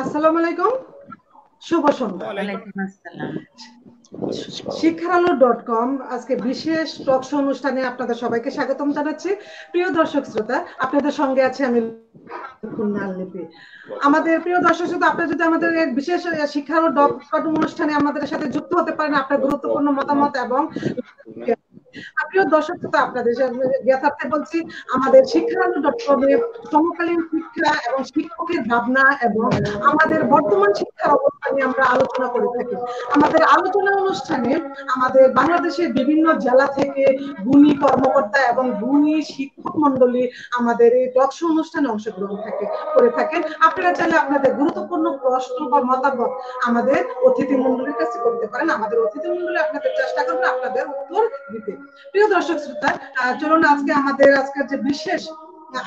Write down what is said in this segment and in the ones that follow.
আসসালামু আলাইকুম, শুভ সন্ধ্যা। ওয়ালাইকুম আসসালাম। শিক্ষার আলো.com আজকে বিশেষ টক শো অনুষ্ঠানে আপনাদের সবাইকে স্বাগতম জানাচ্ছি। প্রিয় দর্শক শ্রোতা, আপনাদের সঙ্গে আছে আমি লিপি। আমাদের প্রিয় দর্শক শ্রোতা, আপনারা যদি আমাদের এই বিশেষ শিক্ষার.com অনুষ্ঠানে আমাদের সাথে যুক্ত হতে পারেন, আপনার গুরুত্বপূর্ণ মতামত এবং প্রিয় দর্শক শ্রোতা, আপনাদের জ্ঞাতার্থে বলছি, আমাদের শিক্ষার.com এ সমকালীন শিক্ষা এবং শিক্ষকের ভাবনা এবং আমাদের বর্তমান শিক্ষার অবস্থা নিয়ে আমরা আলোচনা করে থাকি। আমাদের আলোচনা অনুষ্ঠানে আমাদের বাংলাদেশের বিভিন্ন জেলা থেকে গুণী কর্মকর্তা এবং গুণী শিক্ষক মন্ডলী আমাদের এই টক শো অনুষ্ঠানে অংশগ্রহণ করে থাকেন। আপনারা চাইলে আপনাদের গুরুত্বপূর্ণ প্রশ্ন বা মতামত আমাদের অতিথি মন্ডলীর কাছে করতে পারেন। আমাদের অতিথি মন্ডলী আপনাদের চেষ্টা করবে আপনাদের উত্তর দিতে। প্রিয় দর্শক শ্রোতা, চলুন আজকের যে বিশেষ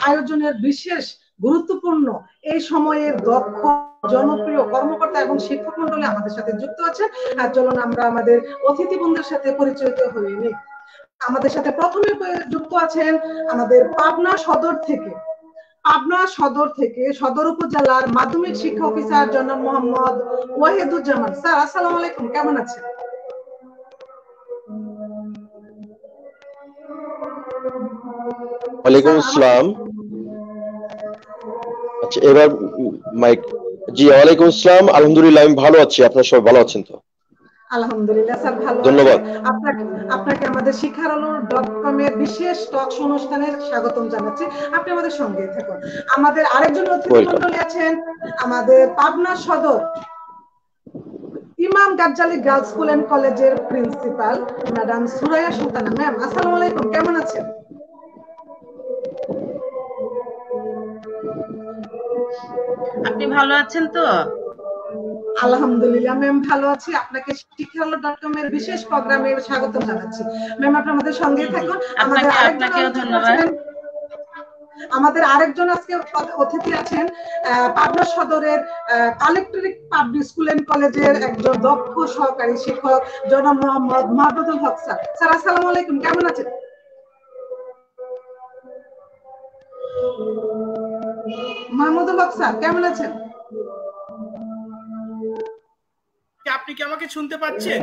আয়োজনের বিশেষ গুরুত্বপূর্ণ এই সময়ের দক্ষ জনপ্রিয় কর্মকর্তা এবং শিক্ষক মন্ডলী আমাদের সাথে যুক্ত আছে। চলুন আমরা আমাদের অতিথি বন্ধুদের সাথে পরিচিত হয়ে নিই। আমাদের সাথে প্রথমে যুক্ত আছেন আমাদের পাবনা সদর থেকে সদর উপজেলার মাধ্যমিক শিক্ষা অফিসার জনাব মোহাম্মদ ওয়াহিদুজ্জামান। স্যার, আসসালামু আলাইকুম, কেমন আছেন? ওয়ালাইকুম আসসালাম। আচ্ছা, এবার মাইক। জি, ওয়ালাইকুম আসসালাম। আলহামদুলিল্লাহ, আমি ভালো আছি। আপনারা সবাই ভালো আছেন তো? আলহামদুলিল্লাহ স্যার, ভালো আছি। ধন্যবাদ। আপনাকে আমাদের শিক্ষার.com এর বিশেষ টক শো অনুষ্ঠানে স্বাগতম জানাচ্ছি। আপনি আমাদের সঙ্গে থাকুন। আমাদের আরেকজন অতিথি মন্ডলী আছেন আমাদের পাবনা সদর ইমাম গাজ্জালি গার্লস স্কুল এন্ড কলেজের principal madam Suraiya Sultana. Ma'am, আসসালামু আলাইকুম, কেমন আছেন? আপনি ভালো আছেন তো? আলহামদুলিল্লাহ ম্যাম, ভালো আছি। আপনাকে শিক্ষার.com এর বিশেষ প্রোগ্রামে স্বাগত জানাচ্ছি। ম্যাম, আপনি আমাদের সঙ্গে থাকুন। আমাদের আরেকজন আজকে অতিথি আছেন পাবনা সদরের কালেক্টরেট পাবলিক স্কুল এন্ড কলেজের একজন দক্ষ সহকারী শিক্ষক জনাব মোহাম্মদ মাহবুবুল হক স্যার। স্যার, আসসালামু আলাইকুম, কেমন আছেন? মাহমুদুল হক স্যার, কেমন আছেন? আপনি কি আমাকে শুনতে পাচ্ছেন?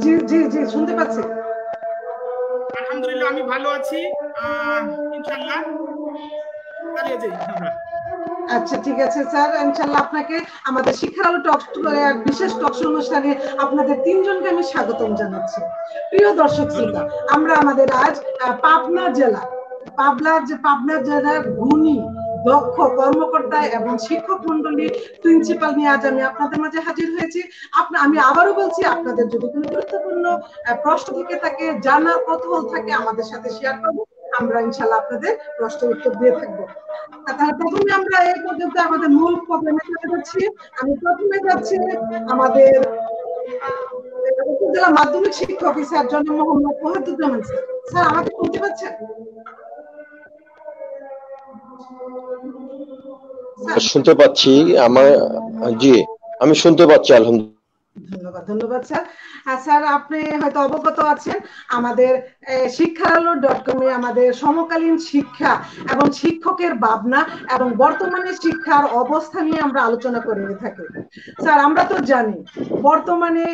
জি জি জি, শুনতে পাচ্ছি। আলহামদুলিল্লাহ, আমি ভালো আছি। ইনশাআল্লাহ চালিয়ে যাই আমরা। আচ্ছা, ঠিক আছে স্যার, ইনশাআল্লাহ আপনাকে আমাদের শিক্ষার আলো বিশেষ টক শো অনুষ্ঠানে আপনাদের তিনজনকে আমি স্বাগতম জানাচ্ছি। প্রিয় দর্শক শ্রোতা, আমরা আমাদের আজ পাবনা জেলার গুণী দক্ষ কর্মকর্তা এবং শিক্ষক মন্ডলী প্রিন্সিপাল নিয়ে আজ আমি আপনাদের মাঝে হাজির হয়েছি। আমি আবারও বলছি, আপনাদের যদি কোনো গুরুত্বপূর্ণ প্রশ্ন থেকে থাকে, জানার কৌতূহল থাকে, আমাদের সাথে শেয়ার করবো। আমরা ইনশাআল্লাহ আপনাদের প্রশ্নের উত্তর দিয়ে থাকবো। তাহলে প্রথমে আমরা এই পর্যন্ত আমাদের মূল প্রোগ্রামে চলে যাচ্ছি। আমি প্রথমে যাচ্ছি আমাদের উপজেলা মাধ্যমিক শিক্ষা অফিসার জনাব মোহাম্মদ ওয়াহিদুজ্জামান স্যার। স্যার, আমাকে শুনতে পাচ্ছেন? শুনতে পাচ্ছি। জি, আমি শুনতে পাচ্ছি, আলহামদুলিল্লাহ। ধন্যবাদ স্যার। স্যার, আপনি হয়তো অবগত আছেন আমাদের শিক্ষার.com এ আমাদের সমকালীন শিক্ষা এবং শিক্ষকের ভাবনা এবং বর্তমানে শিক্ষার অবস্থা নিয়ে আমরা আলোচনা করে থাকি। স্যার, আমরা তো জানি বর্তমানে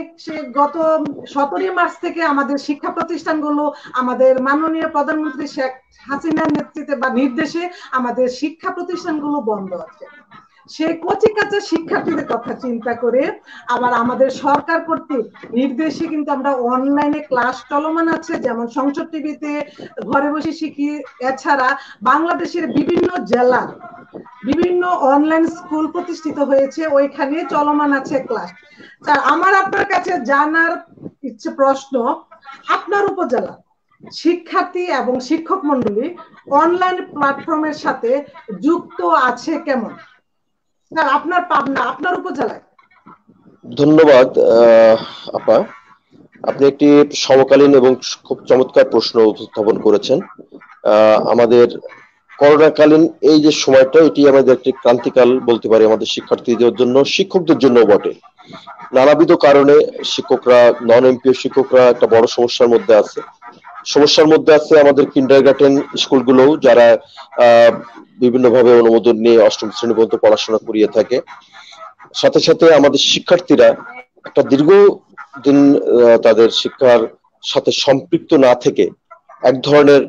গত 17 মার্চ থেকে আমাদের শিক্ষা প্রতিষ্ঠানগুলো আমাদের মাননীয় প্রধানমন্ত্রী শেখ হাসিনার নেতৃত্বে বা নির্দেশে আমাদের শিক্ষা প্রতিষ্ঠানগুলো বন্ধ আছে। সেই কচি কাঁচা শিক্ষার্থীদের কথা চিন্তা করে আবার আমাদের সরকার কর্তৃক নির্দেশে কিন্তু আমরা অনলাইনে ক্লাস চলমান আছে, যেমন সংসদ টিভিতে ঘরে বসে শিখি। এছাড়া বাংলাদেশের বিভিন্ন জেলার বিভিন্ন অনলাইন স্কুল প্রতিষ্ঠিত হয়েছে, ওইখানে চলমান আছে ক্লাস। স্যার, আমার আপনার কাছে জানার প্রশ্ন, আপনার উপজেলা শিক্ষার্থী এবং শিক্ষক মন্ডলী অনলাইন প্ল্যাটফর্মের সাথে যুক্ত আছে কেমন? স্যার, আপনার উপজেলায়। ধন্যবাদ আপা। আপনি একটি সমকালীন এবং খুব চমৎকার প্রশ্ন উত্থাপন করেছেন। আমাদের করোনাকালীন এই যে সময়টা, এটি আমাদের একটি ক্রান্তিকাল বলতে পারি আমাদের শিক্ষার্থীদের জন্য, শিক্ষকদের জন্য বটে। নানাবিধ কারণে শিক্ষকরা, নন এমপিও শিক্ষকরা একটা বড় সমস্যার মধ্যে আছে আমাদের কিন্ডারগার্টেন স্কুলগুলো, যারা বিভিন্নভাবে অনুমোদন নিয়ে অষ্টম শ্রেণী পর্যন্ত পড়াশোনা করিয়ে থাকে। সাথে সাথে আমাদের শিক্ষার্থীরা একটা দীর্ঘদিন তাদের শিক্ষার সাথে সম্পৃক্ত না থেকে এক ধরনের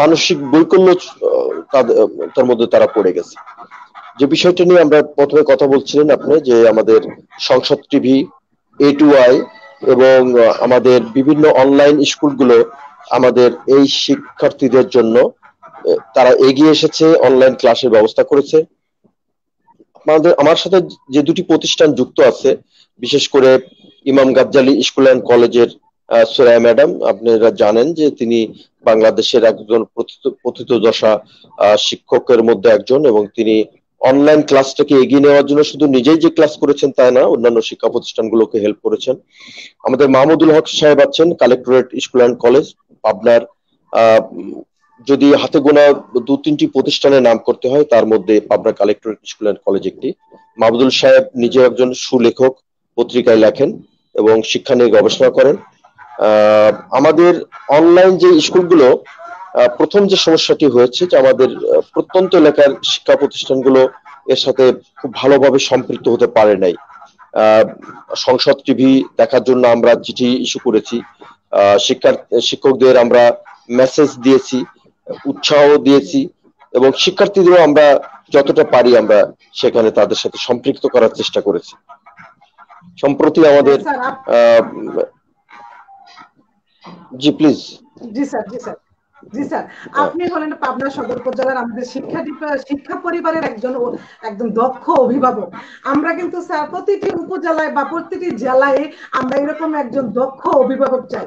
মানসিক বৈকল্য তার মধ্যে তারা পড়ে গেছে। যে বিষয়টা নিয়ে আমরা প্রথমে কথা বলছিলেন আপনি, যে আমাদের সংসদ টিভি, A2I এবং আমাদের বিভিন্ন অনলাইন স্কুলগুলো আমাদের এই শিক্ষার্থীদের জন্য তারা এগিয়ে এসেছে, অনলাইন ক্লাসের ব্যবস্থা করেছে। আমার সাথে যে দুটি প্রতিষ্ঠান যুক্ত আছে, বিশেষ করে ইমাম গাজ্জালি স্কুল অ্যান্ড কলেজের সুরাইয়া ম্যাডাম, আপনারা জানেন যে তিনি বাংলাদেশের একজন প্রথিতযশা শিক্ষকের মধ্যে একজন, এবং তিনি অনলাইন ক্লাসটাকে এগিয়ে নেওয়ার জন্য শুধু নিজেই যে ক্লাস করেছেন তা না, অন্যান্য শিক্ষা প্রতিষ্ঠানগুলোকে হেল্প করেছেন। আমাদের মাহমুদুল হক সাহেব আছেন কালেক্টরেট স্কুল অ্যান্ড কলেজ পাবনার। যদি হাতে গোনা 2-3টি প্রতিষ্ঠানের নাম করতে হয়, তার মধ্যে Pabna collectorate school and college একটি। মাহমুদুল সাহেব নিজে একজন সুলেখক, পত্রিকায় লেখেন এবং শিক্ষা নিয়ে গবেষণা করেন। আমাদের অনলাইন যে স্কুলগুলো, প্রথম যে সমস্যাটি হয়েছে যে আমাদের প্রত্যন্ত এলাকার শিক্ষা প্রতিষ্ঠানগুলো এর সাথে খুব ভালোভাবে সম্পৃক্ত হতে পারে নাই। সংসদ টিভি দেখার জন্য আমরা চিঠি ইস্যু করেছি, শিক্ষকদের আমরা মেসেজ দিয়েছি, উৎসাহ দিয়েছি, এবং শিক্ষার্থীদেরও আমরা যতটা পারি আমরা সেখানে তাদের সাথে সম্পৃক্ত করার চেষ্টা করেছি। সম্প্রতি আমাদের জি প্লিজ। জি স্যার, জি স্যার, জি স্যার, আপনি হলেন পাবনা সদর উপজেলার আমাদের শিক্ষা পরিবারের একজন দক্ষ অভিভাবক। আমরা কিন্তু স্যার প্রতিটি উপজেলায় বা প্রতিটি জেলায় আমরা এরকম একজন দক্ষ অভিভাবক চাই।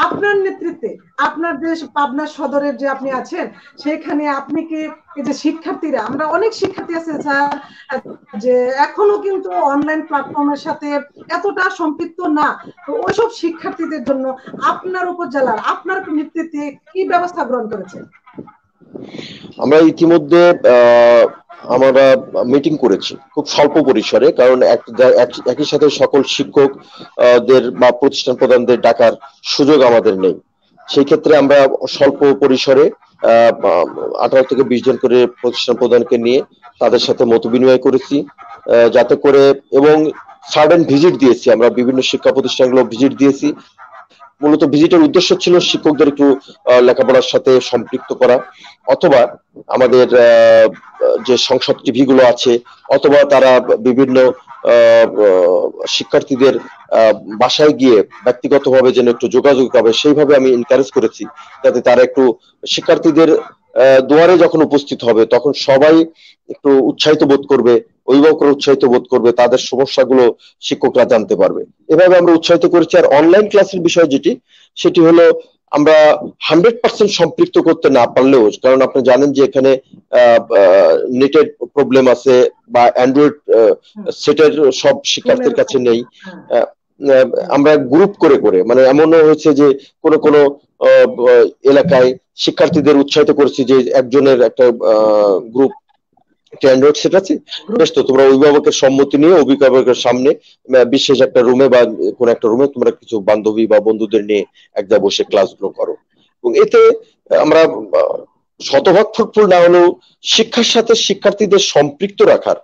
আপনার নেতৃত্বে আপনার যে পাবনা সদরের যে আপনি আছেন, সেখানে আপনি কি এই যে শিক্ষার্থীরা, আমরা অনেক শিক্ষার্থী আছে স্যার যে এখনো কিন্তু অনলাইন প্ল্যাটফর্মের সাথে এতটা সম্পৃক্ত না, তো ওইসব শিক্ষার্থীদের জন্য আপনার উপজেলার আপনার নেতৃত্বে কি ব্যবস্থা গ্রহণ করেছেন? আমরা ইতিমধ্যে আমরা মিটিং করেছি খুব স্বল্প পরিসরে, কারণ একই সাথে সকল শিক্ষকদের বা প্রতিষ্ঠান প্রধানদের ডাকার সুযোগ আমাদের নেই। সেই ক্ষেত্রে আমরা স্বল্প পরিসরে 18 থেকে 20 জন করে প্রতিষ্ঠান প্রধানকে নিয়ে তাদের সাথে মত বিনিময় করেছি, যাতে করে, এবং সার্ডেন ভিজিট দিয়েছি, আমরা বিভিন্ন শিক্ষা প্রতিষ্ঠানগুলো ভিজিট দিয়েছি। মূলত ভিজিটের উদ্দেশ্য ছিল শিক্ষকদের একটু লেখাপড়ার সাথে সম্পৃক্ত করা, অথবা আমাদের যে সংসদ টিভি গুলো আছে, অথবা তারা বিভিন্ন শিক্ষার্থীদের বাসায় গিয়ে ব্যক্তিগতভাবে যেন একটু যোগাযোগ পাবে, সেইভাবে আমি এনকারেজ করেছি, যাতে তারা একটু শিক্ষার্থীদের দুয়ারে যখন উপস্থিত হবে তখন সবাই একটু উৎসাহিত বোধ করবে, অভিভাবকরা উৎসাহিত বোধ করবে, তাদের সমস্যাগুলো শিক্ষকরা জানতে পারবে। এভাবে আমরা উৎসাহিত করেছি। আর অনলাইন ক্লাসের বিষয় সেটি হলো আমরা 100% সম্পৃক্ত করতে না পারলেও, কারণ আপনি জানেন যে এখানে নেটের প্রবলেম আছে, বা অ্যান্ড্রয়েড সেটের সব শিক্ষার্থীর কাছে নেই। আমরা গ্রুপ করে করে, মানে এমনও হয়েছে যে কোন এলাকায় শিক্ষার্থীদের উৎসাহিত করেছি যে একজনের একটা গ্রুপ অ্যান্ড্রয়েড সেট আছে, বেশ, তো তোমরা অভিভাবকের সম্মতি নিয়ে অভিভাবকের সামনে বিশেষ একটা রুমে বা কোন একটা রুমে তোমরা কিছু বান্ধবী বা বন্ধুদের নিয়ে এক জায়গায় বসে ক্লাসগুলো করো। এবং এতে আমরা শতভাগ ফ্রুটফুল না হলেও শিক্ষার সাথে শিক্ষার্থীদের সম্পৃক্ত রাখার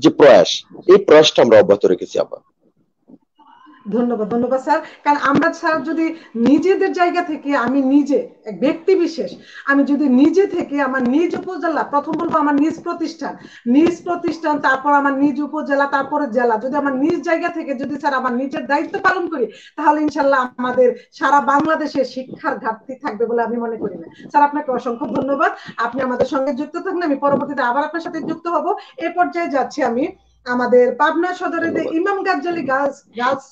যে প্রয়াস, এই প্রয়াসটা আমরা অব্যাহত রেখেছি। আবার ধন্যবাদ, ধন্যবাদ স্যার। কারণ আমরা স্যার যদি নিজেদের জায়গা থেকে, আমি নিজে এক ব্যক্তি বিশেষ, আমি যদি নিজে থেকে আমার নিজ উপজেলা, প্রথম বলবো আমার নিজ প্রতিষ্ঠান, তারপর আমার নিজ উপজেলা, তারপরে জেলা, যদি আমার নিজ জায়গা থেকে যদি স্যার আমার নিজের দায়িত্ব পালন করি, তাহলে ইনশাল্লাহ আমাদের সারা বাংলাদেশে শিক্ষার ঘাটতি থাকবে বলে আমি মনে করি না। স্যার আপনাকে অসংখ্য ধন্যবাদ, আপনি আমাদের সঙ্গে যুক্ত থাকলে আমি পরবর্তীতে আবার আপনার সাথে যুক্ত হব। এ পর্যায়ে যাচ্ছি আমি আমাদের পাবনা সদরের ইমাম গাজ্জালি গার্লস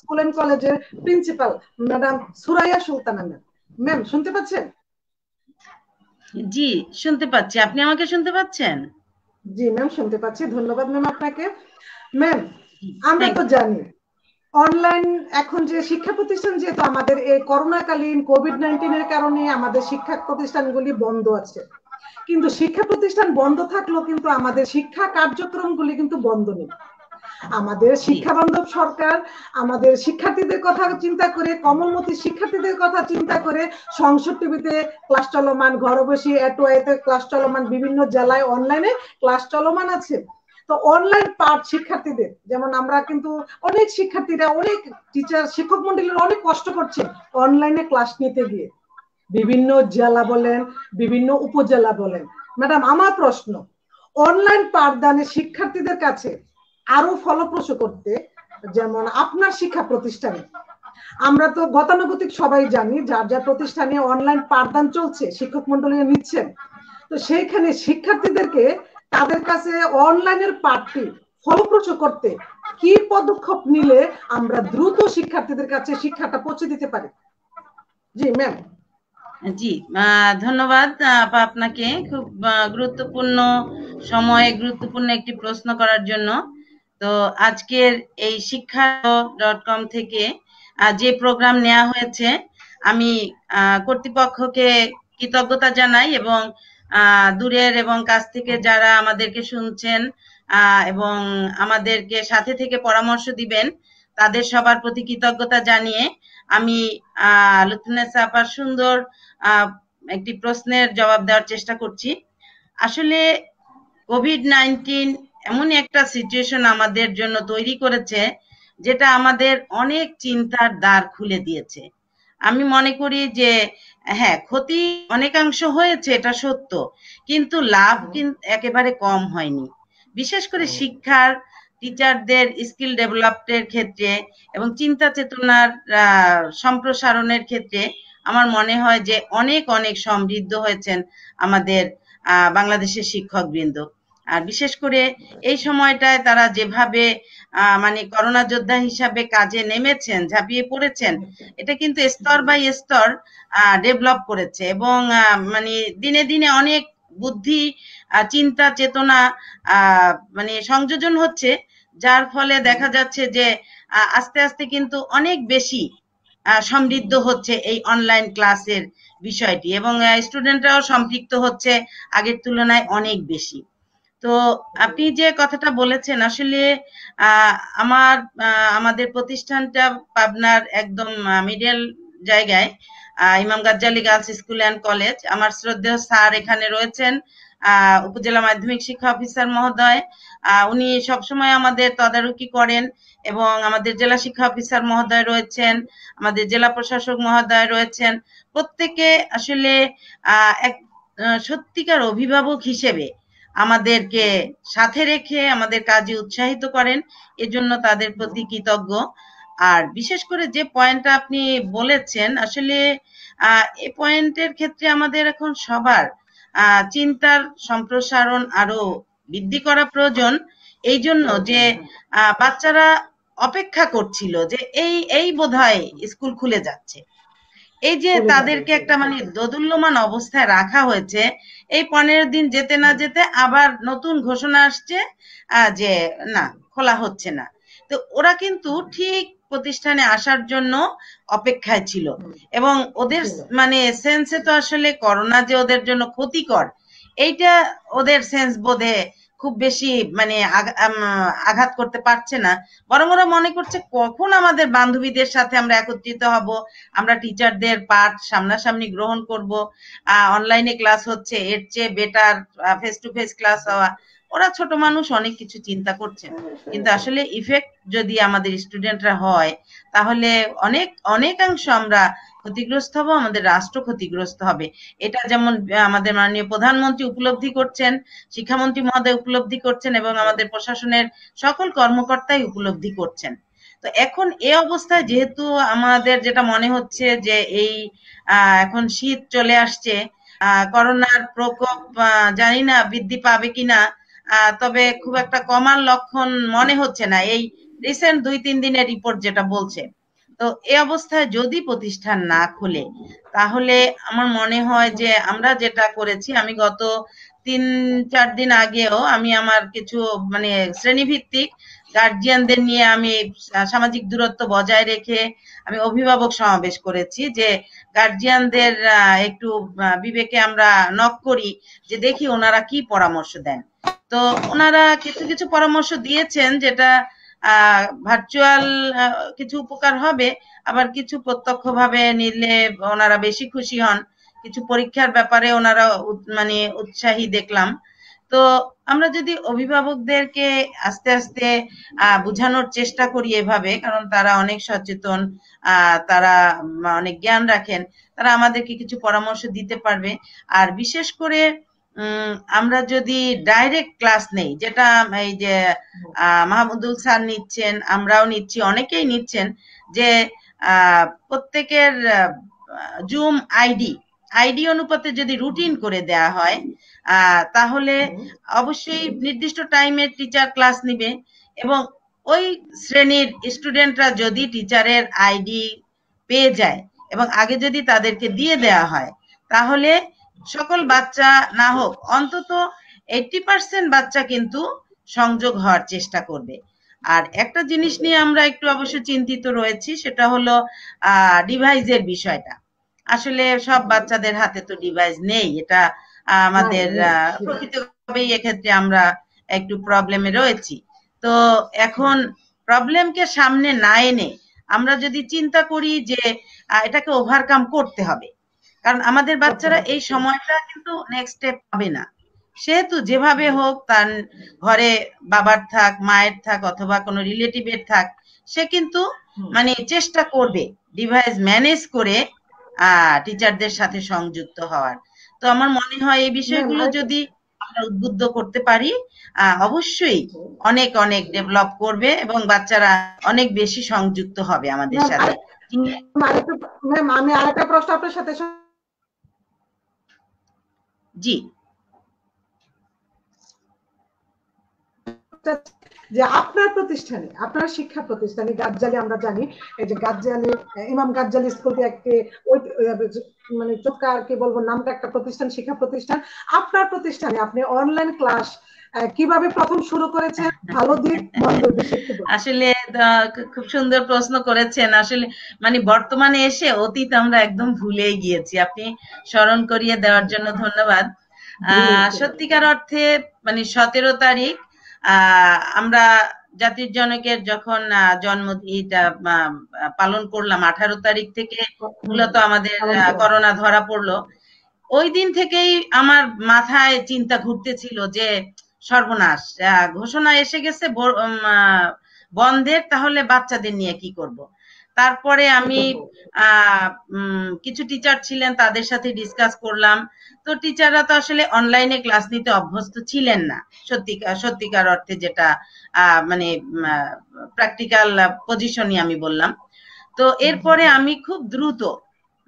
স্কুল এন্ড কলেজের principal madam Suraiya Sultana ma'am. Ma'am শুনতে পাচ্ছেন? জি শুনতে পাচ্ছি, আপনি আমাকে শুনতে পাচ্ছেন? জি ম্যাম শুনতে পাচ্ছি, ধন্যবাদ ম্যাম আপনাকে। ম্যাম আমরা তো জানি অনলাইন এখন যে শিক্ষা প্রতিষ্ঠান, যেহেতু আমাদের এই করোনাকালীন কোভিড-19 এর কারণে আমাদের শিক্ষা প্রতিষ্ঠানগুলি বন্ধ আছে, কিন্তু শিক্ষা প্রতিষ্ঠান বন্ধ থাকলেও কিন্তু আমাদের শিক্ষা কার্যক্রমগুলি কিন্তু বন্ধ নেই। আমাদের শিক্ষা বান্ধব সরকার আমাদের শিক্ষার্থীদের কথা চিন্তা করে, কমলমতি শিক্ষার্থীদের কথা চিন্তা করে সংসদ টিভিতে ক্লাস চলমান, ঘরে বসে A2I তে ক্লাস চলমান, বিভিন্ন জেলায় অনলাইনে ক্লাস চলমান আছে। তো অনলাইন পাঠ শিক্ষার্থীদের, যেমন আমরা কিন্তু অনেক শিক্ষার্থীরা, অনেক টিচার, শিক্ষক মন্ডলীরা অনেক কষ্ট করছে অনলাইনে ক্লাস নিতে গিয়ে, বিভিন্ন জেলা বলেন, বিভিন্ন উপজেলা বলেন। ম্যাডাম, আমার প্রশ্ন, অনলাইন পাঠদানে শিক্ষার্থীদের কাছে আরো ফলপ্রসূ করতে, যেমন আপনার শিক্ষা প্রতিষ্ঠানে, আমরা তো গতানুগতিক সবাই জানি যার যার প্রতিষ্ঠানে অনলাইন পাঠদান চলছে, শিক্ষক মন্ডলীরা নিচ্ছেন, তো সেইখানে শিক্ষার্থীদেরকে তাদের কাছে অনলাইনের পাঠটি ফলপ্রসূ করতে কি পদক্ষেপ নিলে আমরা দ্রুত শিক্ষার্থীদের কাছে শিক্ষাটা পৌঁছে দিতে পারি? জি ম্যাম। জি, ধন্যবাদ আপা আপনাকে খুব গুরুত্বপূর্ণ সময়ে গুরুত্বপূর্ণ একটি প্রশ্ন করার জন্য। তো আজকের এই শিক্ষা.com থেকে যে প্রোগ্রাম নেওয়া হয়েছে, আমি কর্তৃপক্ষকে কৃতজ্ঞতা জানাই এবং দূরের এবং কাছ থেকে যারা আমাদেরকে শুনছেন এবং আমাদেরকে সাথে থেকে পরামর্শ দিবেন, তাদের সবার প্রতি কৃতজ্ঞতা জানিয়ে আমি লুৎফুন্নেসা আপার সুন্দর একটি প্রশ্নের জবাব দেওয়ার চেষ্টা করছি। আসলে কোভিড-19 এমন একটা সিচুয়েশন আমাদের জন্য তৈরি করেছে যেটা আমাদের অনেক চিন্তার দ্বার খুলে দিয়েছে। আমি মনে করি যে হ্যাঁ, ক্ষতি অনেকাংশ হয়েছে, এটা সত্য, কিন্তু লাভ কিন্তু একেবারে কম হয়নি। বিশেষ করে শিক্ষার, টিচারদের স্কিল ডেভেলপমেন্টের ক্ষেত্রে এবং চিন্তা চেতনার সম্প্রসারণের ক্ষেত্রে আমার মনে হয় যে অনেক অনেক সমৃদ্ধ হয়েছেন আমাদের বাংলাদেশের শিক্ষকবৃন্দ। আর বিশেষ করে এই সময়টায় তারা যেভাবে মানে করোনা যোদ্ধা হিসাবে কাজে নেমেছেন, ঝাঁপিয়ে পড়েছেন, এটা কিন্তু স্তর বাই স্তর ডেভেলপ করেছে এবং মানে দিনে দিনে অনেক বুদ্ধি, চিন্তা চেতনা মানে সংযোজন হচ্ছে, যার ফলে দেখা যাচ্ছে যে আস্তে আস্তে কিন্তু অনেক বেশি সমৃদ্ধ হচ্ছে এই অনলাইন ক্লাসের বিষয়টি এবং স্টুডেন্টরাও সম্পৃক্ত হচ্ছে আগের তুলনায় অনেক বেশি। তো আপনি যে কথাটা বলেছেন, আসলে আমাদের প্রতিষ্ঠানটা পাবনার একদম মিডল জায়গায়, ইমাম Ghazali girls school and college. আমার শ্রদ্ধেয় স্যার এখানে রয়েছেন, উপজেলা মাধ্যমিক শিক্ষা অফিসার মহোদয়, উনি সবসময় আমাদের তদারকি করেন এবং আমাদের জেলা শিক্ষা অফিসার মহোদয় রয়েছেন, আমাদের জেলা প্রশাসক মহোদয় রয়েছেন। প্রত্যেকে আসলে এক সত্যিকার অভিভাবক হিসেবে আমাদেরকে সাথে রেখে আমাদের কাজে উৎসাহিত করেন, এজন্য তাদের প্রতি কৃতজ্ঞ। আর বিশেষ করে যে পয়েন্টটা আপনি বলেছেন, আসলে এই পয়েন্টের ক্ষেত্রে আমাদের এখন সবার চিন্তার সম্প্রসারণ আরো বৃদ্ধি করা প্রয়োজন। এই জন্য যে বাচ্চারা অপেক্ষা করছিল যে এই বোধহয় স্কুল খুলে যাচ্ছে, এই যে তাদেরকে একটা মানে দোদুল্যমান অবস্থায় রাখা হয়েছে। এই 15 দিন যেতে না যেতে আবার নতুন ঘোষণা আসছে যে না, খোলা হচ্ছে না। তো ওরা কিন্তু ঠিক প্রতিষ্ঠানে আসার জন্য অপেক্ষায় ছিল এবং ওদের মানে সেন্সে তো আসলে করোনা যে ওদের জন্য ক্ষতিকর, এইটা ওদের সেন্স বোধে খুব বেশি মানে আঘাত করতে পারছে না, বরং ওরা মনে করছে কখন আমাদের বান্ধবীদের সাথে আমরা একত্রিত হব, আমরা টিচারদের পাঠ সামনাসামনি গ্রহণ করব, অনলাইনে ক্লাস হচ্ছে, এর চেয়ে better face to face class হওয়া। ওরা ছোট মানুষ, অনেক কিছু চিন্তা করছেন, কিন্তু আসলে ইফেক্ট যদি আমাদের স্টুডেন্টরা হয় তাহলে অনেকাংশ আমরা ক্ষতিগ্রস্ত হব, আমাদের রাষ্ট্র ক্ষতিগ্রস্ত হবে। এটা যেমন আমাদের মাননীয় প্রধানমন্ত্রী উপলব্ধি করছেন, শিক্ষামন্ত্রী মহোদয় উপলব্ধি করছেন এবং আমাদের প্রশাসনের সকল কর্মকর্তাই উপলব্ধি করছেন। তো এখন এই অবস্থায় যেহেতু আমাদের যেটা মনে হচ্ছে যে এই এখন শীত চলে আসছে, করোনার প্রকোপ জানি না বৃদ্ধি পাবে কিনা, তবে খুব একটা কমার লক্ষণ মনে হচ্ছে না এই রিসেন্ট 2-3 দিনের রিপোর্ট যেটা বলছে। তো এই অবস্থায় যদি প্রতিষ্ঠান না খুলে, তাহলে আমার মনে হয় যে আমরা যেটা করেছি, আমি গত 3-4 দিন আগেও আমি আমার কিছু মানে শ্রেণীভিত্তিক গার্জিয়ানদের নিয়ে আমি সামাজিক দূরত্ব বজায় রেখে আমি অভিভাবক সমাবেশ করেছি, যে গার্জিয়ানদের একটু বিবেকে আমরা নক করি যে দেখি ওনারা কি পরামর্শ দেন। তো ওনারা কিছু কিছু পরামর্শ দিয়েছেন, যেটা ভার্চুয়াল কিছু উপকার হবে, আবার কিছু প্রত্যক্ষভাবে নিলে ওনারা বেশি খুশি হন। কিছু পরীক্ষার ব্যাপারে ওনারা মানে উৎসাহী দেখলাম। তো আমরা যদি অভিভাবকদেরকে আস্তে আস্তে বোঝানোর চেষ্টা করি এভাবে, কারণ তারা অনেক সচেতন, তারা অনেক জ্ঞান রাখেন, তারা আমাদেরকে কিছু পরামর্শ দিতে পারবে। আর বিশেষ করে আমরা যদি ডাইরেক্ট ক্লাস নেই, যেটা এই যে মাহমুদুল স্যার নিচ্ছেন, আমরাও নিচ্ছি, অনেকেই নিচ্ছেন, যে প্রত্যেকের জুম আইডি অনুপাতে যদি রুটিন করে দেয়া হয়, তাহলে অবশ্যই নির্দিষ্ট টাইমে টিচার ক্লাস নিবে, এবং ওই শ্রেণীর স্টুডেন্টরা যদি টিচারের আইডি পেয়ে যায় এবং আগে যদি তাদেরকে দিয়ে দেয়া হয়, তাহলে সকল বাচ্চা না হোক অন্তত 80% বাচ্চা কিন্তু সংযোগ হওয়ার চেষ্টা করবে। আর একটা জিনিস নিয়ে আমরা একটু অবশ্য চিন্তিত রয়েছি, সেটা হলো ডিভাইসের বিষয়টা। আসলে সব বাচ্চাদের হাতে তো ডিভাইস নেই, এটা আমাদের প্রকৃতভাবেই এক্ষেত্রে আমরা একটু প্রবলেমে রয়েছি। তো এখন প্রবলেমকে সামনে না এনে আমরা যদি চিন্তা করি যে এটাকে ওভারকাম করতে হবে, কারণ আমাদের বাচ্চারা এই সময়টা কিন্তু নেক্সট স্টেপ পাবে না, সেহেতু যেভাবে হোক তার ঘরে বাবার থাক, মায়ের থাক, অথবা কোনো রিলেটিভের থাক, সে কিন্তু মানে চেষ্টা করবে ডিভাইস ম্যানেজ করে টিচারদের সাথে সংযুক্ত হওয়ার। তো আমার মনে হয় এই বিষয়গুলো যদি আমরা উদ্বুদ্ধ করতে পারি, অবশ্যই অনেক অনেক ডেভেলপ করবে এবং বাচ্চারা অনেক বেশি সংযুক্ত হবে আমাদের সাথে। আমি আরেকটা প্রশ্ন আপনার সাথে। জি, যে আপনার প্রতিষ্ঠানে, আপনার শিক্ষা প্রতিষ্ঠানে গাজ্জালি, আমরা জানি এই যে গাজ্জালি, ইমাম গাজ্জালি স্কুল একটি মানে চোখকার কি বলবো নামটা একটা প্রতিষ্ঠান, শিক্ষা প্রতিষ্ঠান। আপনার প্রতিষ্ঠানে আপনি অনলাইন ক্লাস কিভাবে প্রথম শুরু করেছেন, ভালো দিক মন্দ দিক? আসলে খুব সুন্দর প্রশ্ন করেছেন। আসলে মানে বর্তমানে এসে অতীত আমরা একদম ভুলেই গিয়েছি, আপনি স্মরণ করিয়ে দেওয়ার জন্য ধন্যবাদ। সত্যিকার অর্থে মানে 17 তারিখ আমরা জাতির জনকের যখন জন্মদিনটা পালন করলাম, 18 তারিখ থেকে মূলত আমাদের করোনা ধরা পড়লো। ওই দিন থেকেই আমার মাথায় চিন্তা ঘুরতেছিল যে সর্বনাশ, ঘোষণা এসে গেছে বন্ধের, তাহলে বাচ্চাদের নিয়ে কি করব। তারপরে আমি কিছু টিচার ছিলেন, তাদের সাথে ডিসকাস করলাম। তো টিচাররা তো আসলে অনলাইনে ক্লাস নিতে অভ্যস্ত ছিলেন না, সত্যিকার অর্থে যেটা মানে প্র্যাকটিক্যাল পজিশনই আমি বললাম। তো এরপরে আমি খুব দ্রুত,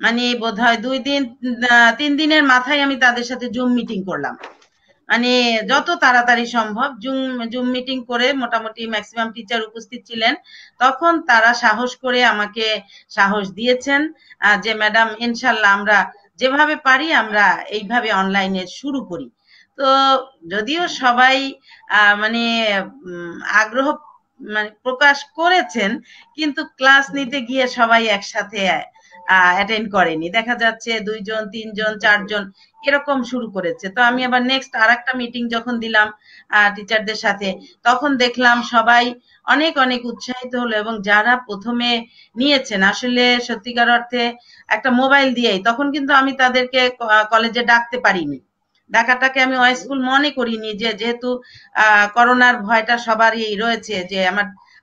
মানে বোধহয় 2-3 দিনের মাথায় আমি তাদের সাথে জুম মিটিং করলাম, মানে যত তাড়াতাড়ি সম্ভব জুম মিটিং করে, মোটামুটি ম্যাক্সিমাম টিচার উপস্থিত ছিলেন। তখন তারা সাহস করে আমাকে সাহস দিয়েছেন যে ম্যাডাম ইনশাল্লাহ আমরা যেভাবে পারি আমরা এইভাবে অনলাইনে শুরু করি। তো যদিও সবাই মানে আগ্রহ মানে প্রকাশ করেছেন, কিন্তু ক্লাস নিতে গিয়ে সবাই একসাথে অ্যাটেন্ড করেনি, দেখা যাচ্ছে 2 জন 3 জন 4 জন এরকম শুরু করেছে। তো আমি আবার নেক্সট আরেকটা মিটিং যখন দিলাম টিচারদের সাথে, তখন দেখলাম সবাই অনেক অনেক উৎসাহিত হলো, এবং যারা প্রথমে নিয়েছেন আসলে সত্যিকার অর্থে একটা মোবাইল দিয়েই, তখন কিন্তু আমি তাদেরকে কলেজে ডাকতে পারিনি, ডাকাটাকে আমি অস্কুল মনে করিনি, যেহেতু করোনার ভয়টা সবারই রয়েছে, যে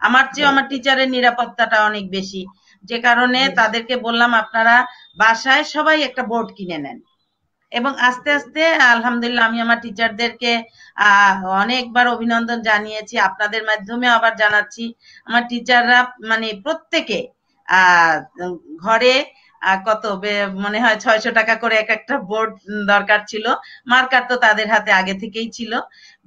আমার চেয়ে আমার টিচারের নিরাপত্তাটা অনেক বেশি, যে কারণে তাদেরকে বললাম আপনারা বাসায় সবাই একটা বোর্ড কিনে নেন। এবং আস্তে আস্তে আলহামদুলিল্লাহ আমি আমার টিচারদেরকে অনেকবার অভিনন্দন জানিয়েছি, আপনাদের মাধ্যমে আবার জানাচ্ছি। আমার টিচাররা মানে প্রত্যেকে ঘরে কত মনে হয় 600 টাকা করে এক একটা বোর্ড দরকার ছিল, মার্কার তো তাদের হাতে আগে থেকেই ছিল,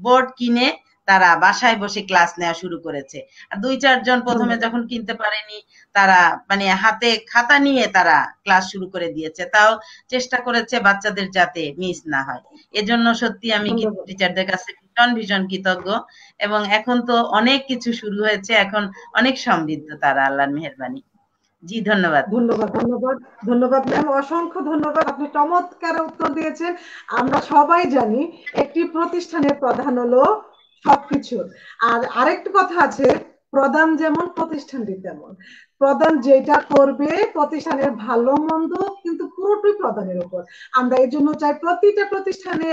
বোর্ড কিনে তারা বাসায় বসে ক্লাস নেওয়া শুরু করেছে। আর 2-4 জন প্রথমে যখন কিনতে পারেনি, তারা মানে হাতে খাতা নিয়ে তারা ক্লাস শুরু করে দিয়েছে, তাও চেষ্টা করেছে বাচ্চাদের যাতে মিস না হয়। এজন্য সত্যি আমি টিচারদের কাছে ভীষণ কৃতজ্ঞ। এবং এখন তো অনেক কিছু শুরু হয়েছে, এখন অনেক সমৃদ্ধ তারা, আল্লাহর মেহেরবানি। জি ধন্যবাদ। ধন্যবাদ ম্যাম, অসংখ্য ধন্যবাদ, আপনি চমৎকার উত্তর দিয়েছেন। আমরা সবাই জানি একটি প্রতিষ্ঠানের প্রধান হলো সবকিছু, আর আরেকটা কথা আছে, প্রধান যেমন প্রতিষ্ঠানটি তেমন। প্রধান যেটা করবে প্রতিষ্ঠানের ভালো মন্দ কিন্তু পুরোটাই প্রধানের উপর। আমরা এই জন্য চাই প্রতিটা প্রতিষ্ঠানে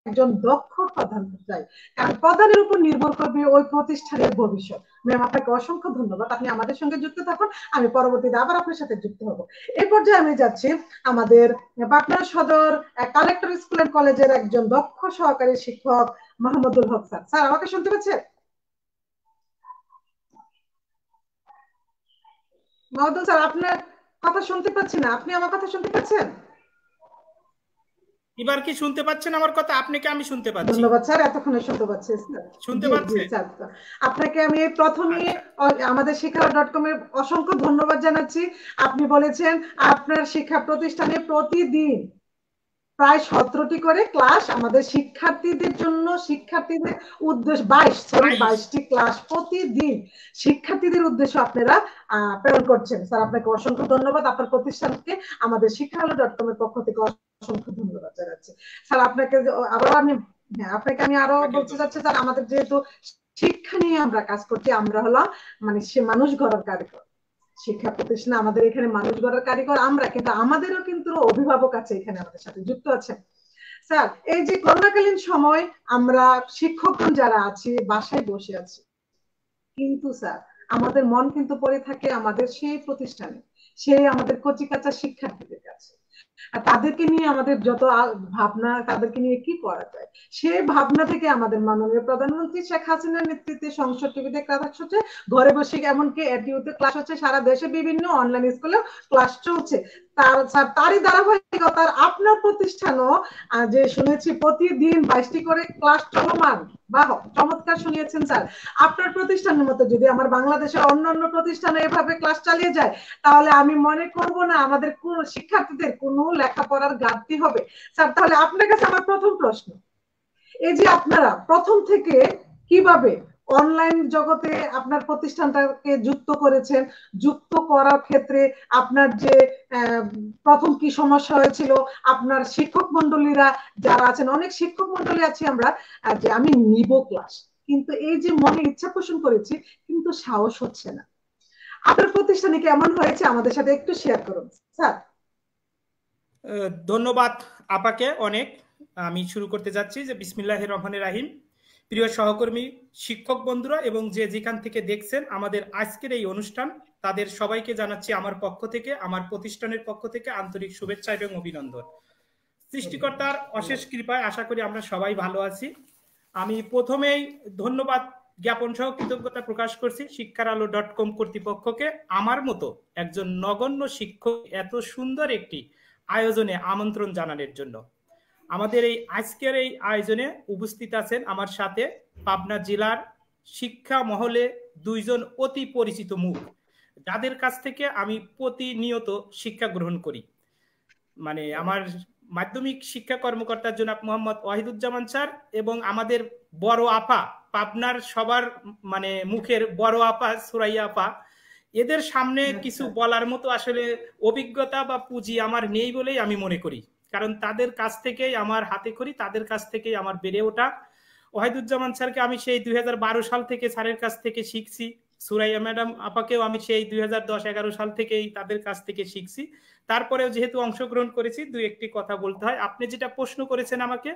একজন দক্ষ প্রধান চাই, কারণ প্রধানের উপর নির্ভর করবে ওই প্রতিষ্ঠানের ভবিষ্যৎ। ম্যাম, আপনাকে অসংখ্য ধন্যবাদ, আপনি আমাদের সঙ্গে যুক্ত থাকুন, আমি পরবর্তীতে আবার আপনার সাথে যুক্ত হব। এই পর্যায়ে আমি যাচ্ছি আমাদের পাবনা সদর কালেক্টর স্কুল এন্ড কলেজের একজন দক্ষ সহকারী শিক্ষক মাহমুদুল হক স্যার। স্যার, আমাকে শুনতে পাচ্ছেন? মাহমুদুল স্যার, আপনার কথা শুনতে পাচ্ছি না, আপনি আমার কথা শুনতে পাচ্ছেন? এবার কি শুনতে পাচ্ছেন আমার কথা? আপনাকে আমি শুনতে পাচ্ছি। ধন্যবাদ স্যার, এতক্ষণে শুনতে পাচ্ছি। শুনতে পাচ্ছেন? আপনাকে আমি প্রথমে আমাদের শিক্ষা.com এর অসংখ্য ধন্যবাদ জানাচ্ছি। আপনি বলেছেন আপনার শিক্ষা প্রতিষ্ঠানে প্রতিদিন প্রায় 17টি করে ক্লাস আমাদের শিক্ষার্থীদের জন্য, শিক্ষার্থীদের উদ্দেশ্য 22টি ক্লাস প্রতিদিন শিক্ষার্থীদের উদ্দেশ্যে আপনারা প্রেরণ করছেন। স্যার, আপনাকে অসংখ্য ধন্যবাদ। আপনার প্রতিষ্ঠানকে আমাদের শিক্ষা.com এর পক্ষ থেকে অসংখ্য ধন্যবাদ জানাচ্ছি। স্যার, আপনাকে আমি আরো বলতে চাচ্ছি, স্যার, আমাদের যেহেতু শিক্ষা নিয়ে আমরা কাজ করছি, আমরা হলাম মানে সে মানুষ গড়ার কারিগর। শিক্ষা প্রতিষ্ঠানে আমাদের এখানে মানুষ গড়ার কারিগর আমরা, কিন্তু আমাদেরও কিন্তু অভিভাবক আছে এখানে আমাদের সাথে যুক্ত আছেন। স্যার, এই যে করোনাকালীন সময় আমরা শিক্ষকগণ যারা আছি বাসায় বসে আছি, কিন্তু স্যার আমাদের মন কিন্তু পড়ে থাকে আমাদের সেই প্রতিষ্ঠানে, সেই আমাদের কচিকাঁচা শিক্ষার্থীদের কাছে। আর তাদেরকে নিয়ে আমাদের যত ভাবনা, তাদেরকে নিয়ে কি করা যায়, সেই ভাবনা থেকে আমাদের মাননীয় প্রধানমন্ত্রী শেখ হাসিনার নেতৃত্বে সংসদ টিভিতে ক্লাস হচ্ছে, ঘরে বসে এমনকি এটিউতে ক্লাস হচ্ছে, সারা দেশে বিভিন্ন অনলাইন স্কুলে ক্লাস চলছে। তারই ধারাবাহিকতার আপনার প্রতিষ্ঠানও যে শুনেছি প্রতিদিন 22টি করে ক্লাস চলমান। বাহ, চমৎকার শুনিয়েছেন স্যার। আপনার প্রতিষ্ঠানের মতো যদি আমার বাংলাদেশের অন্যান্য প্রতিষ্ঠানে এভাবে ক্লাস চালিয়ে যায়, তাহলে আমি মনে করব না আমাদের কোন শিক্ষার্থীদের কোনো লেখাপড়ার ঘাটতি হবে। স্যার, তাহলে আপনার কাছে আমার প্রথম প্রশ্ন, এই যে আপনারা প্রথম থেকে কিভাবে অনলাইন জগতে আপনার প্রতিষ্ঠানটাকে যুক্ত করেছেন, যুক্ত করার ক্ষেত্রে আপনার যে প্রথম কি সমস্যা হয়েছিল, আপনার শিক্ষক মন্ডলীরা যারা আছেন, অনেক শিক্ষক মন্ডলী আছি আমরা যে আমি নিব ক্লাস, কিন্তু এই যে মনে ইচ্ছা পোষণ করেছি কিন্তু সাহস হচ্ছে না। আপনার প্রতিষ্ঠানে কেমন হয়েছে আমাদের সাথে একটু শেয়ার করুন স্যার। ধন্যবাদ আপাকে অনেক। আমি শুরু করতে যাচ্ছি যে বিসমিল্লাহির রহমানির রহিম। প্রিয় সহকর্মী, শিক্ষক বন্ধুরা এবং যে যেখান থেকে দেখছেন আমাদের আজকের এই অনুষ্ঠান, তাদের সবাইকে জানাচ্ছি আমার পক্ষ থেকে, আমার প্রতিষ্ঠানের পক্ষ থেকে আন্তরিক শুভেচ্ছা এবং অভিনন্দন। সৃষ্টিকর্তার অশেষ কৃপায় আশা করি আমরা সবাই ভালো আছি। আমি প্রথমেই ধন্যবাদ জ্ঞাপন সহ কৃতজ্ঞতা প্রকাশ করছি শিক্ষার.com কর্তৃপক্ষকে আমার মতো একজন নগণ্য শিক্ষক এত সুন্দর একটি আয়োজনে আমন্ত্রণ জানানোর জন্য। আমাদের এই আজকের এই আয়োজনে উপস্থিত আছেন আমার সাথে পাবনা জেলার শিক্ষা মহলে দুইজন অতি পরিচিত মুখ, যাদের কাছ থেকে আমি প্রতিনিয়ত শিক্ষা গ্রহণ করি। মানে আমার মাধ্যমিক শিক্ষা কর্মকর্তা জনাব মোহাম্মদ ওয়াহিদুজ্জামান স্যার এবং আমাদের বড় আপা, পাবনার সবার মানে মুখের বড় আপা সুরাইয়া আপা, এদের সামনে কিছু বলার মতো আসলে অভিজ্ঞতা বা পুঁজি আমার নেই বলেই আমি মনে করি, কারণ তাদের কাছ থেকেই আমার হাতে খড়ি, তাদের কাছ থেকেই আমার বেড়ে ওঠা। ওয়াহিদুজ্জামান স্যারকে আমি সেই 2012 সাল থেকে স্যারের কাছ থেকে শিখছি, সুরাইয়া ম্যাডাম আপাকেও আমি সেই 2010-11 সাল থেকেই তাদের কাছ থেকে শিখছি। তারপরেও যেহেতু অংশগ্রহণ করেছি, দুই একটি কথা বলতে হয়। আপনি যেটা প্রশ্ন করেছেন আমাকে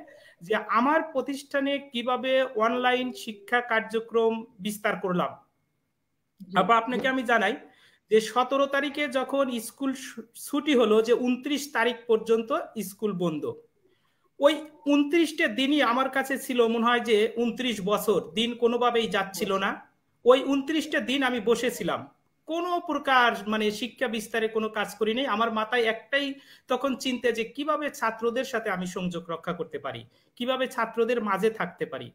যে আমার প্রতিষ্ঠানে কিভাবে অনলাইন শিক্ষা কার্যক্রম বিস্তার করলাম, আবার আপনাকে আমি জানাই যে 17 তারিখে যখন স্কুল ছুটি হলো, যে 29 তারিখ পর্যন্ত স্কুল বন্ধ, ওই 29টে দিনই আমার কাছে ছিল মনে হয় যে 29 বছর, দিন কোনোভাবেই যাচ্ছিল না। ওই 29টে দিন আমি বসেছিলাম, কোনো প্রকার মানে শিক্ষা বিস্তারে কোনো কাজ করিনি। আমার মাথায় একটাই তখন চিন্তা যে কিভাবে ছাত্রদের সাথে আমি সংযোগ রক্ষা করতে পারি, কিভাবে ছাত্রদের মাঝে থাকতে পারি।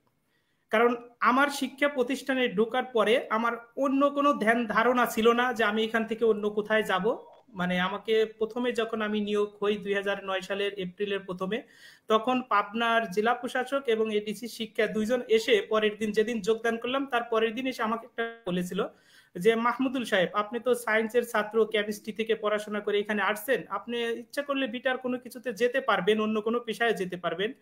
কারণ আমার শিক্ষা প্রতিষ্ঠানে ঢোকার পরে আমার অন্য কোনো ধ্যান ধারণা ছিল না যে আমি এখান থেকে অন্য কোথায় যাব। মানে আমাকে প্রথমে যখন আমি নিয়োগ হই 2009 সালের এপ্রিলের প্রথমে, তখন পাবনার জেলা প্রশাসক এবং এডিসি শিক্ষা দুইজন এসে পরের দিন, যেদিন যোগদান করলাম তার পরের দিন এসে আমাকে একটা বলেছিল যে মাহমুদুল সাহেব, আপনি তো সায়েন্সের ছাত্র, কেমিস্ট্রি থেকে পড়াশোনা করে এখানে আসছেন, আপনি ইচ্ছা করলে বিটার কোনো কিছুতে যেতে পারবেন, অন্য কোনো পেশায় যেতে পারবেন,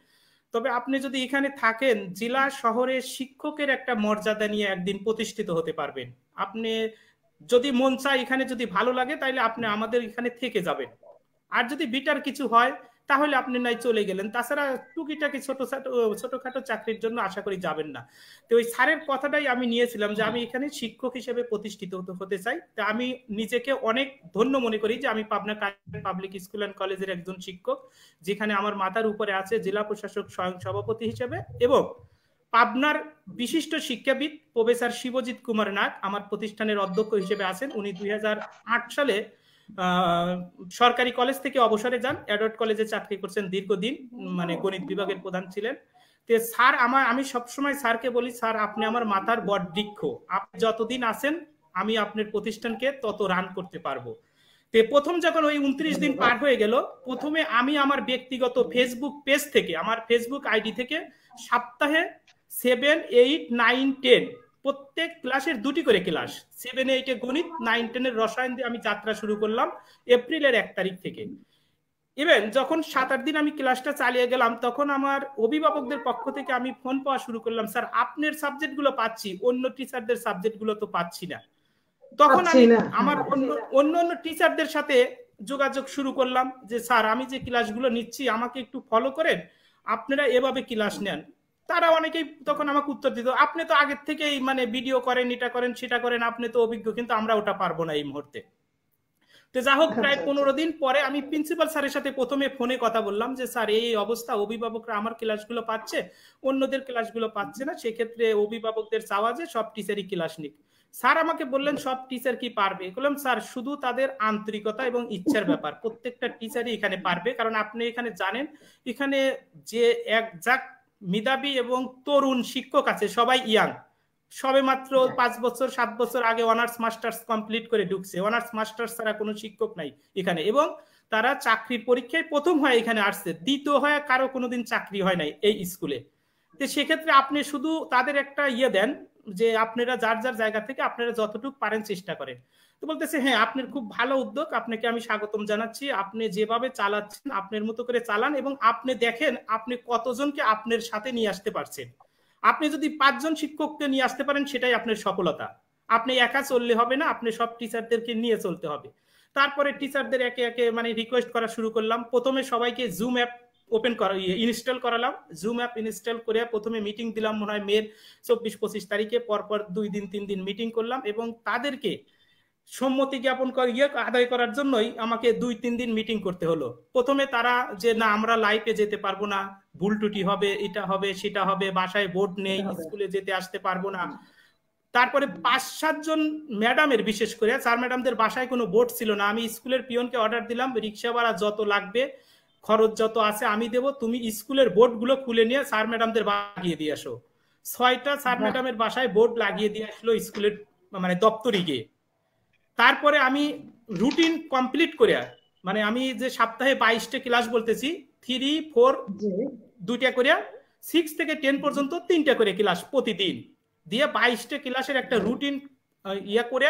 তবে আপনি যদি এখানে থাকেন জেলা শহরে শিক্ষকের একটা মর্যাদা নিয়ে একদিন প্রতিষ্ঠিত হতে পারবেন। আপনি যদি মন চায়, এখানে যদি ভালো লাগে, তাইলে আপনি আমাদের এখানে থেকে যাবেন। আর যদি বিটার কিছু হয় তাহলে আপনি নাই চলে গেলেন, তাছাড়া টুকিটাকি ছোটখাটো চাকরির জন্য আশা করি যাবেন না। তো ওই স্যারের কথাটাই আমি নিয়েছিলাম যে আমি এখানে শিক্ষক হিসেবে প্রতিষ্ঠিত হতে চাই। তা আমি নিজেকে অনেক ধন্য মনে করি যে আমি পাবনা পাবলিক স্কুল অ্যান্ড কলেজের একজন শিক্ষক, যেখানে আমার মাথার উপরে আছে জেলা প্রশাসক স্বয়ং সভাপতি হিসেবে, এবং পাবনার বিশিষ্ট শিক্ষাবিদ প্রফেসর শিবজিৎ কুমার নাগ আমার প্রতিষ্ঠানের অধ্যক্ষ হিসেবে আছেন। উনি 2008 সালে সরকারি কলেজ থেকে অবসরে যান, অ্যাডওয়ার্ড কলেজে চাকরি করছেন দীর্ঘদিন, মানে গণিত বিভাগের প্রধান ছিলেন। তো স্যার আমি সবসময় স্যারকে বলি, স্যার আপনি আমার মাথার বটবৃক্ষ, আপনি যতদিন আছেন আমি আপনার প্রতিষ্ঠানকে তত রান করতে পারবো। তো প্রথম যখন ওই 29 দিন পার হয়ে গেল, প্রথমে আমি আমার ব্যক্তিগত ফেসবুক পেজ থেকে, আমার ফেসবুক আইডি থেকে সপ্তাহে 7, 8, 9, 10 প্রত্যেক ক্লাসের 2টি করে ক্লাস, 7, 8 গণিত, 9, 10 রসায়ন দিয়ে আমি যাত্রা শুরু করলাম এপ্রিলের 1 তারিখ থেকে। ইভেন যখন 7-8 দিন আমি ক্লাসটা চালিয়ে গেলাম, তখন আমার অভিভাবকদের পক্ষ থেকে আমি ফোন পাওয়া শুরু করলাম, স্যার আপনার সাবজেক্টগুলো পাচ্ছি, অন্য টিচারদের সাবজেক্টগুলো তো পাচ্ছি না। তখন আমি আমার অন্য টিচারদের সাথে যোগাযোগ শুরু করলাম যে স্যার আমি যে ক্লাসগুলো নিচ্ছি আমাকে একটু ফলো করেন, আপনারা এভাবে ক্লাস নেন। তারা অনেকেই তখন আমাকে উত্তর দিত, আপনি তো আগের থেকেই মানে ভিডিও করেন, এটা করেন সেটা করেন, আপনি তো অভিজ্ঞ, কিন্তু আমরা ওটা পারবো না এই মুহূর্তে। তো যা হোক, প্রায় 15 দিন পরে আমি প্রিন্সিপাল স্যারের সাথে প্রথমে ফোনে কথা বললাম যে স্যার এই অবস্থা, অভিভাবকরা আমার ক্লাসগুলো পাচ্ছে, অন্যদের ক্লাসগুলো পাচ্ছে না, সেক্ষেত্রে অভিভাবকদের চাওয়া যে সব টিচারই ক্লাস নিক। স্যার আমাকে বললেন সব টিচার কি পারবে? বললাম স্যার শুধু তাদের আন্তরিকতা এবং ইচ্ছার ব্যাপার, প্রত্যেকটা টিচারই এখানে পারবে। কারণ আপনি এখানে জানেন, এখানে যে একজাক মেধাবী এবং তরুণ শিক্ষক আছে সবাই ইয়াং, সবে মাত্র 5 বছর 7 বছর আগে অনার্স মাস্টার্স কমপ্লিট করে ঢুকছে, অনার্স মাস্টার্স ছাড়া কোনো শিক্ষক নাই এখানে, এবং তারা চাকরির পরীক্ষায় প্রথম হয় এখানে আসছে, দ্বিতীয় হয় কারো কোনোদিন চাকরি হয় নাই এই স্কুলে। তো সেক্ষেত্রে আপনি শুধু তাদের একটা দেন যে আপনারা যার যার জায়গা থেকে আপনারা যতটুকু পারেন চেষ্টা করেন। তো বলতেছে হ্যাঁ আপনার খুব ভালো উদ্যোগ, আপনাকে আমি স্বাগতম জানাচ্ছি, আপনি যেভাবে চালাচ্ছেন আপনার মতো করে চালান, এবং আপনি দেখেন আপনি কতজনকে আপনার সাথে নিয়ে আসতে পারছেন। আপনি যদি 5 জন শিক্ষককে নিয়ে আসতে পারেন সেটাই আপনার সফলতা। আপনি একা চললে হবে না, আপনি সব টিচারদেরকে নিয়ে চলতে হবে। তারপরে টিচারদের একে একে মানে রিকোয়েস্ট করা শুরু করলাম। প্রথমে সবাইকে জুম অ্যাপ ওপেন করা ইনস্টল করালাম, জুম অ্যাপ ইনস্টল করে প্রথমে মিটিং দিলাম মনে হয় মের 24-25 তারিখে, পরপর 2 দিন 3 দিন মিটিং করলাম, এবং তাদেরকে সম্মতি জ্ঞাপন আদায় করার জন্যই আমাকে 2-3 দিন মিটিং করতে হলো। প্রথমে তারা যে না আমরা লাইভে যেতে পারবো না, ভুল টুটি হবে, এটা হবে সেটা হবে, বাসায় বোর্ড নেই, স্কুলে যেতে আসতে পারবো না। তারপরে 5-7 জন ম্যাডামের, বিশেষ করে স্যার ম্যাডামদের বাসায় কোনো বোর্ড ছিল না। আমি স্কুলের পিয়নকে অর্ডার দিলাম, রিক্সা ভাড়া যত লাগবে খরচ যত আছে আমি দেব, তুমি স্কুলের বোর্ডগুলো খুলে নিয়ে স্যার ম্যাডামদের লাগিয়ে দিয়ে আসো। 6টা স্যার ম্যাডামের বাসায় বোর্ড লাগিয়ে দিয়ে আসলো স্কুলের মানে দপ্তরে গিয়ে। তারপরে আমি রুটিন কমপ্লিট করে, মানে আমি যে সপ্তাহে 22টা ক্লাস বলতেছি, 3, 4 2টা করে, 6 থেকে 10 পর্যন্ত 3টা করে ক্লাস প্রতিদিন দিয়ে 22টা ক্লাসের একটা রুটিন করে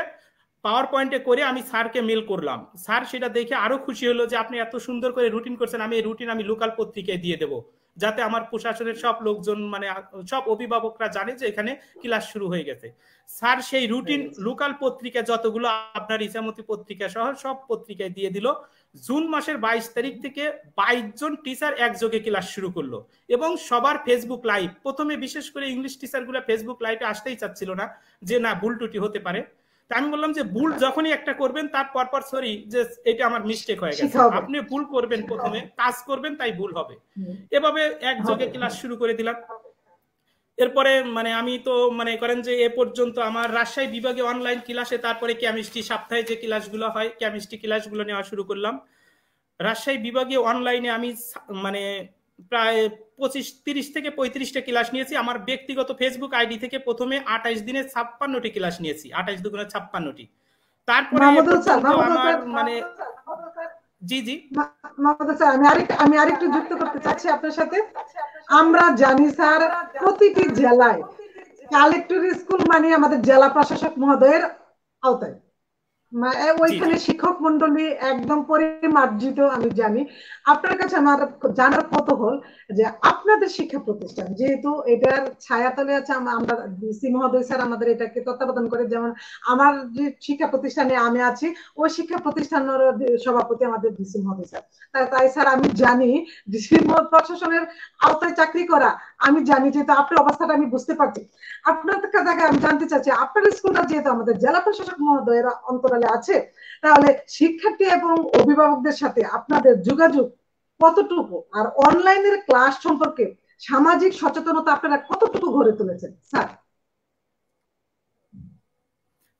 পাওয়ার পয়েন্টে করে আমি স্যারকে মেল করলাম। স্যার সেটা দেখে আরো খুশি হলো যে আপনি এত সুন্দর করে রুটিন করছেন, আমি এই রুটিন আমি লোকাল পত্রিকায় দিয়ে দেবো, যাতে আমার প্রশাসনের সব লোকজন মানে সব অভিভাবকরা জানে যে এখানে ক্লাস শুরু হয়ে গেছে। স্যার সেই রুটিন লোকাল পত্রিকা যতগুলো আপনার ইসামতি পত্রিকা সহ সব পত্রিকায় দিয়ে দিল। জুন মাসের 22 তারিখ থেকে 22 জন টিচার একযোগে ক্লাস শুরু করলো, এবং সবার ফেসবুক লাইভ। প্রথমে বিশেষ করে ইংলিশ টিচারগুলো ফেসবুক লাইভে আসতেই চাচ্ছিল না, যে না ভুল টুটি হতে পারে। আমি বললাম যে ভুল যখনই একটা করবেন তার পরপর সরি যে এটা আমার মিস্টেক হয়ে গেছে, আপনি ভুল করবেন, প্রথমে কাজ করবেন তাই ভুল হবে। এভাবে একযোগে ক্লাস শুরু করে দিলাম। এরপরে মানে আমি তো মানে করেন যে এ পর্যন্ত আমার রাজশাহী বিভাগে অনলাইন ক্লাসে, তারপরে কেমিস্ট্রি সপ্তাহে যে ক্লাসগুলো হয় কেমিস্ট্রি ক্লাসগুলো নেওয়া শুরু করলাম। রাজশাহী বিভাগে অনলাইনে আমি মানে প্রায় 30 থেকে 35টা ক্লাস নিয়েছি। আমার ব্যক্তিগত ফেসবুক আইডি থেকে প্রথমে 28 দিনে 56টি ক্লাস নিয়েছি, 28 দুগুণে 56টি। তারপরে আমার মানে জি জি আমি আরেকটু যুক্ত করতে চাচ্ছি আপনার সাথে। আমরা জানি স্যার প্রতিটি জেলায় কালেক্টর স্কুল মানে আমাদের জেলা প্রশাসক মহোদয়ের আওতায়, ওইখানে শিক্ষক মন্ডলী একদম পরিমার্জিত আমি জানি। আপনার কাছে আমার জানার কৌতূহল যে আপনাদের শিক্ষা প্রতিষ্ঠান যেহেতু এটার ছায়াতলে আছে, আমরা ডিসি মহোদয় স্যার আমাদের এটাকে তত্ত্বাবধান করে, যেমন আমার যে শিক্ষা প্রতিষ্ঠানে আমি আছি ওই শিক্ষা প্রতিষ্ঠানের সভাপতি আমাদের ডিসি মহোদয় স্যার। তাই স্যার আমি জানি ডিসি প্রশাসনের আওতায় চাকরি করা, আমি জানি যেহেতু আপনার অবস্থাটা আমি বুঝতে পারছি। আপনার কাছে আমি জানতে চাচ্ছি আপনার স্কুলটা যেহেতু আমাদের জেলা প্রশাসক মহোদয়ের অন্তরালে আছে, তাহলে শিক্ষার্থী এবং অভিভাবকদের সাথে আপনাদের যোগাযোগ কতটুকু, আর অনলাইনের ক্লাস সম্পর্কে সামাজিক সচেতনতা আপনারা কতটুকু গড়ে তুলেছেন স্যার?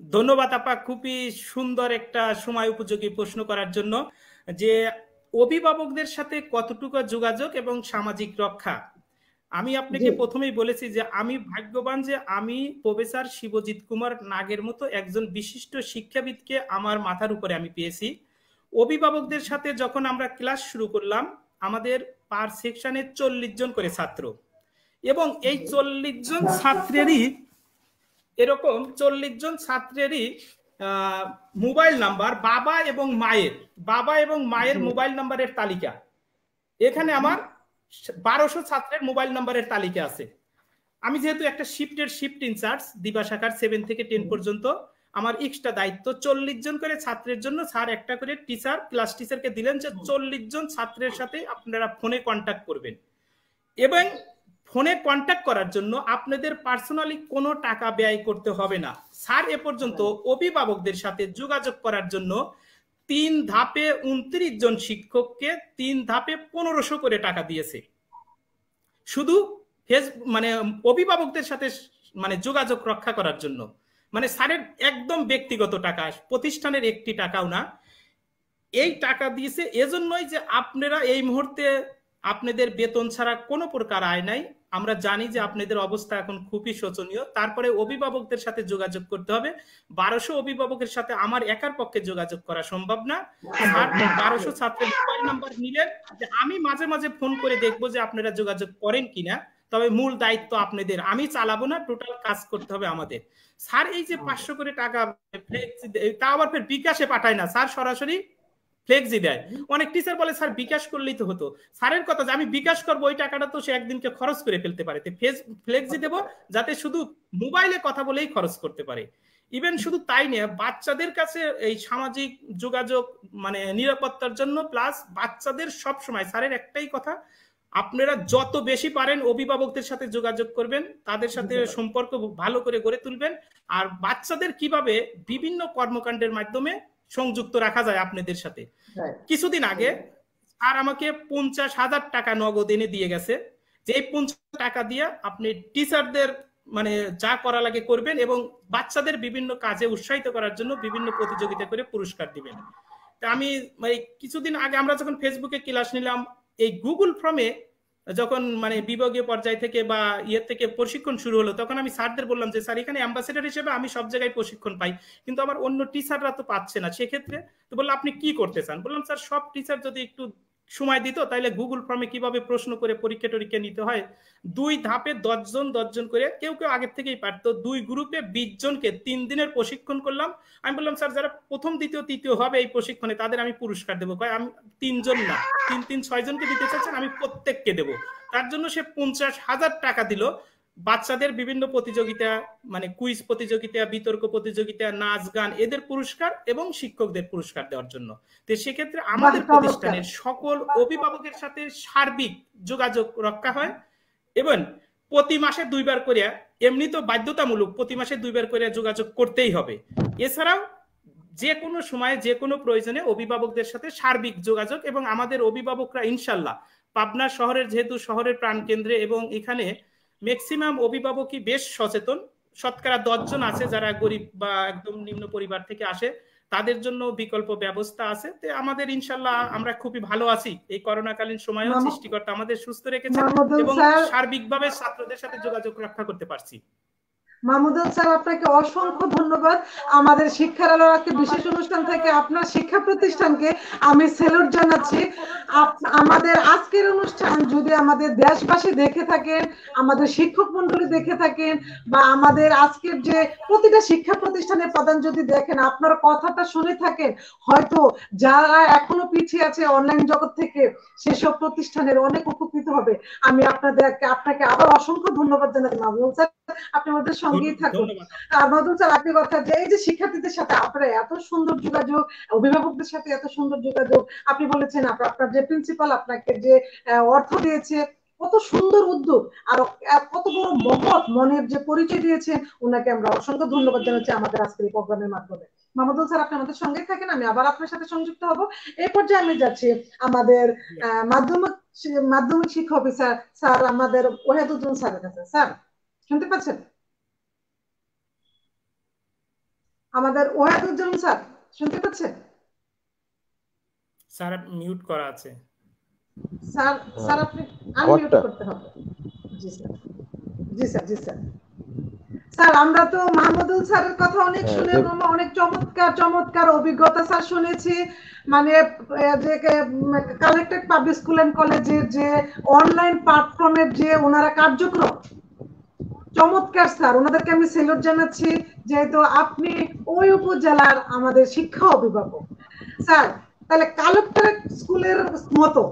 ধন্যবাদ আপা, খুবই সুন্দর একটা সময় উপযোগী প্রশ্ন করার জন্য। যে অভিভাবকদের সাথে কতটুকু যোগাযোগ এবং সামাজিক রক্ষা, আমি আপনাকে প্রথমেই বলেছি যে আমি ভাগ্যবান যে আমি প্রফেসর শিবজিৎ কুমার নাগের মতো একজন বিশিষ্ট শিক্ষাবিদকে আমার মাথার উপরে আমি পেয়েছি। অভিভাবকদের সাথে যখন আমরা ক্লাস শুরু করলাম, আমাদের পার সেকশনে 40 জন করে ছাত্র, এবং এই 40 জন ছাত্রেরই এরকম 40 জন ছাত্রেরই মোবাইল নাম্বার, বাবা এবং মায়ের মোবাইল নাম্বারের তালিকা, এখানে আমার 1200 ছাত্রের মোবাইল নাম্বারের তালিকা আছে। আমি যেহেতু একটা শিফট ইনচার্জ দিবা শাখার 7 থেকে 10 পর্যন্ত, আমার এক্সট্রা দায়িত্ব 40 জন করে ছাত্রের জন্য স্যার একটা করে টিচার ক্লাস টিচারকে দিলেন যে 40 জন ছাত্রের সাথে আপনারা ফোনে কন্ট্যাক্ট করবেন, এবং ফোনে কন্ট্যাক্ট করার জন্য আপনাদের পার্সোনালি কোনো টাকা ব্যয় করতে হবে না। স্যার এ পর্যন্ত অভিভাবকদের সাথে যোগাযোগ করার জন্য 3 ধাপে 29 জন শিক্ষককে 3 ধাপে 1500 করে টাকা দিয়েছে, শুধু মানে অভিভাবকদের সাথে মানে যোগাযোগ রক্ষা করার জন্য। মানে স্যারের একদম ব্যক্তিগত টাকা, প্রতিষ্ঠানের একটি টাকাও না। এই টাকা দিয়েছে এজন্যই যে আপনারা এই মুহূর্তে আপনাদের বেতন ছাড়া কোনো প্রকার আয় নাই। আমরা জানি যে আপনাদের অবস্থা এখন খুবই শোচনীয়, তারপরে অভিভাবকদের সাথে যোগাযোগ করতে হবে। 1200 অভিভাবকের সাথে আমার একার পক্ষে যোগাযোগ করা সম্ভব না। 1200 ছাত্রের মোবাইল নাম্বার নিলেন, যে আমি মাঝে মাঝে ফোন করে দেখবো যে আপনারা যোগাযোগ করেন কিনা, তবে মূল দায়িত্ব আপনাদের, আমি চালাবো না, টোটাল কাজ করতে হবে আমাদের। স্যার এই যে 500 করে টাকা তা আবার ফের বিকাশে পাঠায় না, স্যার সরাসরি ফ্লেক্সি দেয়। অনেক টিচার বলে স্যার বিকাশ করলেই তো হতো। স্যারের কথা যে আমি বিকাশ করবো, ওই টাকাটা তো সে একদিনকে খরচ করে ফেলতে পারে, ফ্লেক্সি দেবো যাতে শুধু মোবাইলে কথা বলেই খরচ করতে পারে। ইভেন শুধু তাই নয়, বাচ্চাদের কাছে এই সামাজিক যোগাযোগ মানে নিরাপত্তার জন্য, প্লাস বাচ্চাদের সব সময় স্যারের একটাই কথা, আপনারা যত বেশি পারেন অভিভাবকদের সাথে যোগাযোগ করবেন, তাদের সাথে সম্পর্ক ভালো করে গড়ে তুলবেন। আর বাচ্চাদের কিভাবে বিভিন্ন কর্মকাণ্ডের মাধ্যমে সংযুক্ত রাখা যায় আপনাদের সাথে। কিছুদিন আগে আর আমাকে 50,000 টাকা নগদ এনে দিয়ে গেছে, যে এই 50 টাকা দিয়ে আপনি টিচারদের মানে যা করা লাগে করবেন, এবং বাচ্চাদের বিভিন্ন কাজে উৎসাহিত করার জন্য বিভিন্ন প্রতিযোগিতা করে পুরস্কার দিবেন। তা আমি মানে কিছুদিন আগে আমরা যখন ফেসবুকে ক্লাস নিলাম, এই গুগল ফর্মে যখন মানে বিভাগীয় পর্যায় থেকে বা ইয়ে থেকে প্রশিক্ষণ শুরু হলো, তখন আমি স্যারদের বললাম যে স্যার এখানে অ্যাম্বাসেডর হিসেবে আমি সব জায়গায় প্রশিক্ষণ পাই, কিন্তু আমার অন্য টিচাররা তো পাচ্ছে না, সেক্ষেত্রে তো বললাম আপনি কি করতে চান? বললাম স্যার সব টিচার যদি একটু সময় দিত তাহলে গুগল ফর্মে কিভাবে প্রশ্ন করে পরীক্ষা টরীক্ষা নিতে হয়, 2 ধাপে 10 জন করে, কেউ কেউ আগের থেকেই পারতো, 2 গ্রুপে 20 জনকে 3 দিনের প্রশিক্ষণ করলাম। আমি বললাম স্যার যারা প্রথম দ্বিতীয় তৃতীয় হবে এই প্রশিক্ষণে তাদের আমি পুরস্কার দেবো। আমি 3 জন না 3 6 জনকে দিতে চাচ্ছেন, আমি প্রত্যেককে দেবো। তার জন্য সে 50,000 টাকা দিল। বাচ্চাদের বিভিন্ন প্রতিযোগিতা মানে কুইজ প্রতিযোগিতা, বিতর্ক প্রতিযোগিতা, নাচ গান, এদের পুরস্কার এবং শিক্ষকদের পুরস্কার দেওয়ার জন্য। তো সেক্ষেত্রে আমাদের প্রতিষ্ঠানের সকল অভিভাবকের সাথে সার্বিক যোগাযোগ রক্ষা হয়, এবং প্রতি মাসে 2 বার করে, এমনি তো বাধ্যতামূলক প্রতি মাসে 2 বার করে যোগাযোগ করতেই হবে। এছাড়াও যে কোনো সময়ে যে কোনো প্রয়োজনে অভিভাবকদের সাথে সার্বিক যোগাযোগ, এবং আমাদের অভিভাবকরা ইনশাল্লাহ পাবনা শহরের যেহেতু শহরের প্রাণকেন্দ্রে, এবং এখানে ম্যাক্সিমাম অভিভাবকই বেশ সচেতন, শতকরা 10 জন আছে যারা গরিব বা একদম নিম্ন পরিবার থেকে আসে, তাদের জন্য বিকল্প ব্যবস্থা আছে। তো আমাদের ইনশাল্লাহ আমরা খুবই ভালো আছি, এই করোনাকালীন সময়েও সৃষ্টিকর্তা আমাদের সুস্থ রেখেছেন এবং সার্বিকভাবে ছাত্রদের সাথে যোগাযোগ রক্ষা করতে পারছি। মাহমুদুল স্যার, আপনাকে অসংখ্য ধন্যবাদ। আমাদের শিক্ষার আলোর আজকে বিশেষ অনুষ্ঠান থেকে আপনার শিক্ষা প্রতিষ্ঠানকে আমি স্যালুট জানাচ্ছি। আমাদের আজকের অনুষ্ঠান যদি আমাদের দেশবাসী দেখে থাকেন, আমাদের শিক্ষক মন্ডলী দেখে থাকেন, বা আমাদের আজকের যে প্রতিটা শিক্ষা প্রতিষ্ঠানের প্রধান যদি দেখেন, আপনার কথাটা শুনে থাকেন, হয়তো যারা এখনো পিছিয়ে আছে অনলাইন জগৎ থেকে, সেসব প্রতিষ্ঠানের অনেক উপকৃত হবে। আমি আপনাকে আবার অসংখ্য ধন্যবাদ জানাই মাহমুদুল স্যার, আপনি আমাদের সঙ্গেই থাকুন। আর মাহমুদুল স্যার, আপনি কথা যে এই যে শিক্ষার্থীদের সাথে আপনারা এত সুন্দর যোগাযোগ, অভিভাবকদের সাথে এত সুন্দর যোগাযোগ, আপনি বলেছেন আপনার যে প্রিন্সিপাল আপনাকে যে অর্থ দিয়েছে, কত সুন্দর উদ্যোগ, আর কত বড় মহৎ মনের যে পরিচয় দিয়েছেন, ওনাকে আমরা অসংখ্য ধন্যবাদ জানাচ্ছি আমাদের আজকের এই প্রোগ্রামের মাধ্যমে। মাহমুদুল স্যার, আপনি আমাদের সঙ্গে থাকেন, আমি আবার আপনার সাথে সংযুক্ত হব। এই পর্যায়ে আমি যাচ্ছি আমাদের মাধ্যমিক শিক্ষা অফিসার স্যার আমাদের ওয়াহিদুজ্জামান স্যারের কাছে। স্যার, শুনতে পাচ্ছেন? আমাদের ওয়াহিদুজ্জামান স্যার শুনতে পাচ্ছেন? স্যার মিউট করা আছে। স্যার স্যার আপনি আনমিউট করতে হবে। জি স্যার, জি স্যার, জি স্যার। স্যার, আমরা তো মাহমুদুল স্যারের কথা অনেক শুনে, অনেক চমৎকার চমৎকার অভিজ্ঞতা স্যার শুনেছি। মানে যে কালেক্টেড পাবলিক স্কুল এন্ড কলেজের যে অনলাইন প্ল্যাটফর্মের যে ওনারা কার্যক্রম, চমৎকার স্যার, ওনাদেরকে আমি স্যালুট জানাচ্ছি, যেহেতু আপনি ওই উপজেলার আমাদের শিক্ষা অভিভাবক। স্যার, তাহলে কালেক্টরেট স্কুলের মতো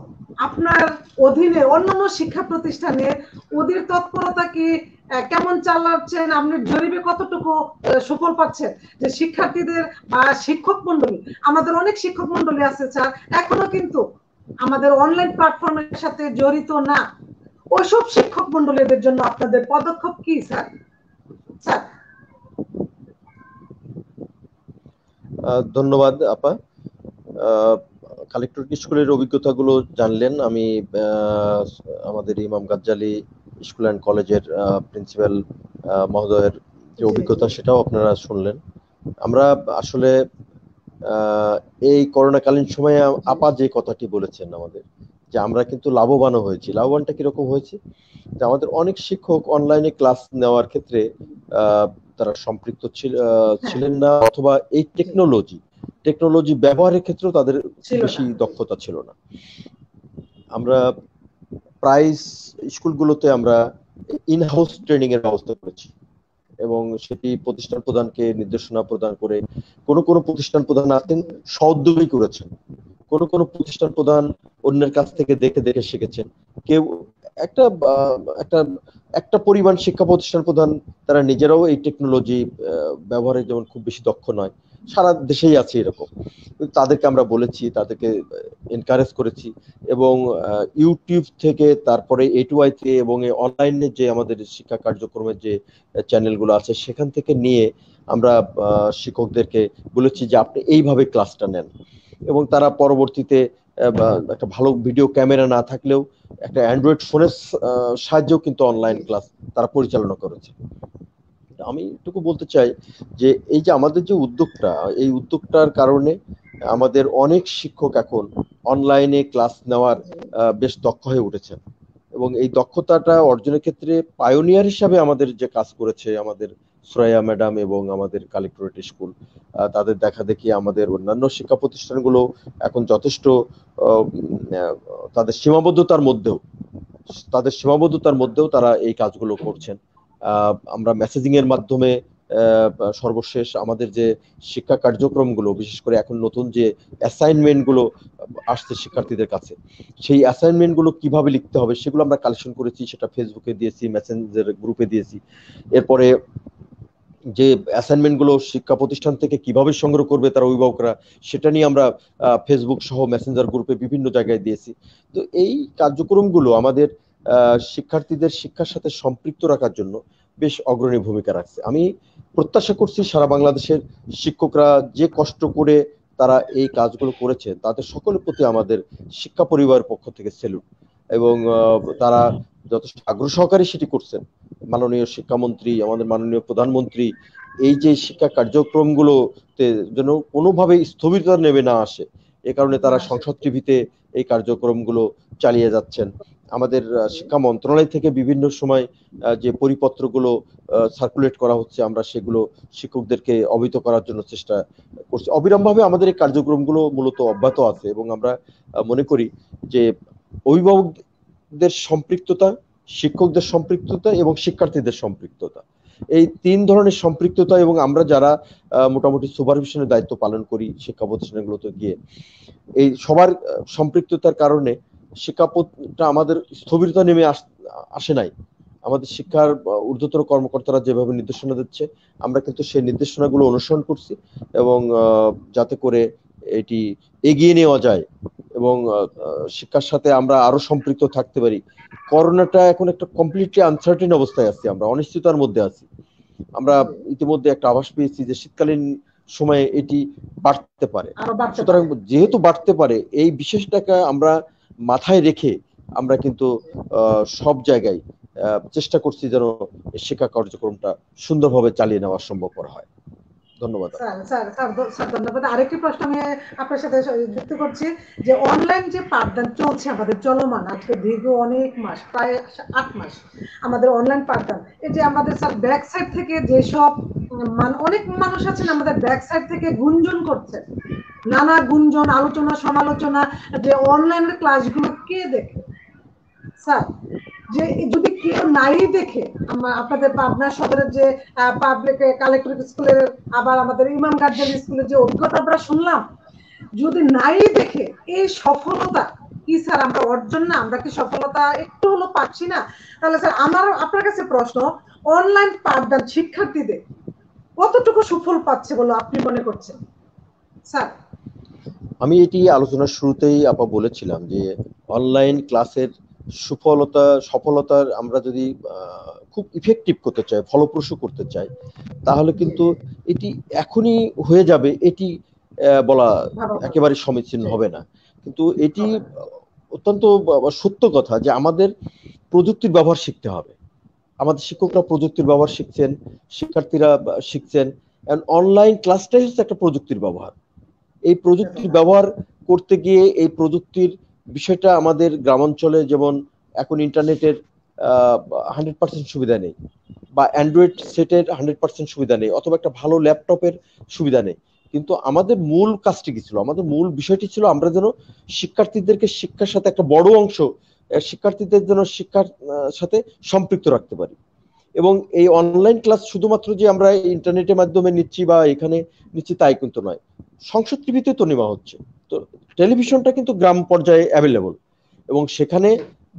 আপনার অধীনে অন্যান্য শিক্ষা প্রতিষ্ঠানে ওদের তৎপরতা কি কেমন চালাচ্ছেন? আপনি জরিপে কতটুকু সুফল পাচ্ছেন যে শিক্ষার্থীদের বা শিক্ষক মন্ডলী, আমাদের অনেক শিক্ষক মন্ডলী আছে স্যার এখনো কিন্তু আমাদের অনলাইন প্ল্যাটফর্মের সাথে জড়িত না, ওইসব শিক্ষক মন্ডলীদের জন্য আপনাদের পদক্ষেপ কি স্যার? স্যার, ধন্যবাদ আপা। কালেক্টর স্কুলের অভিজ্ঞতাগুলো জানলেন। আমি আমাদের ইমাম গাজ্জালি স্কুল অ্যান্ড কলেজের প্রিন্সিপাল মহোদয়ের যে অভিজ্ঞতা সেটাও আপনারা শুনলেন। আমরা আসলে এই করোনাকালীন সময়ে আপা যে কথাটি বলেছেন আমাদের, যে আমরা কিন্তু লাভবানও হয়েছি। লাভবানটা কিরকম হয়েছে? যে আমাদের অনেক শিক্ষক অনলাইনে ক্লাস নেওয়ার ক্ষেত্রে তারা সম্পৃক্ত ছিলেন না, অথবা এই টেকনোলজি ব্যবহারের ক্ষেত্রেও তাদের বেশি দক্ষতা ছিল না। আমরা প্রায় স্কুলগুলোতে আমরা ইন হাউস ট্রেনিং এর ব্যবস্থা করেছি, এবং সেটি প্রতিষ্ঠান প্রধানকে নির্দেশনা প্রদান করে কোন প্রতিষ্ঠান প্রধান আছেন সউদ্যোগী করেছেন, কোন প্রতিষ্ঠান প্রধান অন্যের কাছ থেকে দেখে দেখে শিখেছেন। কেউ একটা পরিমাণ শিক্ষা প্রতিষ্ঠান প্রধান তারা নিজেরাও এই টেকনোলজি ব্যবহারে যেমন খুব বেশি দক্ষ নয়, সারা দেশেই আছে এরকম। তাদেরকে আমরা বলেছি, তাদেরকে এনকারেজ করেছি, এবং ইউটিউব থেকে, তারপরে A2I থেকে, এবং অনলাইনে যে আমাদের শিক্ষা কার্যক্রমের যে চ্যানেলগুলো আছে সেখান থেকে নিয়ে আমরা শিক্ষকদেরকে বলেছি যে আপনি এইভাবে ক্লাসটা নেন। এবং তারা পরবর্তীতে একটা ভালো ভিডিও ক্যামেরা না থাকলেও একটা অ্যান্ড্রয়েড ফোনের সাহায্যেও কিন্তু অনলাইন ক্লাস তারা পরিচালনা করেছে। আমি এটুকু বলতে চাই যে এই যে আমাদের যে উদ্যোগটা, এই উদ্যোগটার কারণে আমাদের অনেক শিক্ষক এখন অনলাইনে ক্লাস নেওয়ার বেশ দক্ষ হয়ে উঠেছেন, এবং এই দক্ষতাটা অর্জনের ক্ষেত্রে পায়োনিয়ার হিসাবে আমাদের যে কাজ করেছে আমাদের সুরাইয়া ম্যাডাম এবং আমাদের কালেক্টরেট স্কুল, তাদের দেখা দেখি আমাদের অন্যান্য শিক্ষা প্রতিষ্ঠানগুলো এখন যথেষ্ট তাদের সীমাবদ্ধতার মধ্যেও তারা এই কাজগুলো করছেন। আমরা মেসেজিং এর মাধ্যমে সর্বশেষ আমাদের যে শিক্ষা কার্যক্রমগুলো, বিশেষ করে এখন নতুন যে অ্যাসাইনমেন্টগুলো আসছে শিক্ষার্থীদের কাছে, সেই অ্যাসাইনমেন্টগুলো কিভাবে লিখতে হবে সেগুলো আমরা কালেকশন করেছি, সেটা ফেসবুকে দিয়েছি, মেসেঞ্জার গ্রুপে দিয়েছি। এরপরে যে অ্যাসাইনমেন্টগুলো শিক্ষা প্রতিষ্ঠান থেকে কিভাবে সংগ্রহ করবে তারা অভিভাবকরা, সেটা নিয়ে আমরা ফেসবুক সহ মেসেঞ্জার গ্রুপে বিভিন্ন জায়গায় দিয়েছি। তো এই কার্যক্রমগুলো আমাদের শিক্ষার্থীদের শিক্ষার সাথে সম্পৃক্ত রাখার জন্য বেশ অগ্রণী ভূমিকা রাখছে। আমি প্রত্যাশা করছি সারা বাংলাদেশের শিক্ষকরা যে কষ্ট করে তারা এই কাজগুলো করেছে, তাদের সকলের প্রতি আমাদের শিক্ষা পরিবারের পক্ষ থেকে স্যালুট, এবং তারা যথেষ্ট আগ্রহ সহকারে সেটি করছেন। মাননীয় শিক্ষামন্ত্রী, আমাদের মাননীয় প্রধানমন্ত্রী এই যে শিক্ষা কার্যক্রমগুলোতে যেন কোনোভাবে স্থবিরতা নেমে না আসে, এ কারণে তারা সংসদ টিভিতে এই কার্যক্রমগুলো চালিয়ে যাচ্ছেন। আমাদের শিক্ষা মন্ত্রণালয় থেকে বিভিন্ন সময় যে পরিপত্রগুলো সার্কুলেট করা হচ্ছে, আমরা সেগুলো শিক্ষকদেরকে অবহিত করার জন্য চেষ্টা করছি। অবিরামভাবে আমাদের এই কার্যক্রমগুলো মূলত অব্যাহত আছে এবং আমরা মনে করি যে অভিভাবকদের সম্পৃক্ততা, শিক্ষকদের সম্পৃক্ততা এবং শিক্ষার্থীদের সম্পৃক্ততা, এই 3 ধরনের সম্পৃক্ততা, এবং আমরা যারা মোটামুটি সুপারভিশনের দায়িত্ব পালন করি শিক্ষা প্রতিষ্ঠানগুলোতে গিয়ে, এই সবার সম্পৃক্ততার কারণে শিক্ষাটা আমাদের স্থবিরতা নেমে আসে নাই। আমাদের শিক্ষার ঊর্ধ্বতর কর্মকর্তারা যেভাবে নির্দেশনা দিচ্ছে, আমরা কিন্তু সেই নির্দেশনাগুলো অনুসরণ করছি, এবং যাতে করে এটি এগিয়ে নেওয়া যায় এবং শিক্ষার সাথে আমরা আরো সম্পৃক্ত থাকতে পারি। করোনাটা এখন একটা কমপ্লিটলি আনসার্টেন অবস্থায় আছি, আমরা অনিশ্চয়তার মধ্যে আছি। আমরা ইতিমধ্যে একটা আভাস পেয়েছি যে শীতকালীন সময়ে এটি বাড়তে পারে। সুতরাং যেহেতু বাড়তে পারে, এই বিশেষটাকে আমরা মাথায় রেখে আমরা কিন্তু সব জায়গায় চেষ্টা করছি যেন শিক্ষা কার্যক্রমটা সুন্দরভাবে চালিয়ে নেওয়া সম্ভবপর হয়। ধন্যবাদ স্যার। ধন্যবাদ। আরেকটি প্রশ্ন আমি আপনার সাথে যুক্ত করছি যে অনলাইন যে পাঠদান চলছে আমাদের চলমান, আজকে দীর্ঘ অনেক মাস, প্রায় 8 মাস আমাদের অনলাইন পাঠদান, এই যে আমাদের স্যার ব্যাক সাইড থেকে যেসব অনেক মানুষ আছেন আমাদের ব্যাক সাইড থেকে গুঞ্জন করছে, নানা গুঞ্জন, আলোচনা সমালোচনা, যে অনলাইনের ক্লাসগুলো কে দেখে স্যার? যে যদি কেউ নাই দেখে, আপনাদের পাবনা সদরের যে পাবলিক কালেক্টরেট স্কুলের, আবার আমাদের ইমাম গাজ্জালী স্কুলের যে অভিজ্ঞতা আমরা শুনলাম, যদি নাই দেখে এই সফলতা কি স্যার আমরা অর্জন না? আমরা কি সফলতা একটু হলো পাচ্ছি না? তাহলে স্যার আমার আপনার কাছে প্রশ্ন, অনলাইন পাঠদান শিক্ষার্থীদের কতটুকু সুফল পাচ্ছে বলে আপনি মনে করছেন স্যার? আমি এটি আলোচনার শুরুতেই আপা বলেছিলাম যে অনলাইন ক্লাসের সফলতার আমরা যদি খুব ইফেক্টিভ করতে চাই, ফলপ্রসূ করতে চাই, তাহলে কিন্তু এটি এখনই হয়ে যাবে এটি বলা একেবারে সমীচীন হবে না। কিন্তু এটি অত্যন্ত সত্য কথা যে আমাদের প্রযুক্তির ব্যবহার শিখতে হবে। আমাদের শিক্ষকরা প্রযুক্তির ব্যবহার শিখছেন, শিক্ষার্থীরা শিখছেন। অনলাইন ক্লাসটাই হচ্ছে একটা প্রযুক্তির ব্যবহার। এই প্রযুক্তির ব্যবহার করতে গিয়ে এই প্রযুক্তির বিষয়টা আমাদের গ্রামাঞ্চলে যেমন এখন ইন্টারনেটের 100% সুবিধা নেই, বা অ্যান্ড্রয়েড সেটের 100% সুবিধা নেই, অথবা একটা ভালো ল্যাপটপের সুবিধা নেই। কিন্তু আমাদের মূল কাজটি কি ছিল? আমাদের মূল বিষয়টি ছিল আমরা যেন শিক্ষার্থীদেরকে শিক্ষার সাথে একটা বড় অংশ শিক্ষার্থীদের যেন শিক্ষার সাথে সম্পৃক্ত রাখতে পারি। এবং এই অনলাইন ক্লাস শুধুমাত্র যে আমরা ইন্টারনেটের মাধ্যমে নিচ্ছি বা এখানে নিচ্ছি তাই কিন্তু নয়, সংসদ টিভিতে তো নেওয়া হচ্ছে, তো টেলিভিশনটা কিন্তু গ্রাম পর্যায়ে অ্যাভেলেবল, এবং সেখানে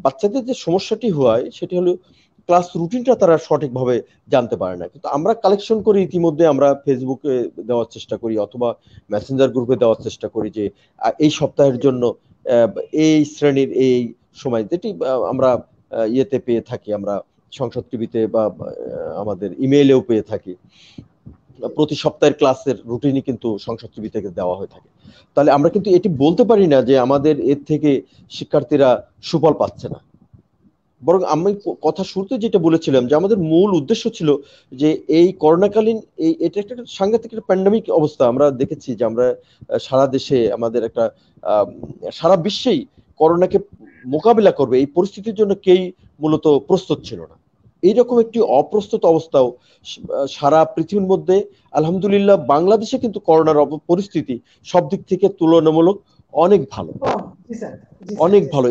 বাচ্চাদের যে সমস্যাটি হয় সেটি হলো ক্লাস রুটিনটা তারা সঠিকভাবে জানতে পারে না। কিন্তু আমরা কালেকশন করি, ইতিমধ্যে আমরা ফেসবুকে দেওয়ার চেষ্টা করি অথবা মেসেঞ্জার গ্রুপে দেওয়ার চেষ্টা করি যে এই সপ্তাহের জন্য এই শ্রেণীর এই সময়, যেটি আমরা ইয়েতে পেয়ে থাকি, আমরা সংসদ টিভিতে বা আমাদের ইমেইলেও পেয়ে থাকি, প্রতি সপ্তাহের ক্লাসের রুটিনই কিন্তু সংসদ টিভি থেকে দেওয়া হয়ে থাকে। তাহলে আমরা কিন্তু এটি বলতে পারি না যে আমাদের এর থেকে শিক্ষার্থীরা সুফল পাচ্ছে না, বরং আমি কথা শুরুতে যেটা বলেছিলাম যে আমাদের মূল উদ্দেশ্য ছিল যে এই করোনাকালীন এটা একটা সাংঘাতিক একটা প্যান্ডেমিক অবস্থা আমরা দেখেছি, যে আমরা সারা দেশে আমাদের একটা সারা বিশ্বেই করোনাকে মোকাবিলা করবে এই পরিস্থিতির জন্য কেই মূলত প্রস্তুত ছিল না। এইরকম একটি অপ্রস্তুত অবস্থাও সারা পৃথিবীর মধ্যে, আলহামদুলিল্লাহ বাংলাদেশে কিন্তু করোনার পরিস্থিতি সব দিক থেকে তুলনামূলক অনেক ভালো, অনেক ভালো।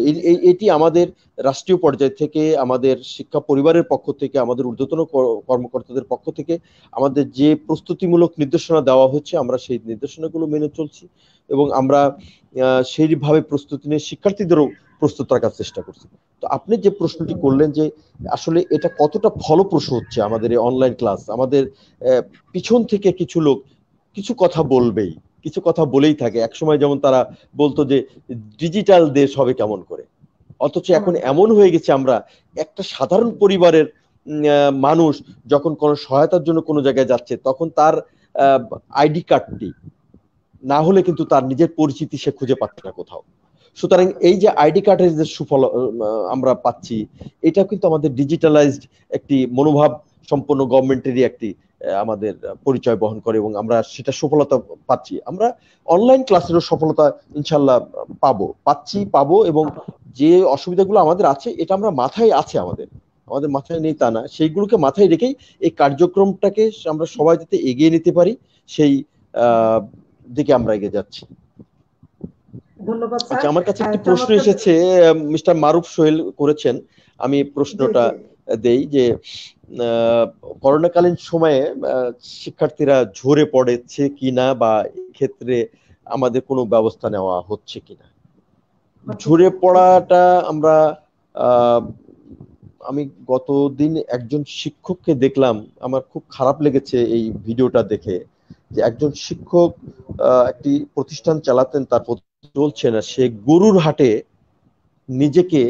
এটি আমাদের রাষ্ট্রীয় পর্যায় থেকে, আমাদের শিক্ষা পরিবারের পক্ষ থেকে, আমাদের ঊর্ধ্বতন কর্মকর্তাদের পক্ষ থেকে আমাদের যে প্রস্তুতিমূলক নির্দেশনা দেওয়া হচ্ছে, আমরা সেই নির্দেশনাগুলো মেনে চলছি এবং আমরা সেইভাবে প্রস্তুতি নিয়ে শিক্ষার্থীদেরও প্রস্তুত রাখার চেষ্টা করছি। তো আপনি যে প্রশ্নটি করলেন যে আসলে এটা কতটা ফলপ্রসূ হচ্ছে আমাদের এই অনলাইন ক্লাস, আমাদের পিছন থেকে কিছু লোক কিছু কথা বলবেই, কিছু কথা বলেই থাকে। একসময় যেমন তারা বলতো যে ডিজিটাল দেশ হবে কেমন করে, অথচ এখন এমন হয়ে গেছে আমরা একটা সাধারণ পরিবারের মানুষ যখন কোনো সহায়তার জন্য কোনো জায়গায় যাচ্ছে, তখন তার আইডি কার্ডটি না হলে কিন্তু তার নিজের পরিচিতি সে খুঁজে পাচ্ছে না কোথাও। সুতরাং এই যে আইডি কার্ডের যে সুফল আমরা পাচ্ছি, এটা কিন্তু আমাদের ডিজিটালাইজড একটি মনোভাব সম্পন্ন গভর্নমেন্টেরই একটি আমাদের পরিচয় বহন করে, এবং আমরা সেটা সফলতা পাচ্ছি। আমরা অনলাইন ক্লাসেরও সফলতা ইনশাল্লাহ পাবো এবং যে অসুবিধাগুলো আমাদের আছে এটা আমরা মাথায় আছে, আমাদের মাথায় নেই তা না, সেইগুলোকে মাথায় রেখেই এই কার্যক্রমটাকে আমরা সবাই যাতে এগিয়ে নিতে পারি সেই দিকে আমরা এগিয়ে যাচ্ছি। ধন্যবাদ স্যার। আচ্ছা, আমার কাছে একটি প্রশ্ন এসেছে, মিস্টার মারুফ সোহেল করেছেন, আমি প্রশ্নটা দেই যে করোনাকালীন সময়ে শিক্ষার্থীরা ঝরে পড়েছে কিনা বা ক্ষেত্রে আমাদের কোনো ব্যবস্থা নেওয়া হচ্ছে কিনা। ঝরে পড়াটা আমরা আমি গতদিন একজন শিক্ষককে দেখলাম, আমার খুব খারাপ লেগেছে এই ভিডিওটা দেখে, যে একজন শিক্ষক একটি প্রতিষ্ঠান চালাতেন, তার চলছে না, সে গরুর হাটে নিজেকে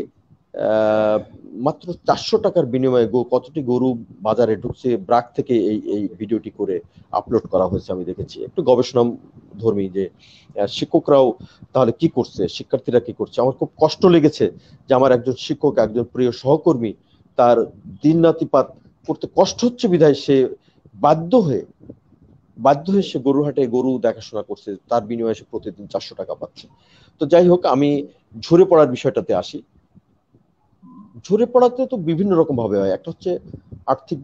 মাত্র 400 টাকার বিনিময়ে কতটি গরু বাজারে ঢুকছে ব্রাক থেকে এই ভিডিওটি করে আপলোড করা হয়েছে, আমি দেখেছি। একটু গবেষণা ধর্মী যে শিক্ষকরাও তাহলে কি করছে, শিক্ষার্থীরা কি করছে। আমার খুব কষ্ট লেগেছে যে আমার একজন শিক্ষক, একজন প্রিয় সহকর্মী, তার দিন রাতিপাত করতে কষ্ট হচ্ছে বিধায় সে বাধ্য হয়ে সে গরুর হাটে গরু দেখাশোনা করছে, তার বিনিময়ে সে প্রতিদিন 400 টাকা পাচ্ছে। তো যাই হোক, আমি ঝরে পড়ার বিষয়টাতে আসি। ঝরে পড়াতে তো বিভিন্ন রকম ভাবে হয়। একটা হচ্ছে আর্থিক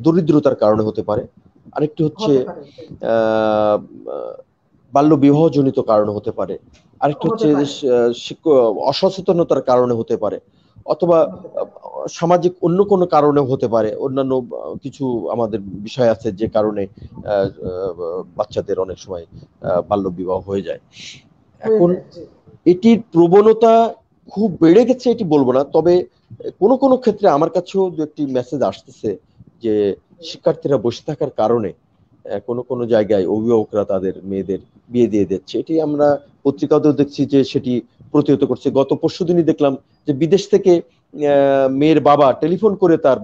দরিদ্রতার কারণে হতে পারে, আরেকটি হচ্ছে বাল্য বিবাহ জনিত কারণে হতে পারে, আরেকটি হচ্ছে অসচেতনতার কারণে হতে পারে, অথবা সামাজিক অন্য কোনো কারণে হতে পারে। অন্যান্য কিছু আমাদের বিষয় আছে যে কারণে বাচ্চাদের অনেক সময় বাল্য বিবাহ হয়ে যায়। এখন এটির প্রবণতা খুব বেড়ে গেছে এটি বলবো না, তবে কোনো কোনো ক্ষেত্রে আমার কাছেও একটি মেসেজ আসতেছে যে শিক্ষার্থীরা বসে থাকার কারণে কোনো কোনো জায়গায় অভিভাবকরা তাদের মেয়েদের বিয়ে দিয়ে দিচ্ছে। এটি আমরা পত্রিকাতেও দেখছি যে সেটি প্রতিহত করছে। গত পরশুদিনই দেখলাম যে বিদেশ থেকে মেয়ের বাবা টেলিফোন করে তার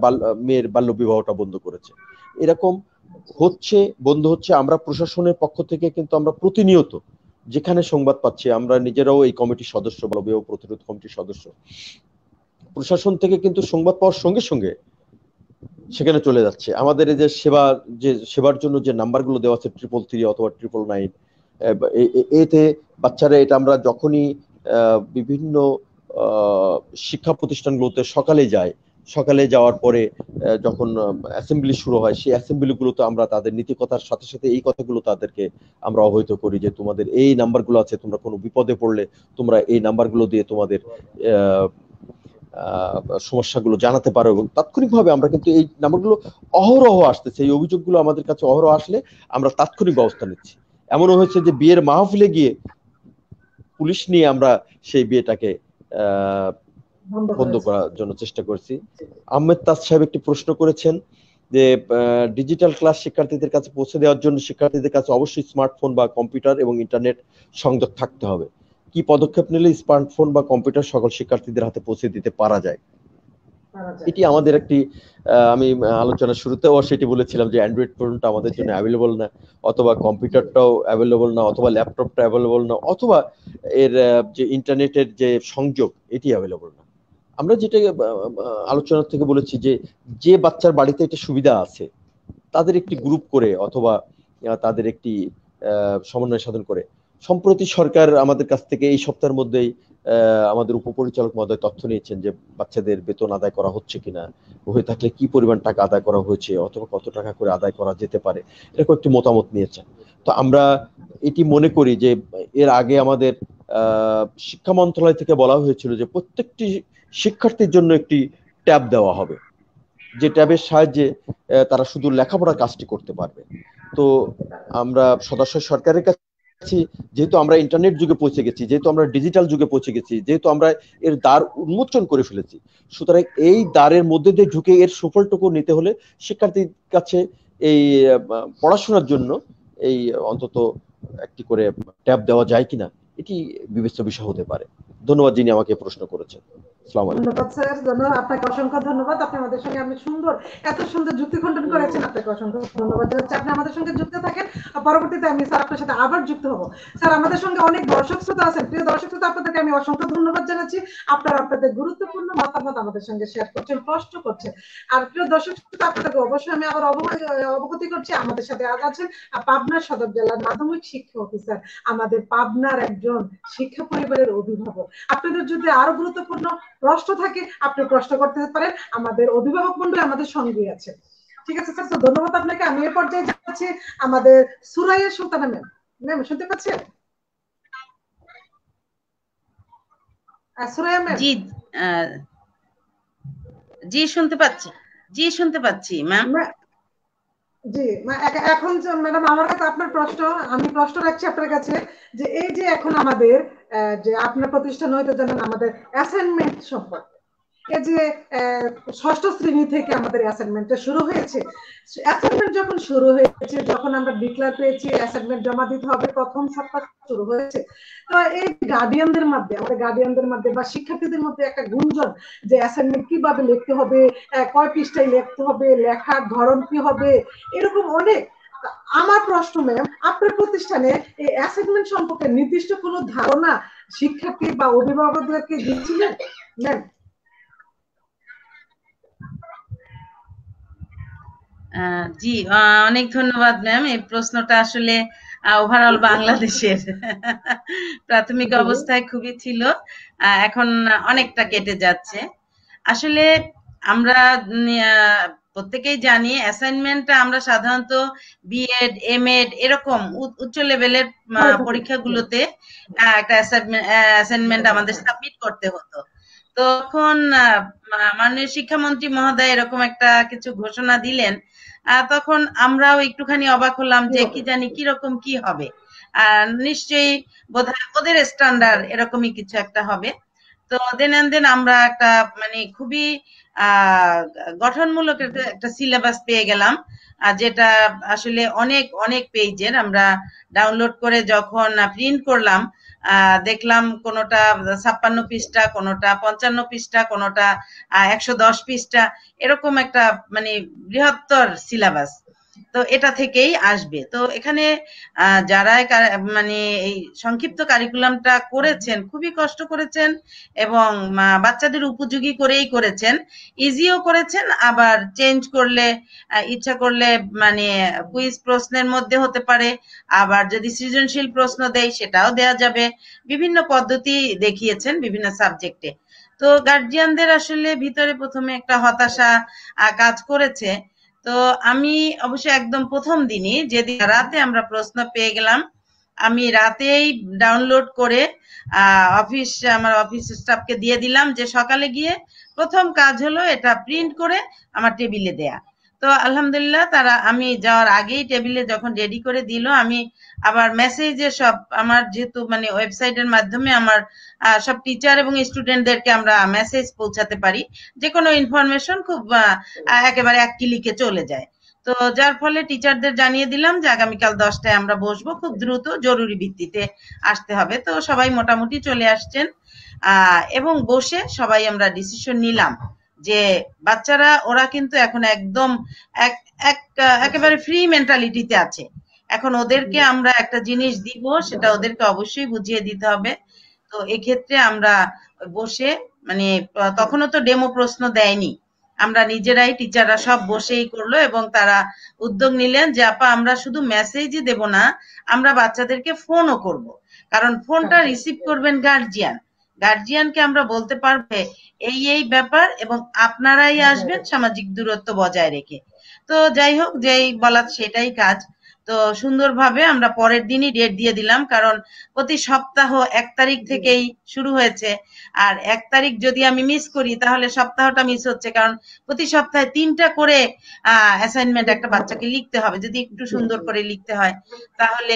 মেয়ের বাল্য বিবাহটা বন্ধ করেছে। এরকম হচ্ছে, বন্ধ হচ্ছে। আমরা প্রশাসনের পক্ষ থেকে কিন্তু আমরা প্রতিনিয়ত যেখানে সংবাদ পাচ্ছি, আমরা নিজেরাও এই কমিটির সদস্য, বাল্য বিবাহ প্রতিরোধ কমিটির সদস্য, প্রশাসন থেকে কিন্তু সংবাদ পাওয়ার সঙ্গে সঙ্গে সেখানে চলে যাচ্ছে। আমাদের এই যে সেবার জন্য যে নাম্বারগুলো দেওয়া আছে 333 অথবা 999, এতে বাচ্চারা, এটা আমরা যখনই বিভিন্ন শিক্ষা প্রতিষ্ঠানগুলোতে সকালে যাওয়ার পরে যখন অ্যাসেম্বলি শুরু হয়, সেই অ্যাসেম্বলিগুলোতে আমরা তাদের নীতিকথার সাথে সাথে এই কথাগুলো তাদেরকে আমরা অবহিত করি যে তোমাদের এই নাম্বারগুলো আছে, তোমরা কোনো বিপদে পড়লে তোমরা এই নাম্বারগুলো দিয়ে তোমাদের সমস্যাগুলো জানাতে পারো। এবং তাৎক্ষণিকভাবে আমরা কিন্তু এই নাম্বারগুলো অহরহ আসতেছে, এই অভিযোগগুলো আমাদের কাছে অহরহ আসলে আমরা তাৎক্ষণিক ব্যবস্থা নিচ্ছি। এমনও হয়েছে যে বিয়ের মাহফিলে গিয়ে পুলিশ নিয়ে আমরা সেই বিয়েটাকে বন্ধ করার জন্য চেষ্টা করছি। আহমেদ তাজ সাহেব একটি প্রশ্ন করেছেন যে ডিজিটাল ক্লাস শিক্ষার্থীদের কাছে পৌঁছে দেওয়ার জন্য শিক্ষার্থীদের কাছে অবশ্যই স্মার্টফোন বা কম্পিউটার এবং ইন্টারনেট সংযোগ থাকতে হবে। কি পদক্ষেপ নিলে স্মার্টফোন বা কম্পিউটার সকল শিক্ষার্থীদের হাতে পৌঁছে দিতে পারা যায়? এটি আমাদের একটি, আমি আলোচনার শুরুতেও সেটি বলেছিলাম যে অ্যান্ড্রয়েড ফোনটা আমাদের জন্য অ্যাভেলেবল না, অথবা কম্পিউটারটাও অ্যাভেলেবল না, অথবা ল্যাপটপটা অ্যাভেলেবল না, অথবা এর যে ইন্টারনেটের যে সংযোগ এটি অ্যাভেলেবল না। আমরা যেটা আলোচনা থেকে বলেছি যে বাচ্চার বাড়িতে এটা সুবিধা আছে তাদের একটি গ্রুপ করে অথবা তাদের একটি সমন্বয় সাধন করে। সম্প্রতি সরকার আমাদের কাছ থেকে এই সপ্তাহের মধ্যেই আমাদের উপপরিচালক মহোদয় তথ্য নিয়েছেন যে বাচ্চাদের বেতন আদায় করা হচ্ছে কিনা, হয়ে থাকলে কি পরিমাণ টাকা আদায় করা হয়েছে, অথবা কত টাকা করে আদায় করা যেতে পারে, এরকম একটি মতামত নিয়েছেন। তো আমরা এটি মনে করি যে এর আগে আমাদের শিক্ষা মন্ত্রণালয় থেকে বলা হয়েছিল যে প্রত্যেকটি শিক্ষার্থীর জন্য একটি ট্যাব দেওয়া হবে, যে ট্যাবের সাহায্যে তারা শুধু লেখাপড়ার কাজটি করতে পারবে। তো আমরা সদস্য সরকারের কাছে, যেহেতু আমরা ইন্টারনেট যুগে পৌঁছে গেছি, যেহেতু আমরা ডিজিটাল যুগে পৌঁছে গেছি, যেহেতু আমরা এর দ্বার উন্মোচন করে ফেলেছি, সুতরাং এই দ্বারের মধ্যে দিয়ে ঢুকে এর সুফলটুকু নিতে হলে শিক্ষার্থীর কাছে এই পড়াশোনার জন্য এই অন্তত একটি করে ট্যাব দেওয়া যায় কিনা, এটি বিবেচ্য বিষয় হতে পারে। ধন্যবাদ যিনি আমাকে প্রশ্ন করেছেন। ধন্যবাদ স্যার, ধন্যবাদ আপনাকে, অসংখ্য ধন্যবাদ। আপনি আমাদের সঙ্গে এত সুন্দর যুক্তি খণ্ডন করেছেন, আপনাকে অসংখ্য ধন্যবাদ জানাচ্ছি। আপনি আমাদের সঙ্গে যুক্ত থাকেন, পরবর্তীতে আমি স্যার আপনার সাথে আবার যুক্ত হব। স্যার, আমাদের সঙ্গে অনেক দর্শক শ্রোতা আছেন, প্রিয় দর্শক শ্রোতা, আপনাদেরকে আমি অসংখ্য ধন্যবাদ জানাচ্ছি। আপনারা আপনাদের গুরুত্বপূর্ণ মতামত আমাদের সঙ্গে শেয়ার করছেন, প্রশ্ন করছেন। আর প্রিয় দর্শক শ্রোতা, আপনাদেরকে অবশ্যই আমি আবার অবগতি করছি, আমাদের সাথে আজ আছেন পাবনা সদর জেলার মাধ্যমিক শিক্ষা অফিসার, আমাদের পাবনার একজন একজন শিক্ষা পরিবারের অভিভাবক। আপনাদের যদি আরো গুরুত্বপূর্ণ প্রশ্ন থাকে আপনি প্রশ্ন করতে পারেন, আমাদের অভিভাবক মন্ডলী আমাদের সঙ্গে আছে। ঠিক আছে স্যার, ধন্যবাদ আপনাকে। আমি এই পর্যায়ে যাচ্ছি আমাদের সুরাইয়া সুলতানা ম্যাম। ম্যাম শুনতে পাচ্ছেন? সুরাইয়া ম্যাম। জি জি শুনতে পাচ্ছি, জি শুনতে পাচ্ছি ম্যাম। জি এখন ম্যাডাম আমার কাছে আপনার প্রশ্ন, আমি প্রশ্ন রাখছি আপনার কাছে যে এই যে এখন আমাদের যে আপনার প্রতিষ্ঠান হয়তো জানেন আমাদের অ্যাসাইনমেন্ট সম্পর্কে, এই যে ষষ্ঠ শ্রেণী থেকে আমাদের অ্যাসাইনমেন্টটা শুরু হয়েছে। অ্যাসাইনমেন্ট যখন শুরু হয়েছে, যখন আমরা ডিক্লেয়ার পেয়েছি অ্যাসাইনমেন্ট জমা দিতে হবে, প্রথম সপ্তাহ শুরু হয়েছে। তো এই গার্ডিয়ানদের মধ্যে, আমাদের গার্ডিয়ানদের মধ্যে বা শিক্ষার্থীদের মধ্যে একটা গুঞ্জন যে অ্যাসাইনমেন্ট কিভাবে লিখতে হবে, কয় পৃষ্ঠায় লিখতে হবে, লেখার ধরন কি হবে, এরকম অনেক। আমার প্রশ্ন ম্যাম, আপনার প্রতিষ্ঠানে এই অ্যাসাইনমেন্ট সম্পর্কে নির্দিষ্ট কোনো ধারণা শিক্ষার্থী বা অভিভাবকদেরকে দিচ্ছিলেন ম্যাম? জি অনেক ধন্যবাদ ম্যাম। এই প্রশ্নটা আসলে ওভারঅল বাংলাদেশের প্রাথমিক অবস্থায় খুবই ছিল, এখন অনেকটা কেটে যাচ্ছে। আসলে আমরা প্রত্যেকেই জানি অ্যাসাইনমেন্টটা আমরা সাধারণত বিএড এমএড এরকম উচ্চ লেভেলের পরীক্ষাগুলোতে একটা অ্যাসাইনমেন্ট আমাদের সাবমিট করতে হতো। তখন মাননীয় শিক্ষামন্ত্রী মহোদয় এরকম একটা কিছু ঘোষণা দিলেন, তখন আমরাও একটুখানি অবাক হলাম যে কি জানি কিরকম কি হবে, নিশ্চয়ই বোধহয় ওদের স্ট্যান্ডার্ড এরকমই কিছু একটা হবে। তো দেন আমরা একটা মানে খুবই গঠনমূলক একটা সিলেবাস পেয়ে গেলাম, যেটা আসলে অনেক অনেক পেজের। আমরা ডাউনলোড করে যখন প্রিন্ট করলাম, দেখলাম কোনোটা 56 পৃষ্ঠা, কোনোটা 55 পৃষ্ঠা, কোনোটা 110 পৃষ্ঠা, এরকম একটা মানে বৃহত্তর সিলেবাস। তো এটা থেকেই আসবে। তো এখানে যারা মানে এই সংক্ষিপ্ত কারিকুলামটা করেছেন খুবই কষ্ট করেছেন এবং বাচ্চাদের উপযোগী করেই করেছেন, ইজিও করেছেন, আবার চেঞ্জ করলে ইচ্ছা করলে মানে কুইজ প্রশ্নের মধ্যে হতে পারে, আবার যদি সৃজনশীল প্রশ্ন দেয় সেটাও দেয়া যাবে। বিভিন্ন পদ্ধতি দেখিয়েছেন বিভিন্ন সাবজেক্টে। তো গার্জিয়ানদের আসলে ভিতরে প্রথমে একটা হতাশা কাজ করেছে। তো আমি অবশ্য একদম প্রথম দিনই যেদিন রাতে আমরা প্রশ্ন পেয়ে গেলাম, আমি রাতেই ডাউনলোড করে আমার অফিস স্টাফকে দিয়ে দিলাম যে সকালে গিয়ে প্রথম কাজ হলো এটা প্রিন্ট করে আমার টেবিলে দেয়া। তো আলহামদুলিল্লাহ তারা আমি যাওয়ার আগেই টেবিলে যখন রেডি করে দিল, আমি আবার মেসেজে সব আমার যেহেতু মানে ওয়েবসাইটের মাধ্যমে আমার সব টিচার এবং স্টুডেন্টদেরকে আমরা মেসেজ পৌঁছাতে পারি, যে কোনো ইনফরমেশন খুব একেবারে এক ক্লিকে চলে যায়। তো যার ফলে টিচারদের জানিয়ে দিলাম যে আগামীকাল 10টায় আমরা বসবো, খুব দ্রুত জরুরি ভিত্তিতে আসতে হবে। তো সবাই মোটামুটি চলে আসছেন এবং বসে সবাই আমরা ডিসিশন নিলাম যে বাচ্চারা ওরা কিন্তু এখন একদম একেবারে ফ্রি মেন্টালিটিতে আছে। এখন ওদেরকে আমরা একটা জিনিস দিব, সেটা ওদেরকে অবশ্যই বুঝিয়ে দিতে হবে। তো এক্ষেত্রে আমরা বসে মানে তখনও তো ডেমো প্রশ্ন দেয়নি, আমরা নিজেরাই টিচাররা সব বসেই করলো এবং তারা উদ্যোগ নিলেন যে আপা আমরা শুধু মেসেজই দেব না, আমরা বাচ্চাদেরকে ফোনও করব, কারণ ফোনটা রিসিভ করবেন গার্জিয়ানকে আমরা বলতে পারবে এই এই ব্যাপার এবং আপনারাই আসবেন সামাজিক দূরত্ব বজায় রেখে। তো যাই হোক, যেই বলা সেটাই কাজ। তো সুন্দরভাবে আমরা পরের দিনই ডেট দিয়ে দিলাম, কারণ প্রতি সপ্তাহ 1 তারিখ থেকেই শুরু হয়েছে, আর 1 তারিখ যদি আমি মিস করি তাহলে সপ্তাহটা মিস হচ্ছে, কারণ প্রতি সপ্তাহে 3টা করে অ্যাসাইনমেন্ট একটা বাচ্চাকে লিখতে হবে। যদি একটু সুন্দর করে লিখতে হয় তাহলে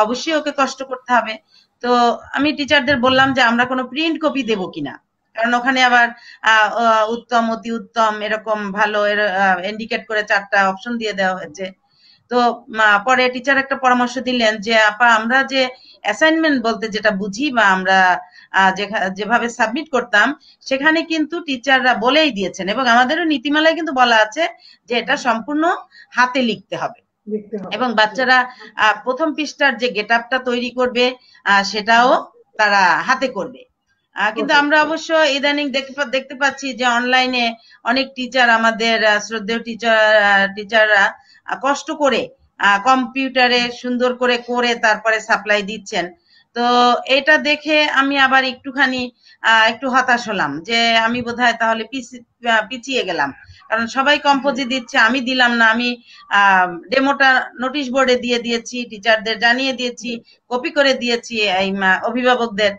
অবশ্যই ওকে কষ্ট করতে হবে। তো আমি টিচারদের বললাম যে আমরা কোনো প্রিন্ট কপি দেবো কিনা, কারণ ওখানে আবার উত্তম, অতি উত্তম, এরকম ভালো ইন্ডিকেট করে 4টা অপশন দিয়ে দেওয়া হয়েছে। তো পরে টিচার একটা পরামর্শ দিলেন যে আপা আমরা যে অ্যাসাইনমেন্ট বলতে যেটা বুঝি বা আমরা যেভাবে সাবমিট করতাম সেখানে কিন্তু টিচাররা বলেই দিয়েছেন এবং আমাদেরও নীতিমালায় কিন্তু বলা আছে যে এটা সম্পূর্ণ হাতে লিখতে হবে এবং বাচ্চারা প্রথম পৃষ্ঠার যে গেট আপটা তৈরি করবে সেটাও তারা হাতে করবে। কিন্তু আমরা অবশ্য ইদানিং দেখতে পাচ্ছি যে অনলাইনে অনেক টিচার, আমাদের শ্রদ্ধেয় টিচাররা কষ্ট করে কম্পিউটারে সুন্দর করে তারপরে সাপ্লাই দিচ্ছেন। তো এটা দেখে আমি আবার একটুখানি একটু হতাশ হলাম যে আমি বোধহয় তাহলে পিছিয়ে গেলাম, কারণ সবাই কম্পোজি দিচ্ছে, আমি দিলাম না। আমি ডেমোটা নোটিশ বোর্ডে দিয়ে দিয়েছি, টিচারদের জানিয়ে দিয়েছি, কপি করে দিয়েছি এই অভিভাবকদের,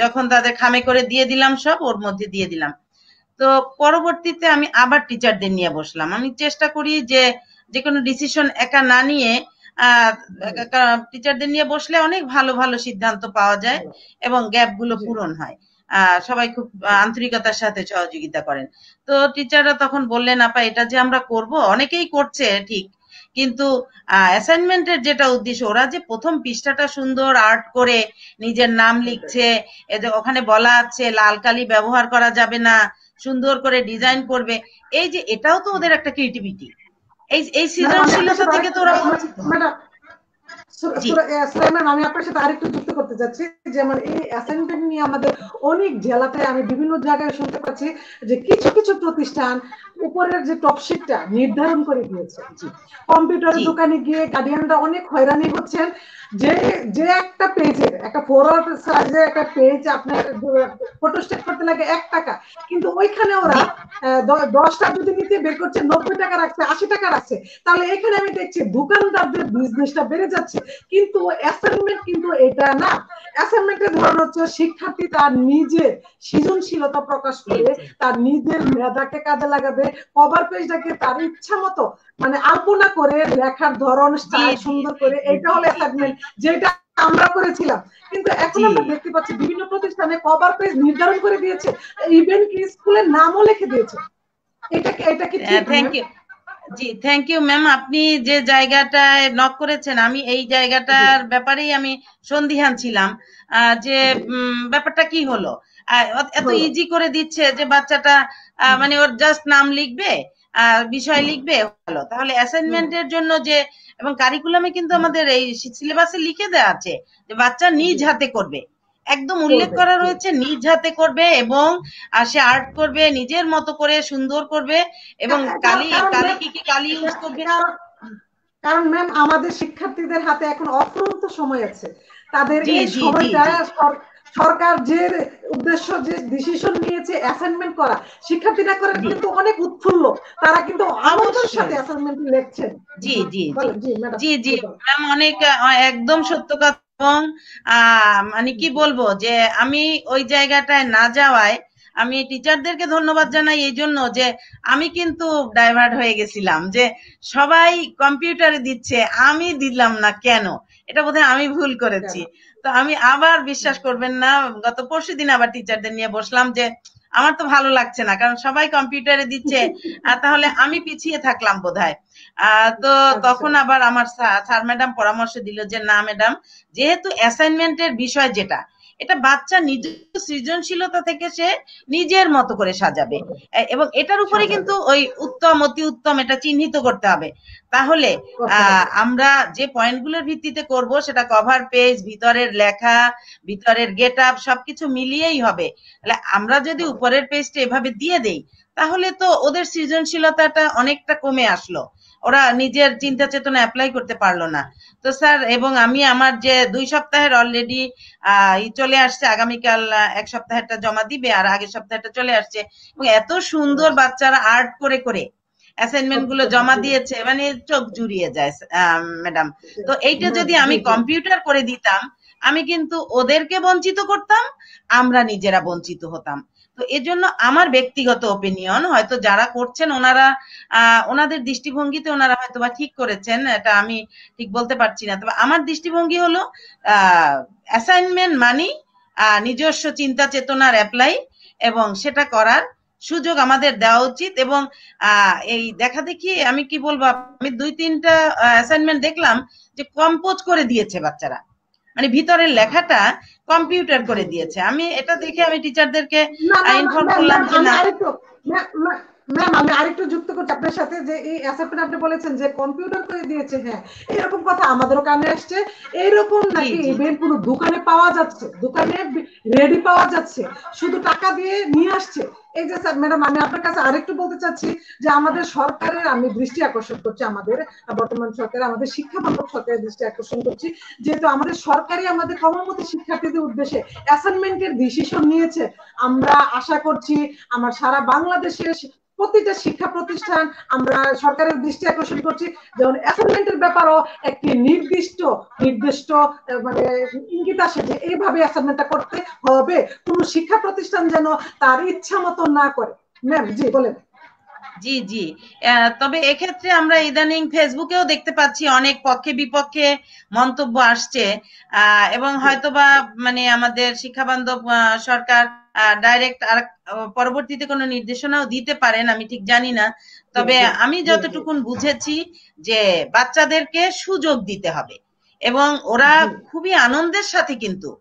যখন তাদের খামে করে দিয়ে দিলাম সব ওর মধ্যে দিয়ে দিলাম। তো পরবর্তীতে আমি আবার টিচারদের নিয়ে বসলাম। আমি চেষ্টা করি যে কোনো ডিসিশন একা না নিয়ে টিচারদের নিয়ে বসলে অনেক ভালো ভালো সিদ্ধান্ত পাওয়া যায় এবং গ্যাপ গুলো পূরণ হয়। সবাই খুব আন্তরিকতার সাথে সহযোগিতা করেন। তো টিচাররা তখন বললেন, আপা এটা যে আমরা করব, অনেকেই করছে ঠিক, কিন্তু অ্যাসাইনমেন্টের যেটা উদ্দেশ্য, ওরা যে প্রথম পৃষ্ঠাটা সুন্দর আর্ট করে নিজের নাম লিখছে, ওখানে বলা আছে লাল কালি ব্যবহার করা যাবে না, সুন্দর করে ডিজাইন করবে, এই যে এটাও তো ওদের একটা ক্রিয়েটিভিটি। এই সৃজনশীলতা থেকে তো ওরা আমি আপনার সাথে আরেকটু যুক্ত করতে যাচ্ছি। যেমন এই অ্যাসাইনমেন্ট নিয়ে আমাদের অনেক জেলাতে আমি বিভিন্ন জায়গায় শুনতে পাচ্ছি যে কিছু কিছু প্রতিষ্ঠান উপরের যে টপশিটটা নির্ধারণ করে দিয়েছে, কম্পিউটারের দোকানে গিয়ে গার্ডিয়ানরা অনেক হয়রানি হচ্ছেন যে যে একটা পেজের একটা ফরওয়ার্ড সাইজের একটা পেজ আপনার ফটোস্টেট করতে লাগে 1 টাকা, কিন্তু ওইখানে ওরা 10টা যদি নিতে বের করছে 90 টাকা রাখছে, 80 টাকা রাখছে। তাহলে এখানে আমি দেখছি দোকানদারদের বিজনেসটা বেড়ে যাচ্ছে, কিন্তু অ্যাসাইনমেন্ট কিন্তু এটা না। অ্যাসাইনমেন্টের ধরন হচ্ছে শিক্ষার্থী তার নিজের সৃজনশীলতা প্রকাশ করে তার নিজের মেধাকে কাজে লাগাবে, কভার পেজটাকে তার ইচ্ছা মতো মানে আলপনা করে লেখার ধরন স্টাইল সুন্দর করে, এটা হলো অ্যাসাইনমেন্ট, যেটা আমরা করেছিলাম। কিন্তু এখন আমরা দেখতে পাচ্ছি বিভিন্ন প্রতিষ্ঠানে কভার পেজ নির্ধারণ করে দিয়েছে, ইভেন কি স্কুলের নামও লিখে দিয়েছে। এটা কি ঠিক? Thank you. জি, থ্যাংক ইউ ম্যাম। আপনি যে জায়গাটায় নক করেছেন, আমি এই জায়গাটার ব্যাপারেই আমি সন্দিহান ছিলাম যে ব্যাপারটা কি হলো, এত ইজি করে দিচ্ছে যে বাচ্চাটা মানে ওর জাস্ট নাম লিখবে, বিষয় লিখবে, হলো। তাহলে অ্যাসাইনমেন্টের জন্য যে, এবং কারিকুলামে কিন্তু আমাদের এই সিলেবাসে লিখে দেওয়া আছে যে বাচ্চা নিজ হাতে করবে, একদম উল্লেখ করা রয়েছে নিজ হাতে করবে, এবং সে আর্ট করবে নিজের মতো করে, সুন্দর করবে, এবং কালি কি কালি ইউজ করবে। কারণ ম্যাম আমাদের শিক্ষার্থীদের হাতে এখন অফুরন্ত সময় আছে, তাদের এই সময়টা সরকার যে উদ্দেশ্য যে ডিসিশন নিয়েছে অ্যাসাইনমেন্ট করা, শিক্ষার্থীরা করে কিন্তু অনেক উৎফুল্ল, তারা কিন্তু আনন্দের সাথে অ্যাসাইনমেন্ট লিখছেন। জি জি জি জি ম্যাম, অনেক একদম সত্য কথা। এবং মানে কি বলবো যে আমি ওই জায়গাটায় না যাওয়ায় আমি টিচারদেরকে ধন্যবাদ জানাই এই জন্য যে আমি কিন্তু ডাইভার্ট হয়ে গেছিলাম যে সবাই কম্পিউটারে দিচ্ছে, আমি দিলাম না কেন, এটা বোধহয় আমি ভুল করেছি। তো আমি আবার, বিশ্বাস করবেন না, গত পরশুদিন আবার টিচারদের নিয়ে বসলাম যে আমার তো ভালো লাগছে না, কারণ সবাই কম্পিউটারে দিচ্ছে, তাহলে আমি পিছিয়ে থাকলাম বোধহয়। তো তখন আবার আমার স্যার ম্যাডাম পরামর্শ দিল যে না ম্যাডাম, যেহেতু অ্যাসাইনমেন্টের বিষয় যেটা, এটা বাচ্চা নিজের সৃজনশীলতা থেকে সে নিজের মতো করে সাজাবে, এবং এটার উপরে কিন্তু ওই উত্তম অতি উত্তম এটা চিহ্নিত করতে হবে। তাহলে আমরা যে পয়েন্টগুলোর ভিত্তিতে করব সেটা কভার পেজ, ভিতরের লেখা, ভিতরের গেট আপ সবকিছু মিলিয়েই হবে। তাহলে আমরা যদি উপরের পেজটা এভাবে দিয়ে দেই তাহলে তো ওদের সৃজনশীলতাটা অনেকটা কমে আসলো, ওরা নিজের চিন্তা চেতনা অ্যাপ্লাই করতে পারলো না। তো স্যার এবং আমি আমার যে 2 সপ্তাহের অলরেডি চলে আসছে, আগামীকাল 1 সপ্তাহেরটা জমা দিবে আর আগের সপ্তাহেরটা চলে আসছে, এবং এত সুন্দর বাচ্চারা আর্ট করে করে অ্যাসাইনমেন্ট গুলো জমা দিয়েছে, মানে চোখ জুড়িয়ে যায় ম্যাডাম। তো এইটা যদি আমি কম্পিউটার করে দিতাম আমি কিন্তু ওদেরকে বঞ্চিত করতাম, আমরা নিজেরা বঞ্চিত হতাম। তো এজন্য আমার ব্যক্তিগত ওপিনিয়ন, হয়তো যারা করছেন ওনারা ওনাদের দৃষ্টিভঙ্গিতে ওনারা হয়তো বা ঠিক করেছেন, এটা আমি ঠিক বলতে পারছি না, তবে আমার দৃষ্টিভঙ্গি হলো অ্যাসাইনমেন্ট মানি নিজস্ব চিন্তা চেতনার অ্যাপ্লাই, এবং সেটা করার সুযোগ আমাদের দেওয়া উচিত। এবং এই দেখা দেখি আমি কি বলবো, আমি 2-3টা অ্যাসাইনমেন্ট দেখলাম যে কম্পোজ করে দিয়েছে বাচ্চারা, মানে ভিতরের লেখাটা কম্পিউটার করে দিয়েছে। আমি এটা দেখে আমি টিচারদেরকে ইনফর্ম করলাম যে না। ম্যাম আমি আরেকটু যুক্ত করছি আপনার সাথে যে এই অ্যাসাইনমেন্ট আপনি বলেছেন যে কম্পিউটার করে দিয়েছে, হ্যাঁ এরকম কথা আমাদেরও কানে আসছে। এইরকম নাকি ইভেন্ট কোনো দোকানে পাওয়া যাচ্ছে, দোকানে রেডি পাওয়া যাচ্ছে, শুধু টাকা দিয়ে নিয়ে আসছে। এই যে স্যার ম্যাডাম, আমি আপনার কাছে আরেকটু বলতে চাচ্ছি যে আমাদের সরকারের, আমি দৃষ্টি আকর্ষণ করছি, আমাদের বর্তমান সরকার, আমাদের শিক্ষা বান্ধব সরকারের দৃষ্টি আকর্ষণ করছি, যেহেতু আমাদের সরকারই আমাদের কর্মমুখী শিক্ষার্থীদের উদ্দেশ্যে অ্যাসাইনমেন্টের ডিসিশন নিয়েছে। আমরা আশা করছি আমার সারা বাংলাদেশের প্রতিটা শিক্ষা প্রতিষ্ঠান, আমরা সরকারের দৃষ্টি আকর্ষণ করছি যেমন অ্যাসাইনমেন্টের ব্যাপারও একটি নির্দিষ্ট মানে ইঙ্গিত আসে যে এইভাবে অ্যাসাইনমেন্টটা করতে হবে, কোন শিক্ষা প্রতিষ্ঠান যেন তার ইচ্ছা মতো না করে। ম্যাম জি বলেন। জি জি, তবে এক্ষেত্রে আমরা ইদানিং ফেসবুকেও দেখতে পাচ্ছি অনেক পক্ষে বিপক্ষে মন্তব্য আসছে, এবং হয়তোবা মানে আমাদের শিক্ষা বান্ধব সরকার ডাইরেক্ট আর পরবর্তীতে কোনো নির্দেশনাও দিতে পারেন, আমি ঠিক জানি না। তবে আমি যতটুকুন বুঝেছি যে বাচ্চাদেরকে সুযোগ দিতে হবে, এবং ওরা খুবই আনন্দের সাথে, কিন্তু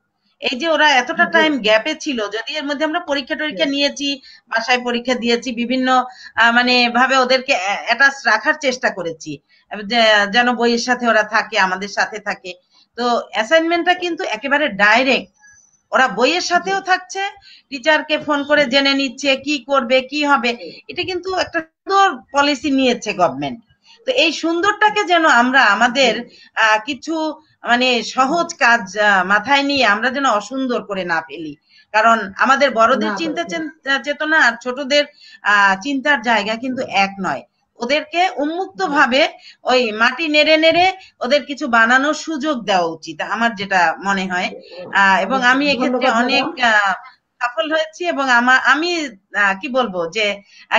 এই যে ওরা এতটা টাইম গ্যাপে ছিল, যদি এর মধ্যে আমরা পরীক্ষা টরীক্ষা নিয়েছি, বাসায় পরীক্ষা দিয়েছি, বিভিন্ন মানে ভাবে ওদেরকে অ্যাটাচ রাখার চেষ্টা করেছি যেন বইয়ের সাথে ওরা থাকে, আমাদের সাথে থাকে। তো অ্যাসাইনমেন্টটা কিন্তু একেবারে ডাইরেক্ট, ওরা বইয়ের সাথেও থাকছে, টিচারকে ফোন করে জেনে নিচ্ছে কি করবে কি হবে। এটা কিন্তু একটা সুন্দর পলিসি নিয়েছে গভর্নমেন্ট। তো এই সুন্দরটাকে যেন আমরা আমাদের কিছু মানে সহজ কাজ মাথায় নিয়ে আমরা যেন অসুন্দর করে না ফেলি, কারণ আমাদের বড়দের চিন্তা চেতনা আর ছোটদের চিন্তার জায়গা কিন্তু এক নয়। ওদেরকে উন্মুক্ত ভাবে ওই মাটি নেড়ে নেড়ে ওদের কিছু বানানোর সুযোগ দেওয়া উচিত, আমার যেটা মনে হয়। এবং আমি এক্ষেত্রে অনেক সফল হয়েছি, এবং আমি কি বলবো যে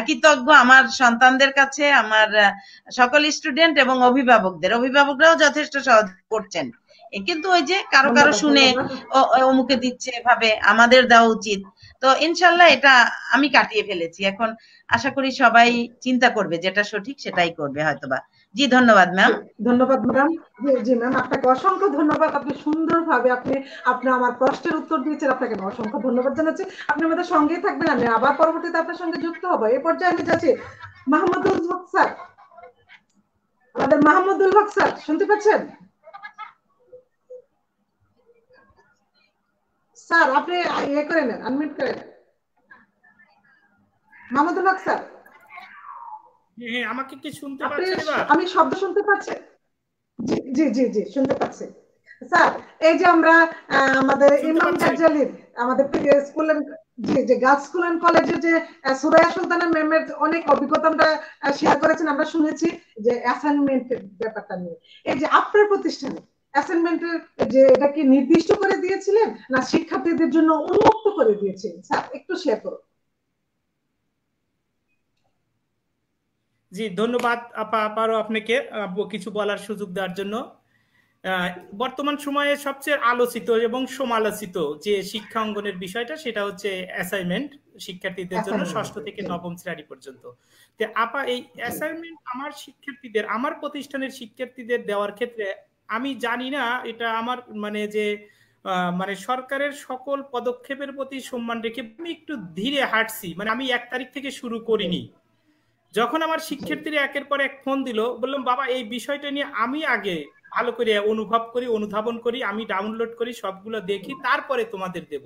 কৃতজ্ঞ আমার সন্তানদের কাছে, আমার সকল স্টুডেন্ট এবং অভিভাবকরাও যথেষ্ট সহযোগিতা করছেন। কিন্তু ওই যে কারো কারো শুনে অমুকে দিচ্ছে ভাবে আমাদের দেওয়া উচিত। তো ইনশাল্লাহ এটা আমি কাটিয়ে ফেলেছি, এখন আশা করি সবাই চিন্তা করবে, যেটা সঠিক সেটাই করবে হয়তোবা। জি ধন্যবাদ ম্যাম। ধন্যবাদ ম্যাম। জি ম্যাম, আপনাকে অসংখ্য ধন্যবাদ। আপনি সুন্দরভাবে আপনি আমার প্রশ্নের উত্তর দিয়েছেন, আপনাকে অসংখ্য ধন্যবাদ জানাচ্ছি। আপনি আমাদের সঙ্গেই থাকবেন, আমি আবার পরবর্তীতে আপনার সঙ্গে যুক্ত হবো। এই পর্যায়ে আমি যাচ্ছি মাহমুদুল হক স্যার। আমাদের মাহমুদুল হক স্যার শুনতে পাচ্ছেন? স্যার আপনি ইয়ে করে নেন, আনমিউট করে নেন। মাহমুদুল হক স্যার, হ্যাঁ আমাকে কি শুনতে পাচ্ছেন এবার? আমি শব্দ শুনতে পাচ্ছি? জি জি জি শুনতে পাচ্ছি স্যার। এই যে আমরা আমাদের ইমাম গাজ্জালির আমাদের স্কুল, যে গার্লস স্কুল এন্ড কলেজে যে সুরাইয়া সুলতানা ম্যামের অনেক অভিজ্ঞতা আমরা শেয়ার করেছেন, আমরা শুনেছি যে অ্যাসাইনমেন্টের ব্যাপারটা নিয়ে। এই যে আপনার প্রতিষ্ঠানে অ্যাসাইনমেন্টের যে এটা কি নির্দিষ্ট করে দিয়েছিলেন না শিক্ষার্থীদের জন্য উন্মুক্ত করে দিয়েছিলেন? স্যার একটু শেয়ার করুন। জি ধন্যবাদ আপা, আবারও আপনাকে কিছু বলার সুযোগ দেওয়ার জন্য। বর্তমান সময়ে সবচেয়ে আলোচিত এবং সমালোচিত যে শিক্ষা অঙ্গনের বিষয়টা সেটা হচ্ছে অ্যাসাইনমেন্ট, শিক্ষার্থীদের জন্য ষষ্ঠ থেকে নবম শ্রেণী পর্যন্ত। তো আপা এই অ্যাসাইনমেন্ট আমার শিক্ষার্থীদের, আমার প্রতিষ্ঠানের শিক্ষার্থীদের দেওয়ার ক্ষেত্রে আমি জানি না এটা আমার মানে যে মানে সরকারের সকল পদক্ষেপের প্রতি সম্মান রেখে আমি একটু ধীরে হাঁটছি, মানে আমি 1 তারিখ থেকে শুরু করিনি। যখন আমার শিক্ষার্থীরা একের পর এক ফোন দিল, বললাম বাবা এই বিষয়টা নিয়ে আমি আগে ভালো করে অনুভব করি, অনুধাবন করি, আমি ডাউনলোড করি, সবগুলো দেখি, তারপরে তোমাদের দেব।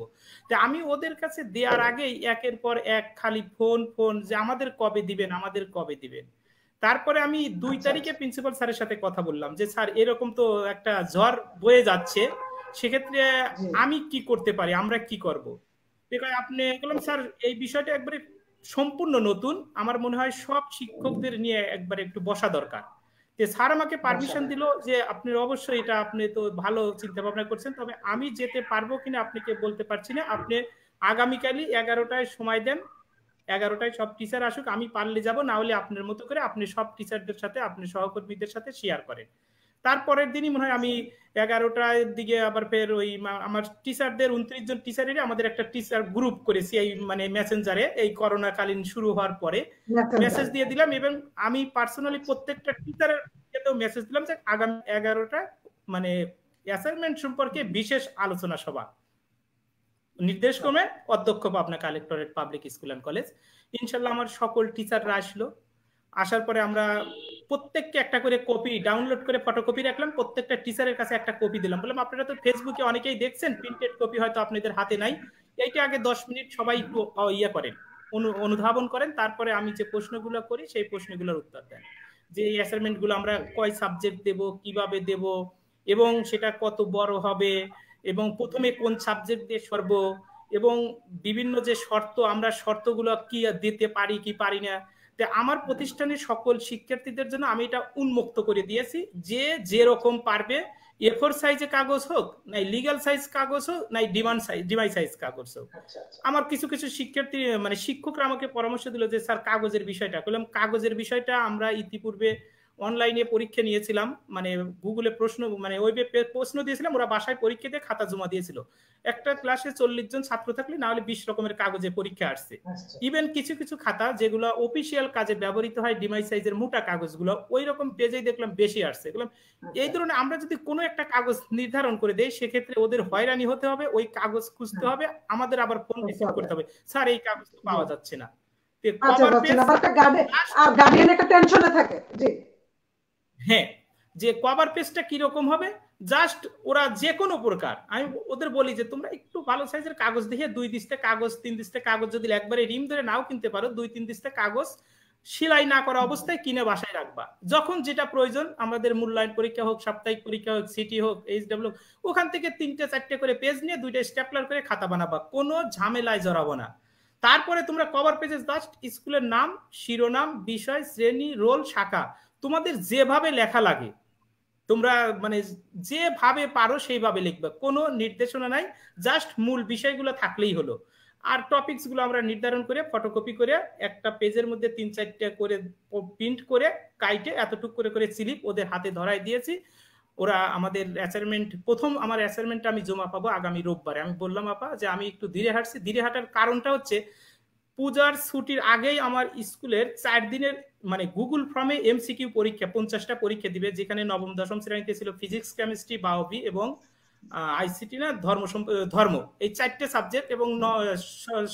তো আমি ওদের কাছে দেওয়ার আগেই একের পর এক খালি ফোন যে আমাদের কবে দিবেন, আমাদের কবে দিবেন। তারপরে আমি 2 তারিখে প্রিন্সিপাল স্যারের সাথে কথা বললাম যে স্যার এরকম তো একটা ঝড় বয়ে যাচ্ছে, সেক্ষেত্রে আমি কি করতে পারি, আমরা কি করব। আপনি বললাম স্যার এই বিষয়টা একবারে সম্পূর্ণ নতুন, আমার মনে হয় সব শিক্ষকদের নিয়ে একবার একটু বসা দরকার। যে স্যার আমাকে পারমিশন দিল যে আপনি অবশ্যই এটা, আপনি তো ভালো চিন্তা ভাবনা করছেন, তবে আমি যেতে পারবো কিনা আপনাকে বলতে পারছি না, আপনি আগামীকালই 11টায় সময় দেন, 11টায় সব টিচার আসুক, আমি পারলে যাব, না হলে আপনার মতো করে আপনি সব টিচারদের সাথে, আপনি সহকর্মীদের সাথে শেয়ার করেন। তারপরের দিনই মনে হয় আমি 11টার দিকে আবার ফের ওই আমার টিচারদের 29 জন টিচারেরই আমাদের একটা টিচার গ্রুপ করেছি এই মানে মেসেঞ্জারে, এই করোনা কালীন শুরু হওয়ার পরে মেসেজ দিয়ে দিলাম, এবং আমি পার্সোনালি প্রত্যেকটা টিচারের মেসেজ দিলাম যে আগামী 11টা মানে অ্যাসাইনমেন্ট সম্পর্কে বিশেষ আলোচনা সভা, নির্দেশক্রমে অধ্যক্ষ Pabna collectorate public school and college. ইনশাল্লাহ আমার সকল টিচাররা আসলো, আসার পরে আমরা প্রত্যেককে একটা করে কপি ডাউনলোড করে ফটোকপি রাখলাম, প্রত্যেকটা টিচারের কাছে একটা কপি দিলাম। বললাম আপনারা তো ফেসবুকে অনেকেই দেখছেন, প্রিন্টেড কপি হয়তো আপনাদের হাতে নাই, এইটা আগে 10 মিনিট সবাই একটু ইয়ে করেন, অনুধাবন করেন, তারপরে আমি যে প্রশ্নগুলো করি সেই প্রশ্নগুলোর উত্তর দেন। যে এই অ্যাসাইনমেন্ট গুলো আমরা কয় সাবজেক্ট দেব, কিভাবে দেব, এবং সেটা কত বড় হবে, এবং প্রথমে কোন সাবজেক্ট দিয়ে সরব, এবং বিভিন্ন যে শর্ত, আমরা শর্তগুলো কি দিতে পারি কি পারি না। আমার প্রতিষ্ঠানের সকল শিক্ষার্থীদের জন্য আমি এটা উন্মুক্ত করে দিয়েছি, যে যেরকম পারবে, A4 সাইজে কাগজ হোক, নাই লিগ্যাল সাইজ কাগজ হোক, নাই ডিমাই সাইজ কাগজ হোক। আমার কিছু কিছু শিক্ষার্থী মানে শিক্ষকরা আমাকে পরামর্শ দিল যে স্যার কাগজের বিষয়টা, বললাম কাগজের বিষয়টা আমরা ইতিপূর্বে অনলাইনে পরীক্ষা নিয়েছিলাম, মানে গুগলে প্রশ্ন মানে ওয়েবে প্রশ্ন দিয়েছিলাম, ওরা বাসায় পরীক্ষা দিয়ে খাতা জমা দিয়েছিল। একটা ক্লাসে 40 জন ছাত্র থাকলে না হলে 20 রকমের কাগজে পরীক্ষা আসছে। ইভেন কিছু কিছু খাতা যেগুলো অফিসিয়াল কাজে ব্যবহৃত হয়, ডিমাই সাইজের মোটা কাগজগুলো, ওই রকম পেজেই দেখলাম বেশি আসছে। বললাম এই ধরনের আমরা যদি কোনো একটা কাগজ নির্ধারণ করে দেই, সেক্ষেত্রে ওদের হয়রানি হতে হবে, ওই কাগজ খুঁজতে হবে, আমাদের আবার ফোন রিসিভ করতে হবে, স্যার এই কাগজ তো পাওয়া যাচ্ছে না। হ্যাঁ, যে কভার পেজটা কিরকম হবে, জাস্ট ওরা যে কোনো প্রকার, আমি ওদের বলি যে তোমরা একটু ভালো সাইজের কাগজ দেখে 2 দিস্তে কাগজ 3 দিস্তে কাগজ যদি একবারে রিম ধরে নাও কিনতে পারো, 2-3 দিস্তে কাগজ সেলাই না করা অবস্থায় কিনে বাসায় রাখবা। যখন যেটা প্রয়োজন, আমাদের মূল্যায়ন পরীক্ষা হোক, সাপ্তাহিক পরীক্ষা হোক, সিটি হোক, এইচডব্লিউ, ওখান থেকে 3-4টে করে পেজ নিয়ে 2টা স্টেপলার করে খাতা বানাবা, কোনো ঝামেলায় জড়াবো না। তারপরে তোমরা কভার পেজে জাস্ট স্কুলের নাম, শিরোনাম, বিষয়, শ্রেণী, রোল, শাখা, তোমাদের যেভাবে লেখা লাগে তোমরা মানে যেভাবে পারো সেইভাবে লিখবে, কোনো নির্দেশনা নাই, জাস্ট মূল বিষয়গুলো থাকলেই হলো। আর টপিকস গুলো আমরা নির্ধারণ করে ফটোকপি করে একটা পেজের মধ্যে 3-4টা করে প্রিন্ট করে কাইটে এতটুকু করে করে স্লিপ ওদের হাতে ধরাই দিয়েছি। ওরা আমাদের অ্যাসাইনমেন্ট, প্রথম আমার অ্যাসাইনমেন্টটা আমি জমা পাবো আগামী রোববারে। আমি বললাম আপা যে আমি একটু ধীরে হাঁটছি, ধীরে হাঁটার কারণটা হচ্ছে পূজার ছুটির আগেই আমার স্কুলের 4 দিনের মানে গুগল ফর্মে এমসিকিউ পরীক্ষা 50টা পরীক্ষা দিবে, যেখানে নবম দশম শ্রেণীতে ছিল ফিজিক্স, কেমিস্ট্রি, বায়োবি এবং আইসিটি না ধর্ম, এই 4টে সাবজেক্ট, এবং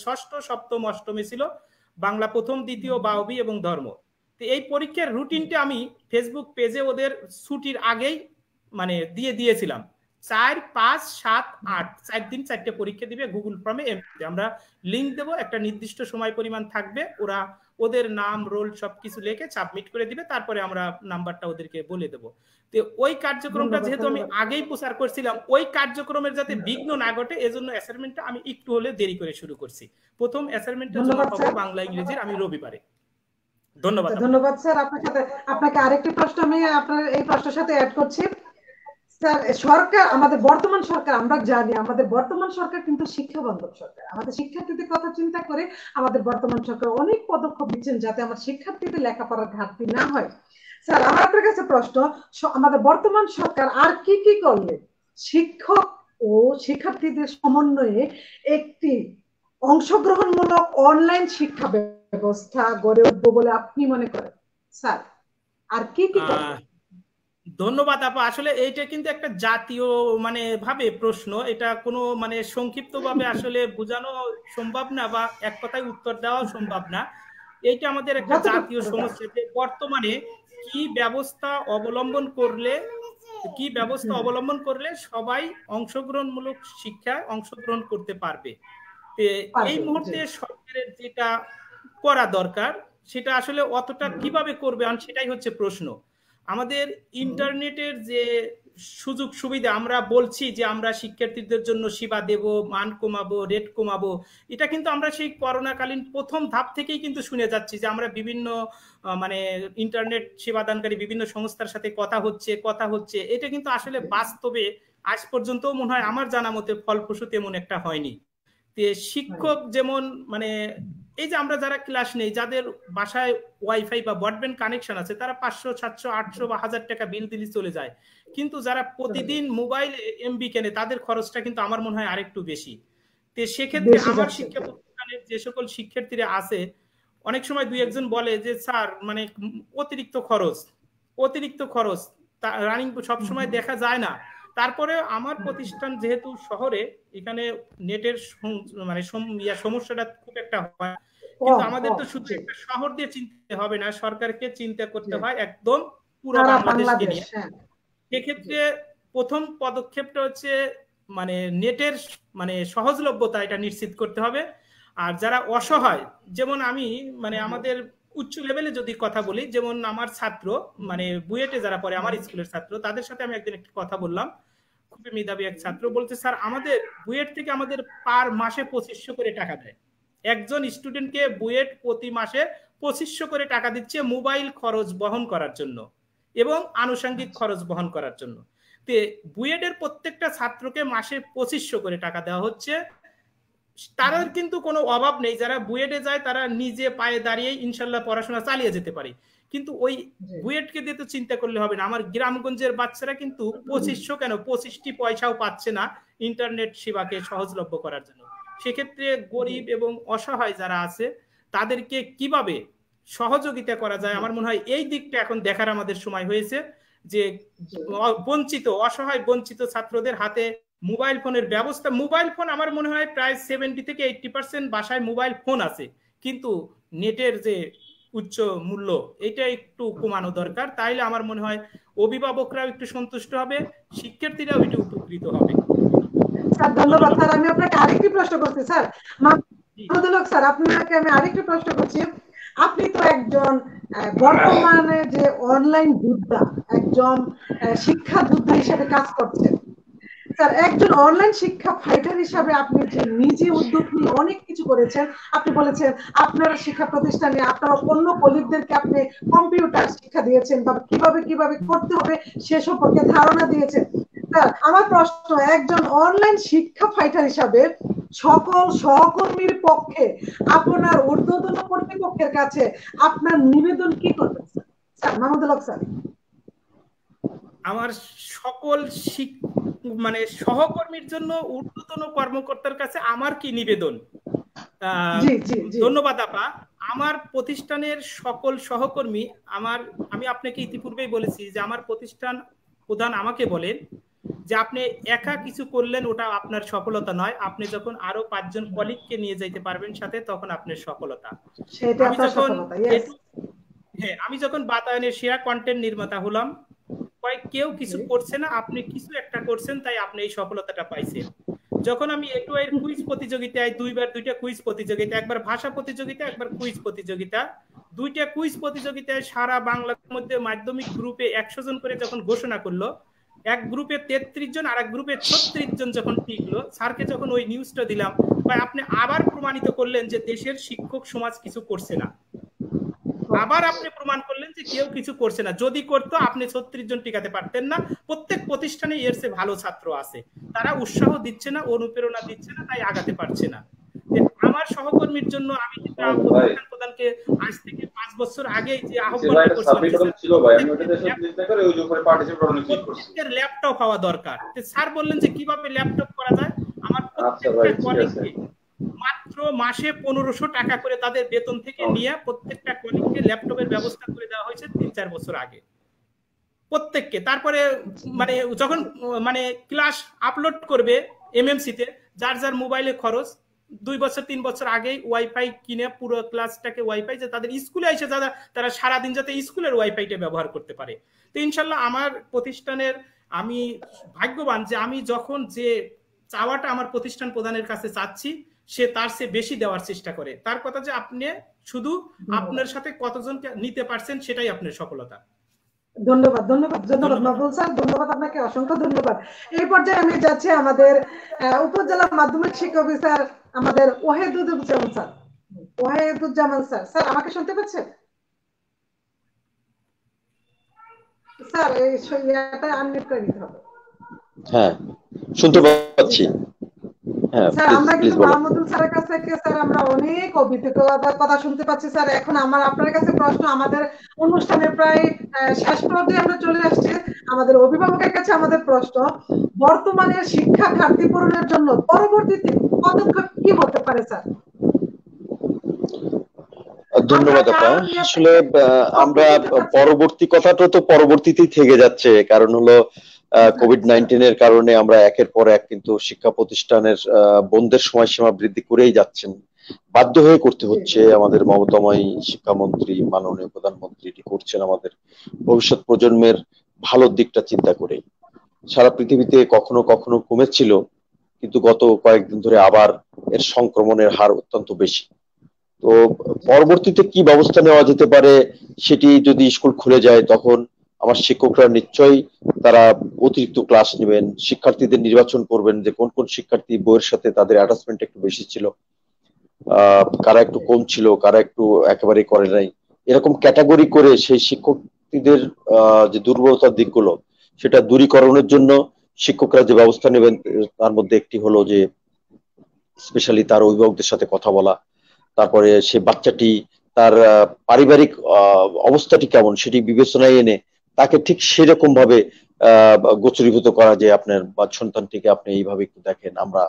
ষষ্ঠ, সপ্তম, অষ্টমে ছিল বাংলা প্রথম, দ্বিতীয়, বায়োবি এবং ধর্ম। তো এই পরীক্ষার রুটিনটা আমি ফেসবুক পেজে ওদের ছুটির আগেই মানে দিয়েছিলাম। 4, 5, 7, 8 4 দিন 4টে পরীক্ষা দিবে গুগল ফর্মে। আমরা লিঙ্ক দেবো, একটা নির্দিষ্ট সময় পরিমাণ থাকবে, ওরা ওদের নাম, রোল সবকিছু লিখে সাবমিট করে দিবে, তারপরে আমরা নাম্বারটা ওদেরকে বলে দেবো। তো ওই কার্যক্রমটা যেহেতু আমি আগেই প্রচার করছিলাম, ওই কার্যক্রমের যাতে বিঘ্ন না ঘটে, এজন্য অ্যাসাইনমেন্টটা আমি একটু হলে দেরি করে শুরু করছি। প্রথম অ্যাসাইনমেন্টটা জমা পাবো বাংলা ইংরেজির আমি রবিবারে। ধন্যবাদ। ধন্যবাদ স্যার। আপনাকে আরেকটি প্রশ্ন আমি আপনার এই প্রশ্নের সাথে অ্যাড করছি। স্যার, সরকার, আমাদের বর্তমান সরকার, আমরা জানি আমাদের বর্তমান সরকার কিন্তু শিক্ষা বান্ধব সরকার। আমাদের শিক্ষার্থীদের কথা চিন্তা করে আমাদের বর্তমান সরকার অনেক পদক্ষেপ নিচ্ছেন যাতে আমার শিক্ষার্থীদের লেখাপড়ার ঘাটতি না হয়। স্যার, আমার আপনার কাছে প্রশ্ন, আমাদের বর্তমান সরকার আর কি কি করলে শিক্ষক ও শিক্ষার্থীদের সমন্বয়ে একটি অংশগ্রহণমূলক অনলাইন শিক্ষা ব্যবস্থা গড়ে উঠবে বলে আপনি মনে করেন স্যার? আর কি কি করবে? ধন্যবাদ আপা। আসলে এইটা কিন্তু একটা জাতীয় মানে ভাবে প্রশ্ন, এটা কোনো মানে সংক্ষিপ্ত ভাবে আসলে বোঝানো সম্ভব না, বা এক কথায় উত্তর দেওয়া সম্ভব না। এইটা আমাদের একটা জাতীয় সমস্যা, যে বর্তমানে কি ব্যবস্থা অবলম্বন করলে সবাই অংশগ্রহণমূলক শিক্ষায় অংশগ্রহণ করতে পারবে। এই মুহূর্তে সরকারের যেটা করা দরকার সেটা আসলে অতটা কিভাবে করবে সেটাই হচ্ছে প্রশ্ন। আমাদের ইন্টারনেটের যে সুযোগ সুবিধা, আমরা বলছি যে আমরা শিক্ষার্থীদের জন্য সেবা দেব, মান কমাবো, রেট কমাবো, এটা কিন্তু আমরা সেই করোনাকালীন প্রথম ধাপ থেকেই কিন্তু শুনে যাচ্ছি যে আমরা বিভিন্ন মানে ইন্টারনেট সেবাদানকারী বিভিন্ন সংস্থার সাথে কথা হচ্ছে। এটা কিন্তু আসলে বাস্তবে আজ পর্যন্ত মনে হয় আমার জানা মতে ফলপ্রসূ তেমন একটা হয়নি। শিক্ষক যেমন মানে এই যে আমরা যারা ক্লাস নেই, যাদের বাসায় ওয়াইফাই বা ব্রডব্যান্ড কানেকশন আছে, তারা 500, 700, 800 বা 1000 টাকা বিল দিলে চলে যায়। কিন্তু যারা প্রতিদিন মোবাইল এমবি কেনে, তাদের খরচটা কিন্তু আমার মনে হয় আরেকটু বেশি। তো সেক্ষেত্রে আমার শিক্ষা প্রতিষ্ঠানের যে সকল শিক্ষার্থীরা আছে, অনেক সময় 2-1 জন বলে যে স্যার মানে অতিরিক্ত খরচ রানিং সবসময় দেখা যায় না। তারপরে আমার প্রতিষ্ঠান যেহেতু শহরে, এখানে নেটের মানে সমস্যাটা খুব একটা হয়, কিন্তু আমাদের তো শুধু একটা শহর দিয়ে চিনতে হবে না, সরকারকে চিন্তা করতে হয় একদম পুরো বাংলাদেশকে নিয়ে। সেক্ষেত্রে প্রথম পদক্ষেপটা হচ্ছে মানে নেটের মানে সহজলভ্যতা এটা নিশ্চিত করতে হবে। আর যারা অসহায়, যেমন আমি মানে আমাদের উচ্চ লেভেলে যদি কথা বলি, যেমন আমার ছাত্র মানে বুয়েটে যারা পড়ে আমার স্কুলের ছাত্র, তাদের সাথে আমি একদিন একটি কথা বললাম, খুবই মেধাবী এক ছাত্র বলছে, স্যার আমাদের বুয়েট থেকে আমাদের পার মাসে 2500 করে টাকা দেয়। একজন স্টুডেন্টকে বুয়েট প্রতি মাসে 2500 করে টাকা দিচ্ছে মোবাইল খরচ বহন করার জন্য এবং আনুষঙ্গিক খরচ বহন করার জন্য। বুয়েটের প্রত্যেকটা ছাত্রকে মাসে 2500 করে টাকা দেওয়া হচ্ছে। তাদের কিন্তু কোনো অভাব নেই, যারা বুয়েটে যায় তারা নিজে পায়ে দাঁড়িয়ে ইনশাল্লাহ পড়াশোনা চালিয়ে যেতে পারে। কিন্তু ওই বুয়েটকে দিয়ে তো চিন্তা করলে হবে না, আমার গ্রামগঞ্জের বাচ্চারা কিন্তু 2500 কেন 25টি পয়সাও পাচ্ছে না ইন্টারনেট সেবাকে সহজলভ্য করার জন্য। সেক্ষেত্রে গরিব এবং অসহায় যারা আছে তাদেরকে কিভাবে সহযোগিতা করা যায়, আমার মনে হয় এই দিকটা এখন দেখার আমাদের সময় হয়েছে, যে বঞ্চিত অসহায় বঞ্চিত ছাত্রদের হাতে মোবাইল ফোনের ব্যবস্থা। মোবাইল ফোন আমার মনে হয় প্রায় 70 থেকে 80% বাসায় মোবাইল ফোন আছে, কিন্তু নেটের যে উচ্চ মূল্য এটা একটু কমানো দরকার। তাইলে আমার মনে হয় অভিভাবকরাও একটু সন্তুষ্ট হবে, শিক্ষার্থীরাও একটু উপকৃত হবে। স্যার ধন্যবাদ। স্যার আমি আপনাকে আরেকটি প্রশ্ন করছি। স্যার মাহমুদুল হক স্যার, আপনাকে আমি আরেকটি প্রশ্ন করছি। আপনি তো একজন বর্তমানে যে অনলাইন যোদ্ধা, একজন শিক্ষা যোদ্ধা হিসেবে কাজ করছেন। স্যার একজন অনলাইন শিক্ষা ফাইটার হিসাবে আপনি যে নিজে উদ্যোগ নিয়ে অনেক কিছু করেছেন, আপনি বলেছেন আপনার শিক্ষা প্রতিষ্ঠানে আপনার অন্য কলিগদেরকে আপনি কম্পিউটার শিক্ষা দিয়েছেন বা কিভাবে কিভাবে করতে হবে সে সম্পর্কে ধারণা দিয়েছেন। স্যার আমার প্রশ্ন, একজন অনলাইন শিক্ষা ফাইটার হিসাবে সকল সহকর্মীর পক্ষে আপনার ঊর্ধ্বতন কর্তৃপক্ষের কাছে আপনার নিবেদন কি করবেন স্যার? মাহমুদুল হক স্যার। আমার সকল মানে সহকর্মীর জন্য ঊর্ধ্বতন কর্মকর্তার কাছে আমার কি নিবেদন? ধন্যবাদ আপা। আমার প্রতিষ্ঠানের সকল সহকর্মী, আমি আপনাকে ইতিপূর্বেই বলেছি যে আমার প্রতিষ্ঠান প্রধান আমাকে বলেন যে আপনি একা কিছু করলেন ওটা আপনার সফলতা নয়, আপনি যখন আরো 5 জন কলিগকে নিয়ে যাইতে পারবেন সাথে তখন আপনার সফলতা। আমি যখন বাতায়নের সেরা কন্টেন্ট নির্মাতা হলাম, কেউ কিছু করছে না, আপনি কিছু একটা করছেন, তাই আপনি এই সফলতাটা পাইছেন। যখন আমি একটু এর কুইজ প্রতিযোগিতায় দুইটা কুইজ প্রতিযোগিতা, একবার ভাষা প্রতিযোগিতা, একবার কুইজ প্রতিযোগিতা, দুইটা কুইজ প্রতিযোগিতায় সারা বাংলার মধ্যে মাধ্যমিক গ্রুপে 100 জন করে যখন ঘোষণা করলো, এক গ্রুপে 33 জন আর এক গ্রুপে 36 জন যখন টিকলো, স্যারকে যখন ওই নিউজটা দিলাম, ভাই আপনি আবার প্রমাণিত করলেন যে দেশের শিক্ষক সমাজ কিছু করছে না। আবার আপনি প্রমাণ করলেন যে কেউ কিছু করছে না। যদি করতো আপনি 36 জন টিকাতে পারতেন না। প্রত্যেক প্রতিষ্ঠানে এর চেয়ে ভালো ছাত্র আছে, তারা উৎসাহ দিচ্ছে না, অনুপ্রেরণা দিচ্ছে না, তাই আগাতে পারছে না। আমার সহকর্মীর জন্য আমি প্রধানকে আজ থেকে 5 বছর আগে যে আহ্বান ল্যাপটপ হওয়া দরকার, স্যার বললেন যে কিভাবে ল্যাপটপ করা যায়। আমার প্রত্যেকটা কলিগকে মাত্র মাসে 1500 টাকা করে তাদের বেতন থেকে নিয়ে প্রত্যেকটা কলিগকে ল্যাপটপের ব্যবস্থা করে দেওয়া হয়েছে 3-4 বছর আগে প্রত্যেককে। তারপরে মানে যখন মানে ক্লাস আপলোড করবে এমএমসি তে, যার যার মোবাইলে খরচ 2 বছর 3 বছর আগেই ওয়াইফাই কিনে পুরো ক্লাসটাকে ওয়াইফাই, যে তাদের স্কুলে এসে তারা সারাদিন যাতে স্কুলের ওয়াইফাইটা ব্যবহার করতে পারে। তো ইনশাল্লাহ আমার প্রতিষ্ঠানের আমি ভাগ্যবান যে আমি যখন যে চাওয়াটা আমার প্রতিষ্ঠান প্রধানের কাছে চাচ্ছি, সে তার চেয়ে বেশি দেওয়ার চেষ্টা করে। তার কথা যে আপনি শুধু আপনার সাথে কতজনকে নিতে পারছেন সেটাই আপনার সফলতা। ধন্যবাদ ধন্যবাদ ধন্যবাদ মাহবুব স্যার, ধন্যবাদ আপনাকে, অসংখ্য ধন্যবাদ। এই পর্যায়ে আমি যাচ্ছি আমাদের উপজেলা মাধ্যমিক শিক্ষা অফিসার আমাদের Wahiduzzaman sir. Wahiduzzaman sir, sir আমাকে শুনতে পাচ্ছেন? স্যার এই এটা আনমিউট করে নিতে হবে। হ্যাঁ শুনতে পাচ্ছি। স্যার আমরা কিন্তু মাহমুদুল স্যারের কাছ থেকে স্যার আমরা অনেক অভিজ্ঞতার কথা শুনতে পাচ্ছি। স্যার এখন আমার আপনার কাছে প্রশ্ন, আমাদের অনুষ্ঠানের প্রায় শেষ পর্যায়ে আমরা চলে আসছি। আমাদের অভিভাবকের কাছে আমাদের প্রশ্ন, বর্তমানে শিক্ষা ঘাটতি পূরণের জন্য পরবর্তীতে পদক্ষেপ কি হতে পারে স্যার? ধন্যবাদ আপা। আসলে আমরা পরবর্তী কথাটা তো পরবর্তীতেই থেকে যাচ্ছে, কারণ হলো কোভিড-19 এর কারণে আমরা একের পর এক কিন্তু শিক্ষা প্রতিষ্ঠানের বন্ধের সময়সীমা বৃদ্ধি করেই যাচ্ছেন। বাধ্য হয়ে করতে হচ্ছে। আমাদের মমতাময়ী শিক্ষামন্ত্রী, মাননীয় প্রধানমন্ত্রী এটি করছেন আমাদের ভবিষ্যৎ প্রজন্মের ভালো দিকটা চিন্তা করে। সারা পৃথিবীতে কখনো কখনো কমেছিল, কিন্তু গত কয়েকদিন ধরে আবার এর সংক্রমণের হার অত্যন্ত বেশি। তো পরবর্তীতে কি ব্যবস্থা নেওয়া যেতে পারে, সেটি যদি স্কুল খুলে যায় তখন আমার শিক্ষকরা নিশ্চয়ই তারা অতিরিক্ত ক্লাস নেবেন, শিক্ষার্থীদের নির্বাচন করবেন যে কোন কোন শিক্ষার্থী বইয়ের সাথে তাদের অ্যাটাচমেন্ট একটু বেশি ছিল, কারা একটু কম ছিল, কারা একটু একেবারে করে নাই, এরকম ক্যাটাগরি করে সেই শিক্ষকদের যে দুর্বলতার দিকগুলো সেটা দূরীকরণের জন্য শিক্ষকরা যে ব্যবস্থা নেবেন তার মধ্যে একটি হলো যে স্পেশালি তার অভিভাবকদের সাথে কথা বলা, তারপরে সে বাচ্চাটি তার পারিবারিক অবস্থাটি কেমন সেটি বিবেচনায় এনে তাকে ঠিক সেরকম ভাবে গোচরীভূত করা, যে আপনার সন্তানটিকে আপনি এইভাবে একটু দেখেন, আমরা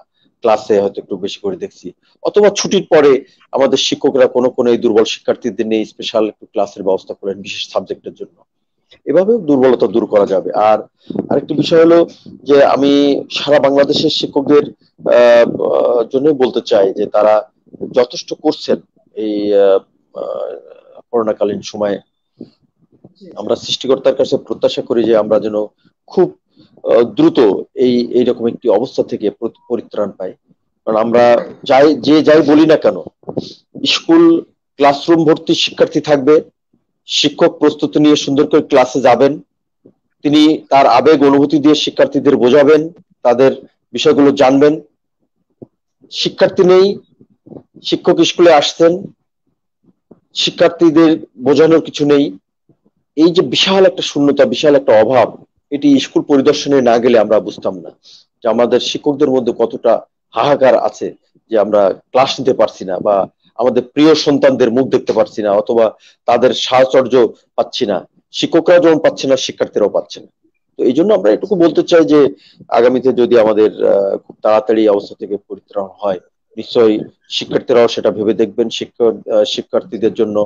ক্লাসে হয়তো একটু বেশি করে দেখছি, অথবা ছুটির পরে আমাদের শিক্ষকরা কোনো এই দুর্বল শিক্ষার্থীদের নিয়ে স্পেশাল একটু ক্লাসের ব্যবস্থা করেন বিশেষ সাবজেক্টের জন্য, এভাবে দুর্বলতা দূর করা যাবে। আর আরেকটি বিষয় হলো যে আমি সারা বাংলাদেশের শিক্ষকদের জন্য বলতে চাই যে তারা যথেষ্ট করছেন এই করোনাকালীন সময়ে। আমরা সৃষ্টিকর্তার কাছে প্রত্যাশা করি যে আমরা যেন খুব দ্রুত এইরকম একটি অবস্থা থেকে পরিত্রাণ পাই। কারণ আমরা যাই বলি না কেন, স্কুল ক্লাসরুম ভর্তি শিক্ষার্থী থাকবে, শিক্ষক প্রস্তুতি নিয়ে সুন্দর করে ক্লাসে যাবেন, তিনি তার আবেগ অনুভূতি দিয়ে শিক্ষার্থীদের বোঝাবেন, তাদের বিষয়গুলো জানবেন। শিক্ষার্থী নেই, শিক্ষক স্কুলে আসছেন, শিক্ষার্থীদের বোঝানোর কিছু নেই, এই যে বিশাল একটা শূন্যতা, বিশাল একটা অভাব, এটি স্কুল পরিদর্শনে না গেলে আমরা বুঝতাম না যে আমাদের শিক্ষকদের মধ্যে কতটা হাহাকার আছে, যে আমরা ক্লাস নিতে পারছি না, বা আমাদের প্রিয় সন্তানদের মুখ দেখতে পারছি না, অথবা তাদের সাহচর্য পাচ্ছি না। শিক্ষকরাও যেমন পাচ্ছে না, শিক্ষার্থীরাও পাচ্ছে না। তো এই জন্য আমরা এটুকু বলতে চাই যে আগামীতে যদি আমাদের খুব তাড়াতাড়ি অবস্থা থেকে পরিত্রাণ হয়, নিশ্চয়ই শিক্ষার্থীরাও সেটা ভেবে দেখবেন। শিক্ষার্থীদের জন্য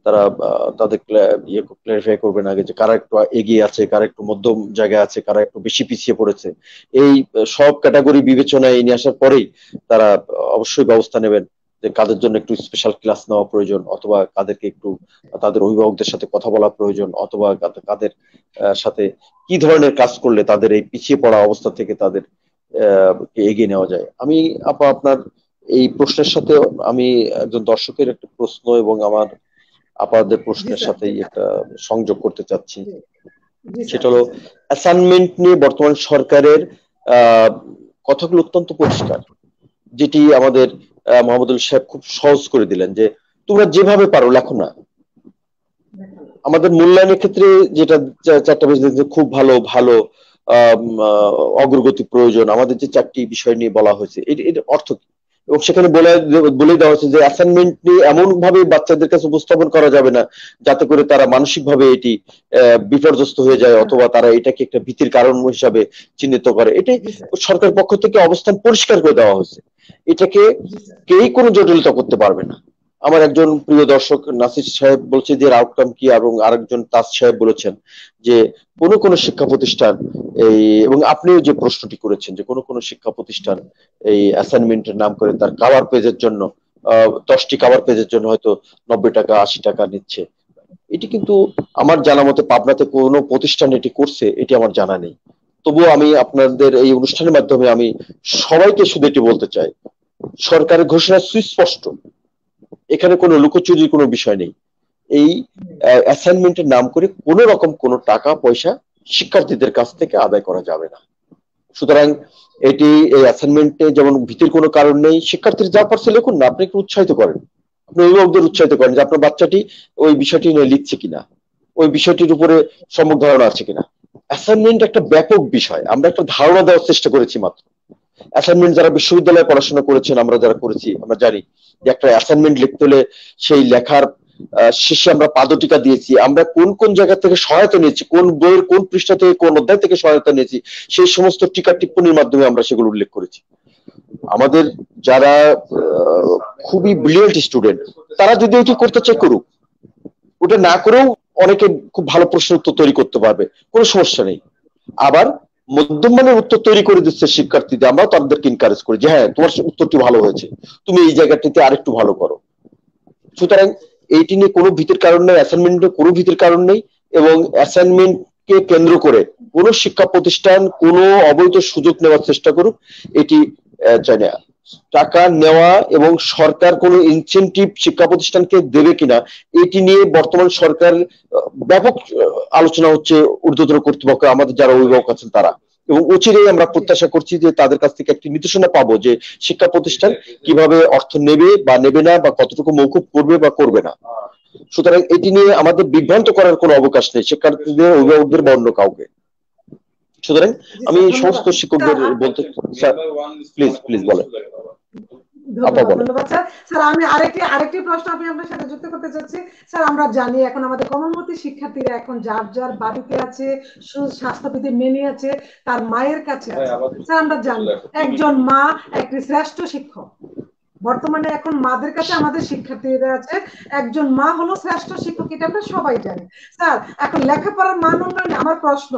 তারা তাদের ক্লারিফাই করবেন আগে যে কারা একটু এগিয়ে আছে, কারা একটু মধ্যম জায়গায় আছে, কারা একটু বেশি পিছিয়ে পড়েছে। এই সব ক্যাটাগরি বিবেচনায় নিয়ে আসার পরেই তারা অবশ্যই ব্যবস্থা নেবেন যে কাদের জন্য একটু স্পেশাল ক্লাস নেওয়া প্রয়োজন, অথবা কাদেরকে একটু তাদের অভিভাবকদের সাথে কথা বলা প্রয়োজন, অথবা কাদের সাথে কি ধরনের কাজ করলে তাদের এই পিছিয়ে পড়া অবস্থা থেকে তাদের এগিয়ে নেওয়া যায়। আমি আপনার এই প্রশ্নের সাথে আমি একজন দর্শকের একটা প্রশ্ন এবং আমার আপনাদের প্রশ্নের সাথেই একটা সংযোগ করতে চাচ্ছি। সেটা হলো অ্যাসাইনমেন্ট নিয়ে বর্তমান সরকারের কথাগুলো অত্যন্ত পরিষ্কার, যেটি আমাদের মোহাম্মদুল সাহেব খুব সহজ করে দিলেন যে তোমরা যেভাবে পারো লেখো না। আমাদের মূল্যায়নের ক্ষেত্রে যেটা চারটা বিষয় খুব ভালো অগ্রগতি প্রয়োজন, আমাদের যে চারটি বিষয় নিয়ে বলা হয়েছে এর অর্থ কি, এবং সেখানে বলে দেওয়া হচ্ছে যে অ্যাসাইনমেন্ট নিয়ে এমন ভাবে বাচ্চাদের কাছে উপস্থাপন করা যাবে না যাতে করে তারা মানসিকভাবে এটি বিপর্যস্ত হয়ে যায়, অথবা তারা এটাকে একটা ভীতির কারণ হিসাবে চিহ্নিত করে। এটাই সরকারের পক্ষ থেকে অবস্থান পরিষ্কার করে দেওয়া হয়েছে, এটাকে কেই কোনো জটিলতা করতে পারবে না। আমার একজন প্রিয় দর্শক নাসির সাহেব বলছে যে আউটকাম কি, এবং আরেকজন তাজ সাহেব বলেছেন যে কোন শিক্ষা প্রতিষ্ঠান এই, এবং আপনিও যে প্রশ্নটি করেছেন যে কোন শিক্ষা প্রতিষ্ঠান এই অ্যাসাইনমেন্টের নাম করে তার কভার পেজের জন্য 10টি কভার পেজের জন্য হয়তো 90 টাকা 80 টাকা নিচ্ছে। এটি কিন্তু আমার জানা মতে পাবনাতে কোনো প্রতিষ্ঠান এটি করছে এটি আমার জানা নেই। তবুও আমি আপনাদের এই অনুষ্ঠানের মাধ্যমে আমি সবাইকে শুধু এটি বলতে চাই, সরকারের ঘোষণা সুস্পষ্ট, এখানে কোনো লুকোচুরির কোনো বিষয় নেই। এই অ্যাসাইনমেন্টের নাম করে কোন রকম কোনো টাকা পয়সা শিক্ষার্থীদের কাছ থেকে আদায় করা যাবে না। সুতরাং এটি এই অ্যাসাইনমেন্টে যেমন ভীতির কোনো কারণ নেই, শিক্ষার্থীরা যা পারছে লিখুন না, আপনি একটু উৎসাহিত করেন, আপনি অভিভাবকদের উৎসাহিত করেন যে আপনার বাচ্চাটি ওই বিষয়টি নিয়ে লিখছে কিনা, ওই বিষয়টির উপরে সম্যক ধারণা আছে কিনা। অ্যাসাইনমেন্ট একটা ব্যাপক বিষয়, আমরা একটা ধারণা দেওয়ার চেষ্টা করেছি মাত্র। অ্যাসাইনমেন্ট যারা বিশ্ববিদ্যালয়ে পড়াশোনা করেছেন, আমরা যারা করেছি, আমরা জানি যে একটা অ্যাসাইনমেন্ট লিখতে হলে সেই লেখার শেষে আমরা পাদটিকা দিয়েছি, আমরা কোন জায়গা থেকে সহায়তা নিয়েছি, কোন বইয়ের কোন পৃষ্ঠা থেকে কোন অধ্যায় থেকে সহায়তা নিয়েছি, সেই সমস্ত টিকা টিপ্পণীর মাধ্যমে আমরা সেগুলো উল্লেখ করেছি। আমাদের যারা খুবই ব্রিলিয়েন্ট স্টুডেন্ট তারা যদি এটি করতে চায় করুক, ওটা না করেও অনেকে খুব ভালো প্রশ্ন উত্তর তৈরি করতে পারবে, কোনো সমস্যা নেই। আবার মধ্যমানের উত্তর তৈরি করে দিচ্ছে শিক্ষার্থীদের, আমরা তাদেরকে এনকারেজ করি যে হ্যাঁ তোমার উত্তরটি ভালো হয়েছে, তুমি এই জায়গাটিতে আরেকটু ভালো করো। সুতরাং এইটি নিয়ে কোনো ভীতির কারণ নেই, অ্যাসাইনমেন্টের কোনো ভীতির কারণ নেই, এবং অ্যাসাইনমেন্টকে কেন্দ্র করে কোনো শিক্ষা প্রতিষ্ঠান কোনো অবৈধ সুযোগ নেওয়ার চেষ্টা করুক এটি চাই না। টাকা নেওয়া এবং সরকার কোনো ইনসেনটিভ শিক্ষা প্রতিষ্ঠানকে দেবে কিনা এটি নিয়ে বর্তমান সরকার ব্যাপক আলোচনা হচ্ছে ঊর্ধ্বতন কর্তৃপক্ষ, আমাদের যারা অভিভাবক আছেন তারা, এবং অচিরেই আমরা প্রত্যাশা করছি যে তাদের কাছ থেকে একটি নির্দেশনা পাবো যে শিক্ষা প্রতিষ্ঠান কিভাবে অর্থ নেবে বা নেবে না, বা কতটুকু মৌকুব করবে বা করবে না। সুতরাং এটি নিয়ে আমাদের বিভ্রান্ত করার কোনো অবকাশ নেই শিক্ষার্থীদের, অভিভাবকদের বা অন্য কাউকে। সুতরাং আমি সমস্ত শিক্ষকদের বলতে, স্যার প্লিজ প্লিজ বলেন। ধন্যবাদ স্যার। স্যার আমি আরেকটি প্রশ্ন আমি আপনার সাথে যুক্ত করতে চাচ্ছি। স্যার আমরা জানি এখন আমাদের কমলমতি শিক্ষার্থীরা এখন যার যার বাড়িতে আছে, স্বাস্থ্যবিধি মেনে আছে, তার মায়ের কাছে আছে। স্যার আমরা জানি একজন মা একটি শ্রেষ্ঠ শিক্ষক। বর্তমানে এখন মাদের কাছে আমাদের শিক্ষার্থীরা আছে, একজন মা হলো শ্রেষ্ঠ শিক্ষক, এটা আমরা সবাই জানি। স্যার এখন লেখাপড়ার মান উন্নয়নে আমার প্রশ্ন,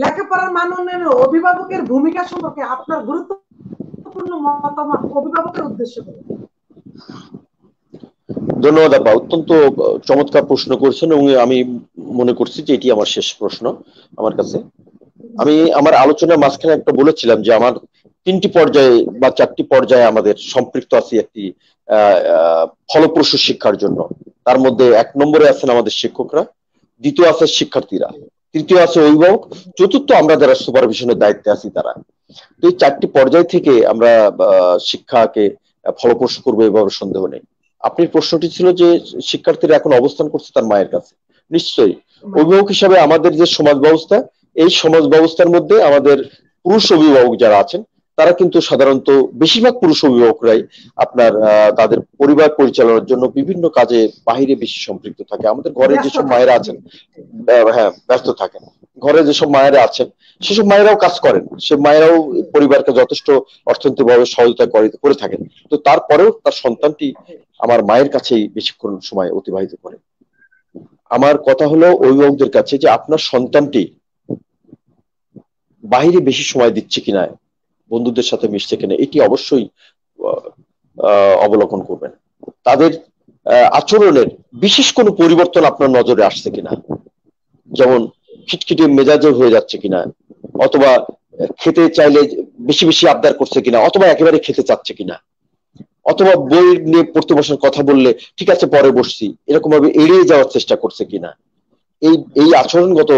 লেখাপড়ার মান উন্নয়নে অভিভাবকের ভূমিকা সম্পর্কে আপনার গুরুত্বপূর্ণ মতামত অভিভাবকের উদ্দেশ্য করে। ধন্যবাদ আপা, অত্যন্ত চমৎকার প্রশ্ন করেছেন, এবং আমি মনে করছি যে এটি আমার শেষ প্রশ্ন আমার কাছে। আমি আমার আলোচনার মাঝখানে একটা বলেছিলাম যে আমার 3টি পর্যায়ে বা 4টি পর্যায়ে আমাদের সম্পৃক্ত আছি একটি ফলপ্রসূ শিক্ষার জন্য। তার মধ্যে 1 নম্বরে আছেন আমাদের শিক্ষকরা, দ্বিতীয় আছে শিক্ষার্থীরা, তৃতীয় আছে অভিভাবক, চতুর্থ আমরা যারা সুপারভিশনের দায়িত্বে আছি তারা। তো এই 4টি পর্যায় থেকে আমরা শিক্ষাকে ফলপ্রসূ করবো এভাবে সন্দেহ নেই। আপনার প্রশ্নটি ছিল যে শিক্ষার্থীরা এখন অবস্থান করছে তার মায়ের কাছে। নিশ্চয়ই অভিভাবক হিসাবে আমাদের যে সমাজ ব্যবস্থা, এই সমাজ ব্যবস্থার মধ্যে আমাদের পুরুষ অভিভাবক যারা আছেন তারা কিন্তু সাধারণত বেশিরভাগ পুরুষ অভিভাবকরাই আপনার তাদের পরিবার পরিচালনার জন্য বিভিন্ন কাজে বাহিরে বেশি সম্পৃক্ত থাকে। আমাদের ঘরে যেসব মায়েরা আছেন, হ্যাঁ ব্যস্ত থাকেন, ঘরে যেসব মায়েরা আছেন সেসব মায়েরাও কাজ করেন, সে মায়েরাও পরিবারকে যথেষ্ট অর্থনৈতিকভাবে সহায়তা করে থাকেন। তো তারপরেও তার সন্তানটি আমার মায়ের কাছেই বেশিক্ষণ সময় অতিবাহিত করে। আমার কথা হলো অভিভাবকদের কাছে যে আপনার সন্তানটি বাহিরে বেশি সময় দিচ্ছে কিনা, বন্ধুদের সাথে মিশছে কিনা, এটি অবশ্যই অবলোকন করবেন। তাদের আচরণের বিশেষ কোনো পরিবর্তন আপনার নজরে আসছে কিনা, যেমন খিটখিটে মেজাজে হয়ে যাচ্ছে কিনা, অথবা খেতে চাইলে বেশি বেশি আবদার করছে কিনা, অথবা একেবারে খেতে চাচ্ছে কিনা, অথবা বই নিয়ে পড়তে বসার কথা বললে ঠিক আছে পরে বসছি এরকম ভাবে এড়িয়ে যাওয়ার চেষ্টা করছে কিনা, এই আচরণগত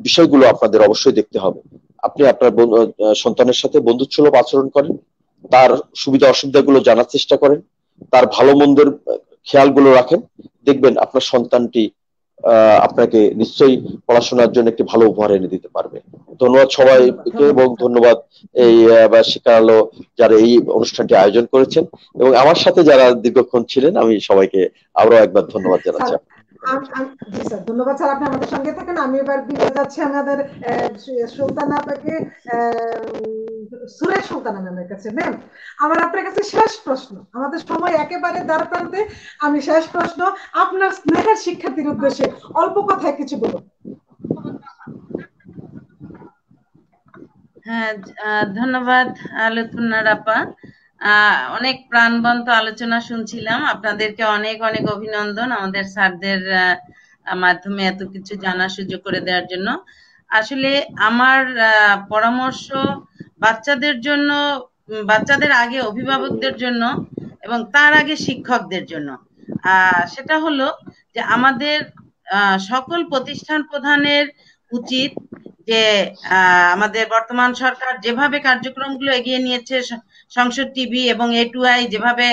বিষয়গুলো আপনাদের অবশ্যই দেখতে হবে। আপনি আপনার সন্তানের সাথে বন্ধুসুলভ আচরণ করেন, তার সুবিধা অসুবিধাগুলো জানার চেষ্টা করেন, তার ভালো মন্দের খেয়ালগুলো রাখেন, দেখবেন আপনার সন্তানটি আপনাকে নিশ্চয়ই পড়াশোনার জন্য একটি ভালো উপহার এনে দিতে পারবে। ধন্যবাদ সবাইকে, এবং ধন্যবাদ এই শিক্ষা আলো যারা এই অনুষ্ঠানটি আয়োজন করেছেন এবং আমার সাথে যারা দীর্ঘক্ষণ ছিলেন, আমি সবাইকে আরো একবার ধন্যবাদ জানাচ্ছি। জি স্যার, ধন্যবাদ স্যার, আপনি আমাদের সঙ্গে থাকেন। আমি এবার দিয়ে যাচ্ছি আমাদের সুলতানা আপাকে, সুরেশ সুলতানা ম্যামের কাছে। ম্যাম আমার আপনার কাছে শেষ প্রশ্ন, আমাদের সময় একেবারে দ্বারপ্রান্তে, আমি শেষ প্রশ্ন আপনার স্নেহের শিক্ষার্থীর উদ্দেশ্যে অল্প কথায় কিছু বলুন। হ্যাঁ, ধন্যবাদ আলোচনার আপা, অনেক প্রাণবন্ত আলোচনা শুনছিলাম। আপনাদেরকে অনেক অনেক অভিনন্দন আমাদের স্যারদের মাধ্যমে এত কিছু জানার সুযোগ করে দেওয়ার জন্য। আসলে আমার পরামর্শ বাচ্চাদের জন্য, বাচ্চাদের আগে অভিভাবকদের জন্য এবং তার আগে শিক্ষকদের জন্য, সেটা হলো যে আমাদের সকল প্রতিষ্ঠান প্রধানের উচিত যে আমাদের বর্তমান সরকার যেভাবে কার্যক্রমগুলো এগিয়ে নিয়েছে, সংসদ টিভি এবং A2I যেভাবে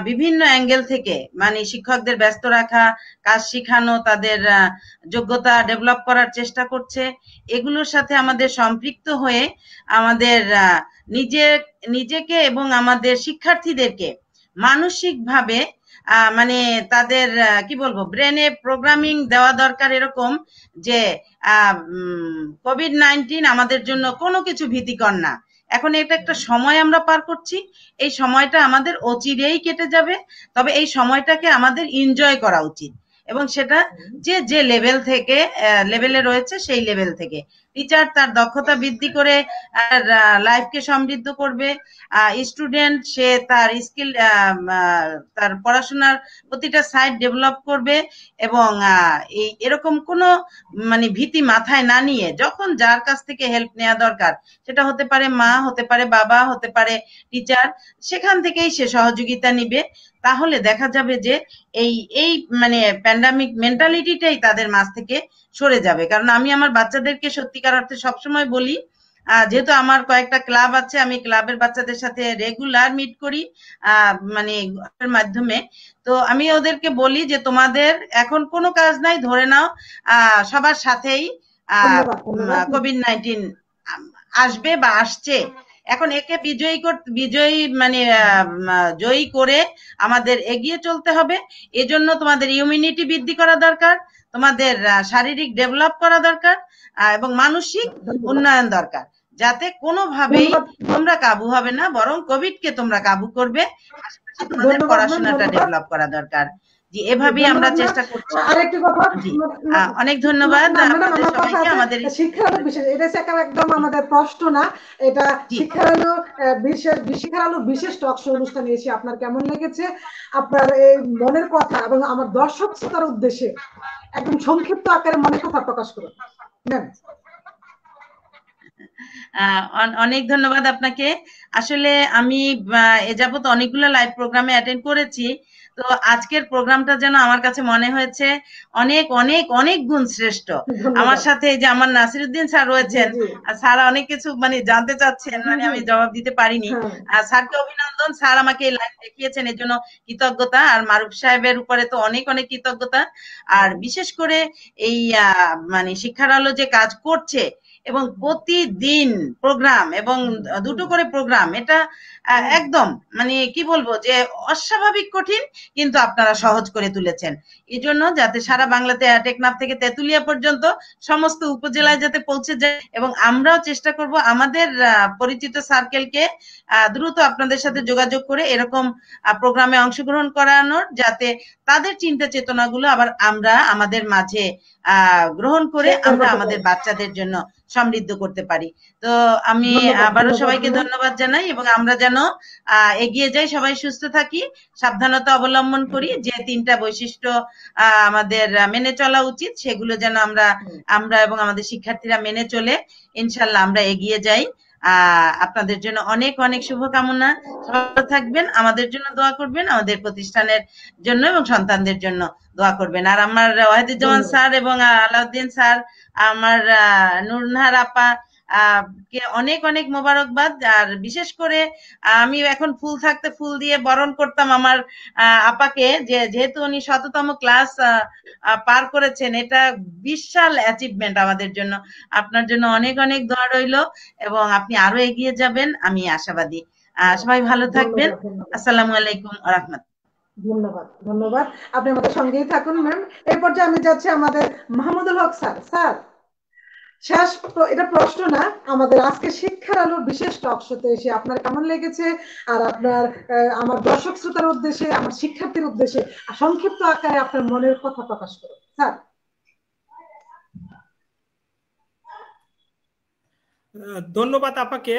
বিভিন্ন অ্যাঙ্গেল থেকে মানে শিক্ষকদের ব্যস্ত রাখা, কাজ শিখানো, তাদের যোগ্যতা ডেভেলপ করার চেষ্টা করছে, এগুলোর সাথে আমাদের সম্পৃক্ত হয়ে আমাদের নিজেকে এবং আমাদের শিক্ষার্থীদেরকে মানসিকভাবে মানে তাদের কি বলবো ব্রেনে প্রোগ্রামিং দেওয়া দরকার, এরকম যে COVID-19 আমাদের জন্য কোনো কিছু ভীতিকর না। এখন এটা একটা সময় আমরা পার করছি, এই সময়টা আমাদের অচিরেই কেটে যাবে, তবে এই সময়টাকে আমাদের এনজয় করা উচিত এবং সেটা যে লেভেলে রয়েছে সেই লেভেল থেকে। টিচার তার দক্ষতা বৃদ্ধি করে লাইফকে সমৃদ্ধ করবে, স্টুডেন্ট সে তার স্কিল তার পড়াশোনার প্রতিটা সাইড ডেভেলপ করবে, এবং এরকম কোনো মানে ভীতি মাথায় না নিয়ে যখন যার কাছ থেকে হেল্প নেওয়া দরকার, সেটা হতে পারে মা, হতে পারে বাবা, হতে পারে টিচার, সেখান থেকেই সে সহযোগিতা নিবে। তাহলে দেখা যাবে যে এই এই মানে প্যান্ডামিক মেন্টালিটিটাই তাদের মাঝ থেকে সরে যাবে। কারণ আমি আমার বাচ্চাদেরকে সত্যিকার অর্থে সবসময় বলি, যেহেতু আমার কয়েকটা ক্লাব আছে, আমি ক্লাবের বাচ্চাদের সাথে রেগুলার মিট করি মানে মাধ্যমে, তো আমি ওদেরকে বলি যে তোমাদের এখন কোনো কাজ নাই, ধরে নাও সবার সাথেই কোভিড-19 আসবে বা আসছে, এখন একে বিজয়ী মানে জয়ী করে আমাদের এগিয়ে চলতে হবে। এজন্য তোমাদের ইমিউনিটি বৃদ্ধি করা দরকার, তোমাদের শারীরিক ডেভেলপ করা দরকার, এবং মানসিক উন্নয়ন দরকার, যাতে কোনোভাবেই তোমরা কাবু হবে না, বরং কোভিডকে তোমরা কাবু করবে। পাশাপাশি তোমাদের পড়াশোনাটা ডেভেলপ করা দরকার। জি, এভাবেই আমরা চেষ্টা করছি। আরেকটি কথা, অনেক ধন্যবাদ আপনাদের সবাইকে। আমাদের শিক্ষার আলো বিশেষ, এটা একদম আমাদের প্রশ্ন না, এটা শিক্ষার আলো বিশেষ টক শো অনুষ্ঠানে এসে আপনার কেমন লেগেছে, আপনার এই মনের কথা এবং আমার দর্শক শ্রোতার উদ্দেশ্যে একদম সংক্ষিপ্ত আকারে মনের কথা প্রকাশ করুন। অনেক ধন্যবাদ আপনাকে। আসলে আমি এ যাবত অনেকগুলো লাইভ প্রোগ্রামে অ্যাটেন্ড করেছি, তো আজকের প্রোগ্রামটা যেন আমার কাছে মনে হয়েছে অনেক অনেক অনেক গুণ শ্রেষ্ঠ। আমার সাথে যে আমার নাসিরউদ্দিন স্যার রয়েছেন, স্যার অনেক কিছু মানে জানতে চাচ্ছেন, মানে আমি জবাব দিতে পারিনি। স্যারকে অভিনন্দন, স্যার আমাকে এই লাইভ দেখিয়েছেন, এর জন্য কৃতজ্ঞতা। আর মারুফ সাহেবের উপরে তো অনেক অনেক কৃতজ্ঞতা। আর বিশেষ করে এই মানে শিক্ষার আলো যে কাজ করছে এবং প্রতিদিন প্রোগ্রাম এবং দুটো করে প্রোগ্রাম, এটা একদম মানে কি বলবো যে অস্বাভাবিক কঠিন, কিন্তু আপনারা সহজ করে তুলেছেন। এই জন্য যাতে সারা বাংলাতে টেকনাফ থেকে তেতুলিয়া পর্যন্ত সমস্ত উপজেলায় যাতে পৌঁছে যায়, এবং আমরাও চেষ্টা করব আমাদের পরিচিত সার্কেলকে দ্রুত আপনাদের সাথে যোগাযোগ করে এরকম প্রোগ্রামে অংশগ্রহণ করানোর, যাতে তাদের চিন্তা চেতনাগুলো আবার আমরা আমাদের মাঝে গ্রহণ করে আমরা আমাদের বাচ্চাদের জন্য সমৃদ্ধ করতে পারি। তো আমি আবারও সবাইকে ধন্যবাদ জানাই, এবং আমরা যেন এগিয়ে যাই, সবাই সুস্থ থাকি, সাবধানতা অবলম্বন করি, যে 3টা বৈশিষ্ট্য আমাদের মেনে চলা উচিত, সেগুলো যেন আমরা এবং আমাদের শিক্ষার্থীরা মেনে চলে ইনশাল্লাহ আমরা এগিয়ে যাই। আপনাদের জন্য অনেক অনেক শুভকামনা। ভালো থাকবেন, আমাদের জন্য দোয়া করবেন, আমাদের প্রতিষ্ঠানের জন্য এবং সন্তানদের জন্য দোয়া করবেন। আর আমার ওয়াহিদুজ্জামান স্যার এবং আলাউদ্দিন স্যার, আমার নুরনাহার আপা কে অনেক অনেক মোবারকবাদ। আর বিশেষ করে আমি এখন ফুল থাকতে ফুল দিয়ে বরণ করতাম আমার আপাকে, যেহেতু উনি 100তম ক্লাস পার করেছেন, এটা বিশাল অ্যাচিভমেন্ট আমাদের জন্য। আপনার জন্য অনেক অনেক দোয়া রইল, এবং আপনি আরো এগিয়ে যাবেন, আমি আশাবাদী। সবাই ভালো থাকবেন। আসসালামু আলাইকুম ওয়া রাহমাতুল্লাহ। ধন্যবাদ, ধন্যবাদ। আপনি আমাদের সঙ্গেই থাকুন ম্যাম। এই পর্যায়ে আমি যাচ্ছি আমাদের মাহমুদুল হক স্যার। স্যার, শেষ, এটা প্রশ্ন না, আমাদের আজকে শিক্ষার আলোর বিশেষ টক শোতে এসে আপনার কেমন লেগেছে, আর আপনার আমার দর্শক শ্রোতার উদ্দেশ্যে, আমার শিক্ষার্থীর উদ্দেশ্যে সংক্ষিপ্ত আকারে আপনার মনের কথা প্রকাশ করুন স্যার। ধন্যবাদ আপাকে।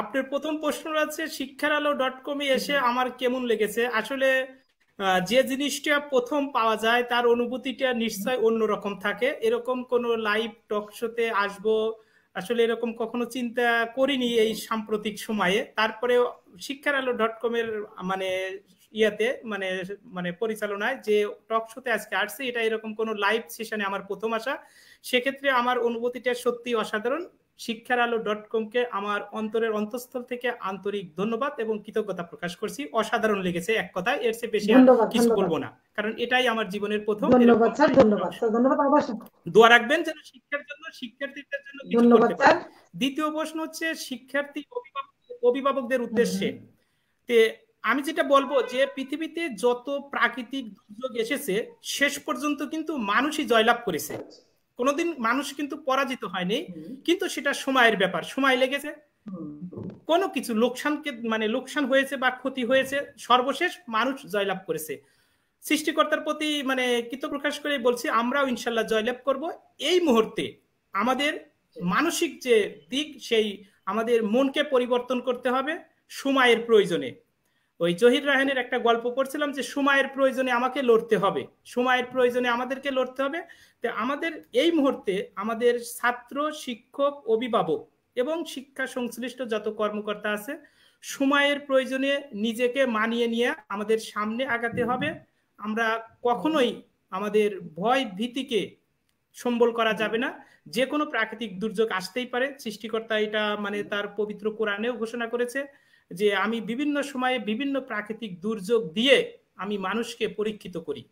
আপনার প্রথম প্রশ্ন আছে শিক্ষারালো.com-এ এসে আমার কেমন লেগেছে। আসলে যে জিনিসটা প্রথম পাওয়া যায় তার অনুভূতিটা নিশ্চয় অন্যরকম থাকে। এরকম কোনো লাইভ টক শোতে আসবো আসলে এরকম কখনো চিন্তা করিনি এই সাম্প্রতিক সময়ে। তারপরে শিক্ষারালো.com-এর মানে ইয়াতে মানে মানে পরিচালনায় যে টক শোতে আজকে আসছে, এটা এরকম কোনো লাইভ সেশনে আমার প্রথম আসা। সেক্ষেত্রে আমার অনুভূতিটা সত্যি অসাধারণ। শিক্ষারালো.com-কে আমার অন্তরের অন্তঃস্থল থেকে আন্তরিক ধন্যবাদ এবং কৃতজ্ঞতা প্রকাশ করছি। অসাধারণ লেগেছে, এক কথায়, এর চেয়ে বেশি কিছু বলবো না, কারণ এটাই আমার জীবনের প্রথম। ধন্যবাদ স্যার, ধন্যবাদ স্যার, ধন্যবাদ। দোয়া রাখবেন যেন শিক্ষার জন্য, শিক্ষার্থীদের জন্য কিছু করতে পারে। দ্বিতীয় প্রশ্ন হচ্ছে শিক্ষার্থী অভিভাবকদের উদ্দেশ্যে। আমি যেটা বলবো যে পৃথিবীতে যত প্রাকৃতিক দুর্যোগ এসেছে শেষ পর্যন্ত কিন্তু মানুষই জয়লাভ করেছে। কোনোদিন মানুষ কিন্তু পরাজিত হয়নি, কিন্তু সেটা সময়ের ব্যাপার, সময় লেগেছে। কোনো কিছু লোকসান হয়েছে বা ক্ষতি হয়েছে, সর্বশেষ মানুষ জয়লাভ করেছে। সৃষ্টিকর্তার প্রতি কৃতজ্ঞতা প্রকাশ করে বলছি আমরাও ইনশাল্লাহ জয়লাভ করব। এই মুহূর্তে আমাদের মানসিক যে দিক, সেই আমাদের মনকে পরিবর্তন করতে হবে সময়ের প্রয়োজনে। ওই জহির রায়হানের একটা গল্প পড়ছিলাম যে সময়ের প্রয়োজনে আমাকে লড়তে হবে, সময়ের প্রয়োজনে আমাদেরকে লড়তে হবে। তো আমাদের এই মুহূর্তে আমাদের ছাত্র, শিক্ষক, অভিভাবক এবং শিক্ষা সংশ্লিষ্ট যত কর্মকর্তা আছে, সময়ের প্রয়োজনে নিজেকে মানিয়ে নিয়ে আমাদের সামনে আগাতে হবে। আমরা কখনোই আমাদের ভয় ভীতিকে সম্বল করা যাবে না। যে কোনো প্রাকৃতিক দুর্যোগ আসতেই পারে, সৃষ্টিকর্তা এটা মানে তার পবিত্র কোরআনেও ঘোষণা করেছে যে আমি বিভিন্ন সময়ে বিভিন্ন প্রাকৃতিক দুর্যোগ দিয়ে আমি মানুষকে পরীক্ষিত করি।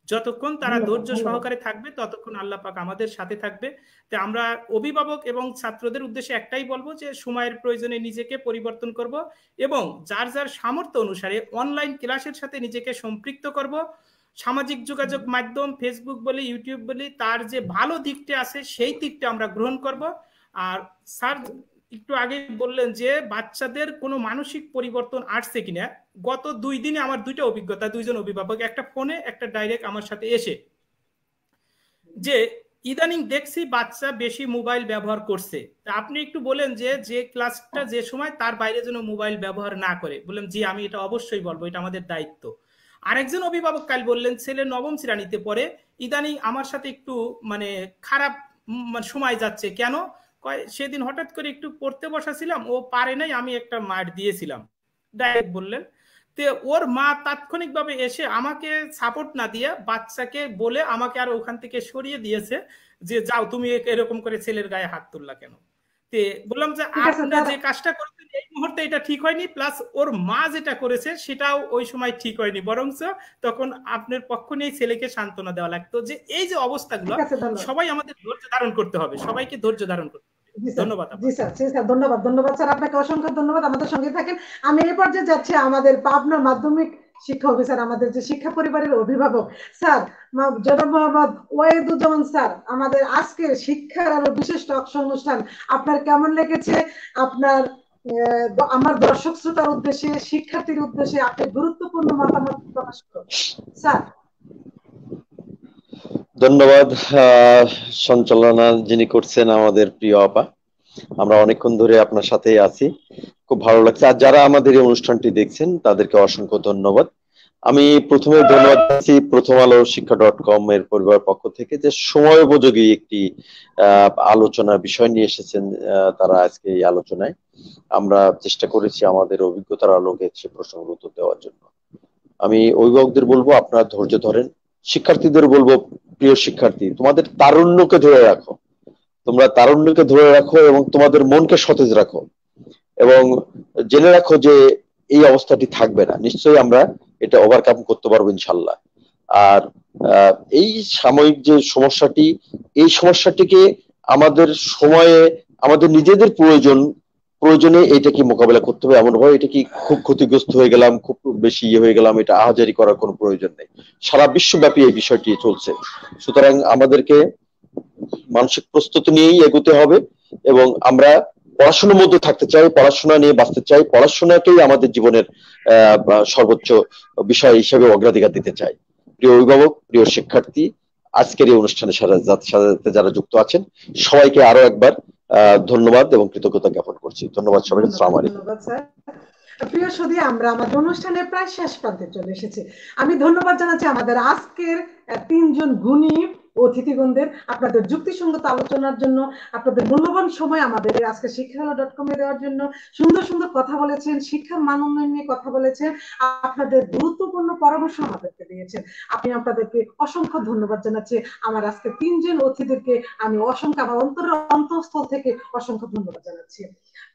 যতক্ষণ তারা ধৈর্য সহকারে থাকবে ততক্ষণ আল্লাহ পাক আমাদের সাথে থাকবে। তো আমরা অভিভাবক এবং ছাত্রদের উদ্দেশ্যে একটাই বলবো যে সময়ের প্রয়োজনে নিজেকে পরিবর্তন করব এবং যার যার সামর্থ্য অনুসারে অনলাইন ক্লাসের সাথে নিজেকে সম্পৃক্ত করব। সামাজিক যোগাযোগ মাধ্যম ফেসবুক বলি, ইউটিউব বলি, তার যে ভালো দিকটা আছে সেই দিকটা আমরা গ্রহণ করব। আর স্যার একটু আগে বললেন যে বাচ্চাদের কোনো মানসিক পরিবর্তন আসছে কিনা, গত 2 দিনে আমার 2টা অভিজ্ঞতা, 2জন অভিভাবক, একটা ফোনে একটা ডাইরেক্ট আমার সাথে এসে, যে ইদানিং দেখছি বাচ্চা বেশি মোবাইল ব্যবহার করছে। আপনি একটু বলেন যে যে ক্লাসটা যে সময় তার বাইরে যেন মোবাইল ব্যবহার না করে। বললাম জি আমি এটা অবশ্যই বলবো, এটা আমাদের দায়িত্ব। আরেকজন অভিভাবক কাল বললেন ছেলে 9ম শ্রেণীতে পড়ে, ইদানিং আমার সাথে একটু মানে খারাপ সময় যাচ্ছে। কেন? সেদিন হঠাৎ করে একটু পড়তে বসাছিলাম, ও পারে নাই, আমি একটা মার দিয়েছিলাম, ডাইরেক্ট বললেন। তো ওর মা তাৎক্ষণিকভাবে এসে আমাকে সাপোর্ট না দিয়ে বাচ্চাকে বলে আমাকে আর ওখান থেকে সরিয়ে দিয়েছে যে যাও তুমি এরকম করে ছেলের গায়ে হাত তুললা কেন। তে বললাম যে আপনি যে কাজটা করেছেন এই মুহূর্তে এটা ঠিক হয়নি, প্লাস ওর মা যেটা করেছে সেটাও ওই সময় ঠিক হয়নি, বরঞ্চ তখন আপনার পক্ষ নিয়ে ছেলেকে সান্ত্বনা দেওয়া লাগতো। যে এই যে অবস্থাগুলো সবাই আমাদের ধৈর্য ধারণ করতে হবে, সবাইকে ধৈর্য ধারণ করতে হবে। ধন্যবাদ। জি স্যার, ধন্যবাদ। ধন্যবাদ স্যার, আপনাকে অসংখ্য ধন্যবাদ। আমাদের সঙ্গে থাকেন। আমি এই পর্যায়ে যাচ্ছি আমাদের পাবনা মাধ্যমিক শিক্ষা অফিসার, আমাদের যে শিক্ষা পরিবারের অভিভাবক স্যার জনাব মোহাম্মদ ওয়াহিদুজ্জামান স্যার, আমাদের আজকে শিক্ষার আরো বিশেষ টক শো অনুষ্ঠান আপনার কেমন লেগেছে? আপনার আমার দর্শক শ্রোতার উদ্দেশ্যে, শিক্ষার্থীর উদ্দেশ্যে আপনি গুরুত্বপূর্ণ মতামত প্রকাশ করুন স্যার। ধন্যবাদ। সঞ্চালনা যিনি করছেন আমাদের প্রিয় আপা, আমরা অনেকক্ষণ ধরে আপনার সাথেই আছি, খুব ভালো লাগছে। আর যারা আমাদের এই অনুষ্ঠানটি দেখছেন তাদেরকে অসংখ্য ধন্যবাদ। আমি প্রথমে ধন্যবাদ দিচ্ছি প্রথম আলো শিক্ষা.com এর পরিবার পক্ষ থেকে যে সময় উপযোগী একটি আলোচনার বিষয় নিয়ে এসেছেন তারা আজকে এই আলোচনায়। আমরা চেষ্টা করেছি আমাদের অভিজ্ঞতার আলোকে সে প্রশ্নগুলো উত্তর দেওয়ার জন্য। আমি অভিভাবকদের বলবো আপনারা ধৈর্য ধরেন, শিক্ষার্থীদের বলবো প্রিয় শিক্ষার্থী তোমাদের তারুণ্যকে ধরে রাখো, তোমরা তারুণ্যকে ধরে রাখো এবং তোমাদের মনকে সতেজ রাখো এবং জেনে রাখো যে এই অবস্থাটি থাকবে না, নিশ্চয়ই আমরা এটা ওভারকাম করতে পারবো ইনশাল্লাহ। আর এই সাময়িক যে সমস্যাটি, এই সমস্যাটিকে আমাদের সময়ে আমাদের নিজেদের প্রয়োজনে এটাকে মোকাবেলা করতে হবে। এমন ভাবে এটা কি খুব ক্ষতিগ্রস্ত হয়ে গেলাম, খুব বেশি হয়ে গেলাম, এটা আহাজারি করার কোনো প্রয়োজন নেই। সারা বিশ্বব্যাপী এই বিষয়টি চলছে, সুতরাং আমাদেরকে মানসিক প্রস্তুতি নিয়েই এগোতে হবে এবং আমরা পড়াশোনার মধ্যে থাকতে চাই, পড়াশোনা নিয়ে বাঁচতে চাই, পড়াশোনাকেই আমাদের জীবনের সর্বোচ্চ বিষয় হিসেবে অগ্রাধিকার দিতে চাই। প্রিয় অভিভাবক, প্রিয় শিক্ষার্থী, আজকের এই অনুষ্ঠানের সাথে যারা যুক্ত আছেন সবাইকে আরো একবার ধন্যবাদ এবং কৃতজ্ঞতা জ্ঞাপন করছি। ধন্যবাদ সবাইকে। আসসালামু আলাইকুম। ধন্যবাদ স্যার। প্রিয় সুধী, আমরা আমাদের অনুষ্ঠানের প্রায় শেষ প্রান্তে চলে এসেছি। আমি ধন্যবাদ জানাচ্ছি আমাদের আজকের 3জন গুণী অতিথিগণদের আপনাদের যুক্তিসঙ্গত আলোচনার জন্য, আপনাদের মূল্যবান সময় আমাদের আজকে শিক্ষাআলো.com এ দেওয়ার জন্য। সুন্দর সুন্দর কথা বলেছেন, শিক্ষার মান উন্নয়ন নিয়ে কথা বলেছেন, আপনাদের গুরুত্বপূর্ণ পরামর্শ আমাদেরকে দিয়েছেন। আমি আপনাদেরকে অসংখ্য ধন্যবাদ জানাচ্ছি। আমার আজকে 3জন অতিথিদেরকে আমি অসংখ্য, আমার অন্তঃস্থল থেকে অসংখ্য ধন্যবাদ জানাচ্ছি।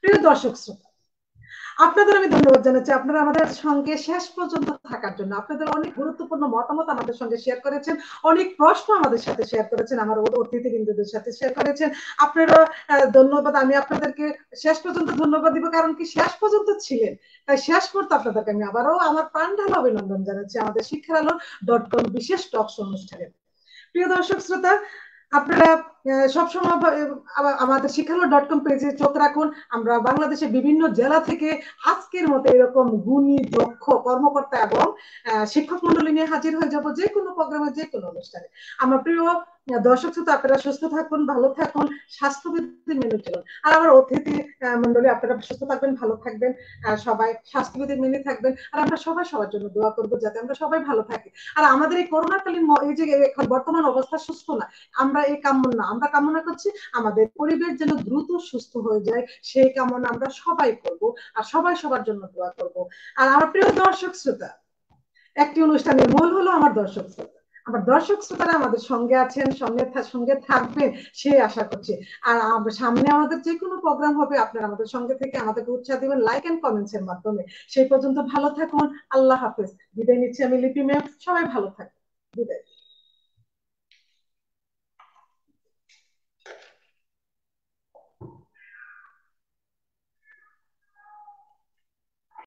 প্রিয় দর্শক শ্রোতা, আপনাদের আমি ধন্যবাদ জানাচ্ছি আপনারা আমাদের সঙ্গে শেষ পর্যন্ত থাকার জন্য। আপনাদের অনেক গুরুত্বপূর্ণ মতামত আমাদের সঙ্গে শেয়ার করেছেন, অনেক প্রশ্ন আমাদের সাথে শেয়ার করেছেন, আমার অতিথিবৃন্দদের সাথে শেয়ার করেছেন। আপনারা ধন্যবাদ। আমি আপনাদেরকে শেষ পর্যন্ত ধন্যবাদ দিব, কারণ কি শেষ পর্যন্ত ছিলেন, তাই শেষ পর্যন্ত আপনাদেরকে আমি আবারও আমার প্রাণঢালা অভিনন্দন জানাচ্ছি আমাদের শিক্ষাআলো.com বিশেষ টক শো অনুষ্ঠানে। প্রিয় দর্শক শ্রোতা, আপনারা সবসময় আমাদের শিক্ষাআলো.com পেজে চোখ রাখুন। আমরা বাংলাদেশের বিভিন্ন জেলা থেকে আজকের মতো এরকম গুণী দক্ষ কর্মকর্তা এবং শিক্ষক মন্ডলী নিয়ে হাজির হয়ে যাব যে কোনো প্রোগ্রামে, যে কোনো অনুষ্ঠানে। আমার প্রিয় দর্শক শ্রোতা আপনারা সুস্থ থাকুন, ভালো থাকুন, স্বাস্থ্যবিধি মেনে চলুন। আর আমার অতিথি মন্ডলী আপনারা সুস্থ থাকবেন, ভালো থাকবেন, সবাই স্বাস্থ্যবিধি মেনে থাকবেন। আর আমরা সবাই সবার জন্য দোয়া করবো যাতে আমরা সবাই ভালো থাকি। আর আমাদের এই করোনাকালীন এই যে এখন বর্তমান অবস্থা সুস্থ না, আমরা এই কামনা আমরা কামনা করছি আমাদের পরিবেশ যেন দ্রুত সুস্থ হয়ে যায়, সেই কামনা আমরা সবাই করব। আর সবাই সবার জন্য দোয়া করব। আর আমার প্রিয় দর্শক শ্রোতা, একটি অনুষ্ঠানের মূল হলো আমার দর্শক শ্রোতা। আমার দর্শক শ্রোতারা আমাদের সঙ্গে আছেন, সঙ্গে থাকবেন সে আশা করছি। আর সামনে আমাদের যে কোনো প্রোগ্রাম হবে আপনারা আমাদের সঙ্গে থেকে আমাদেরকে উৎসাহ দিবেন লাইক এন্ড কমেন্টস এর মাধ্যমে। সেই পর্যন্ত ভালো থাকুন, আল্লাহ হাফেজ। বিদায় নিচ্ছি আমি লিপি ম্যাম, সবাই ভালো থাকুন, বিদায়।